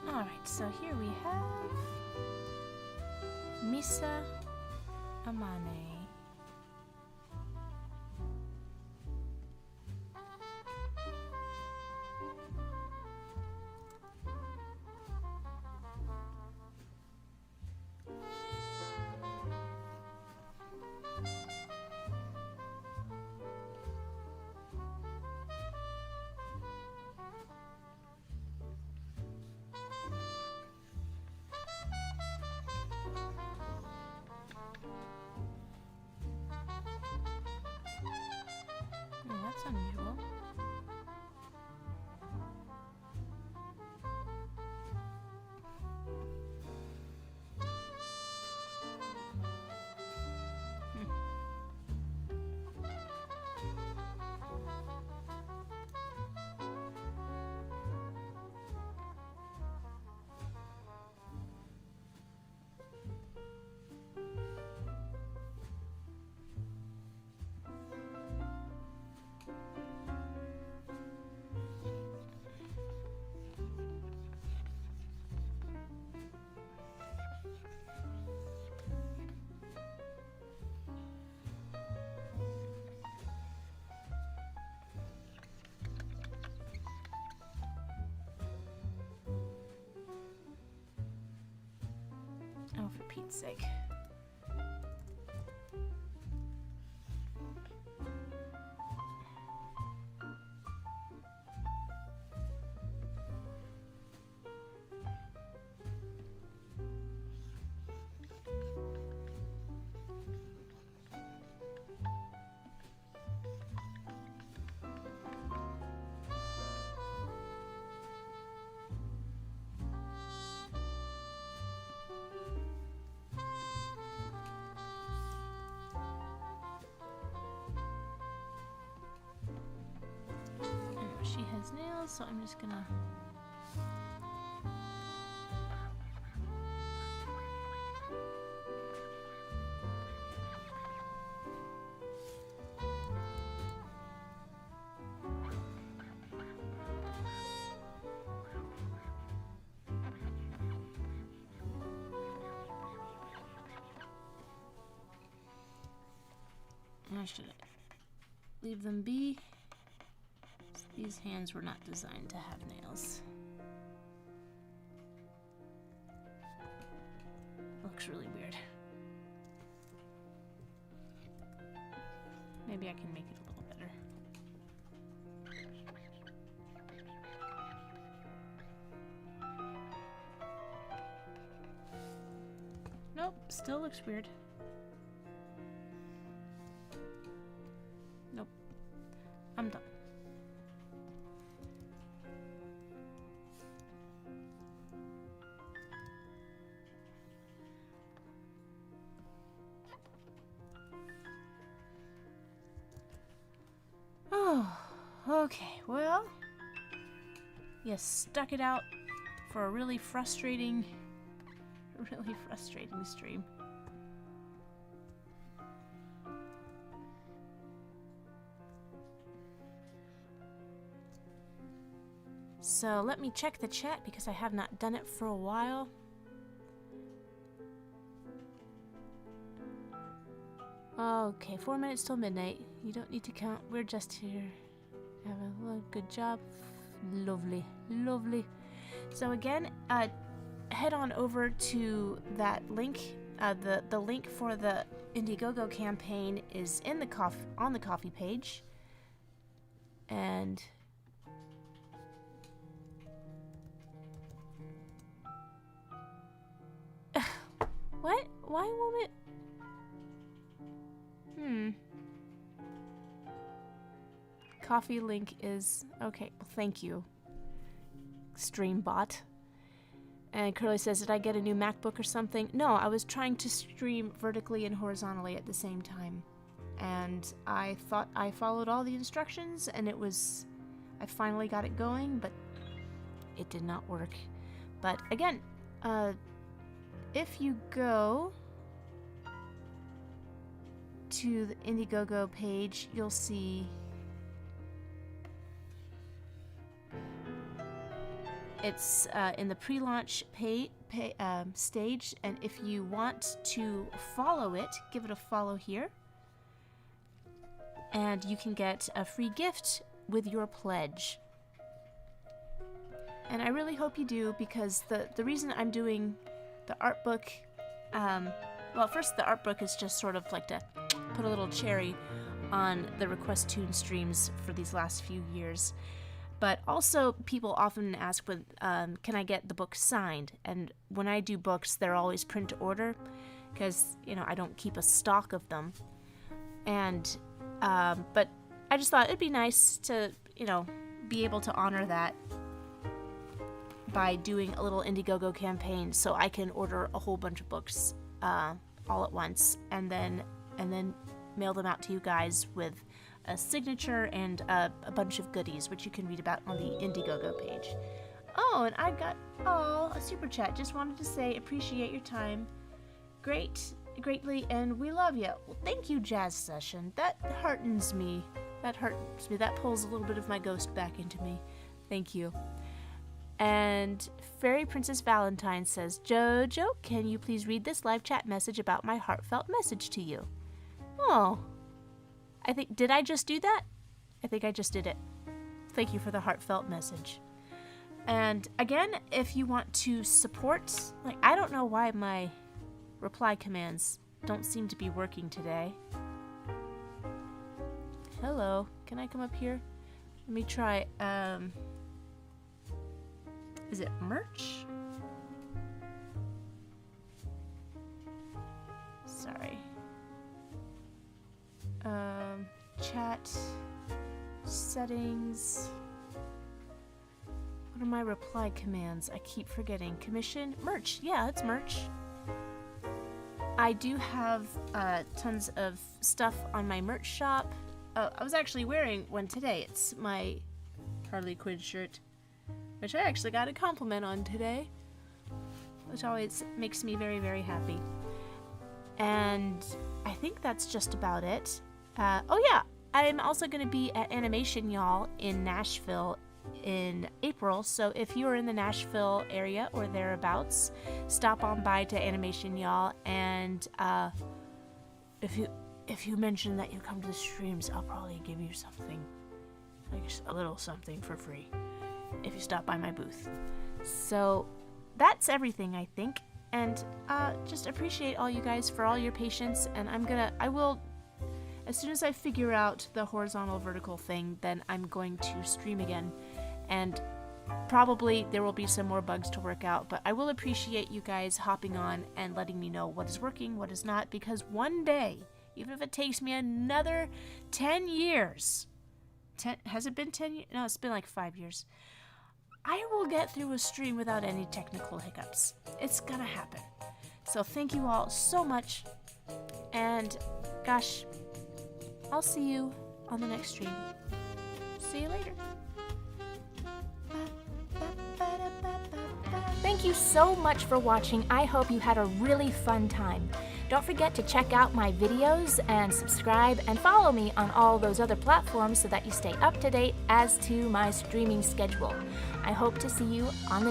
S1: Alright, so here we have Misa Amane. That's unusual. Oh, for Pete's sake. She has nails, so I'm just gonna... I should leave them be. These hands were not designed to have nails. still looks weird. Nope. I'm done. Oh, okay, well, you stuck it out for a really frustrating stream. So let me check the chat because I have not done it for a while. Okay, 4 minutes till midnight. You don't need to count. We're just here. Have a good job. Lovely, lovely. So again, head on over to that link. The link for the Indiegogo campaign is in the on the coffee page. And what? Why won't it? Coffee link is okay. Well, thank you, Streambot. And Curly says, did I get a new MacBook or something? No, I was trying to stream vertically and horizontally at the same time. And I thought I followed all the instructions and I finally got it going, but it did not work. But again, if you go to the Indiegogo page, you'll see it's in the pre-launch stage, and if you want to follow it, give it a follow here, and you can get a free gift with your pledge. And I really hope you do, because the reason I'm doing the art book, well, first the art book is just sort of like to put a little cherry on the RequestToons streams for these last few years. But also, people often ask, can I get the book signed? And when I do books, they're always print to order, because, you know, I don't keep a stock of them. And, but I just thought it'd be nice to, you know, be able to honor that by doing a little Indiegogo campaign, so I can order a whole bunch of books all at once, and then mail them out to you guys with a signature and a bunch of goodies, which you can read about on the Indiegogo page. Oh, and I've got a super chat. Just wanted to say appreciate your time, greatly, and we love you. Well, thank you, Jazz Session. That heartens me. That pulls a little bit of my ghost back into me. Thank you. And Fairy Princess Valentine says, Jojo, can you please read this live chat message about my heartfelt message to you? Oh, did I just do that? I think I just did it. Thank you for the heartfelt message. And again, if you want to support, I don't know why my reply commands don't seem to be working today. Hello, can I come up here? Let me try, is it merch? Sorry. Chat settings. What are my reply commands? I keep forgetting. Commission? Merch. Yeah, it's merch. I do have tons of stuff on my merch shop. I was actually wearing one today. It's my Harley Quinn shirt, which I actually got a compliment on today, which always makes me very, very happy. And I think that's just about it. Oh yeah, I'm also going to be at Animation Y'all in Nashville in April, so if you're in the Nashville area or thereabouts, stop on by to Animation Y'all, and if you mention that you come to the streams, I'll probably give you something, like a little something for free, if you stop by my booth. So that's everything, I think, and just appreciate all you guys for all your patience, and I will, as soon as I figure out the horizontal vertical thing, then I'm going to stream again. And Probably there will be some more bugs to work out, but I will appreciate you guys hopping on and letting me know what is working, what is not, because one day, even if it takes me another 10 years, has it been 10 years? No, it's been like 5 years. I will get through a stream without any technical hiccups. It's gonna happen. So thank you all so much, and gosh, I'll see you on the next stream. See you later.
S3: Thank you so much for watching. I hope you had a really fun time. Don't forget to check out my videos and subscribe and follow me on all those other platforms so that you stay up to date as to my streaming schedule. I hope to see you on the next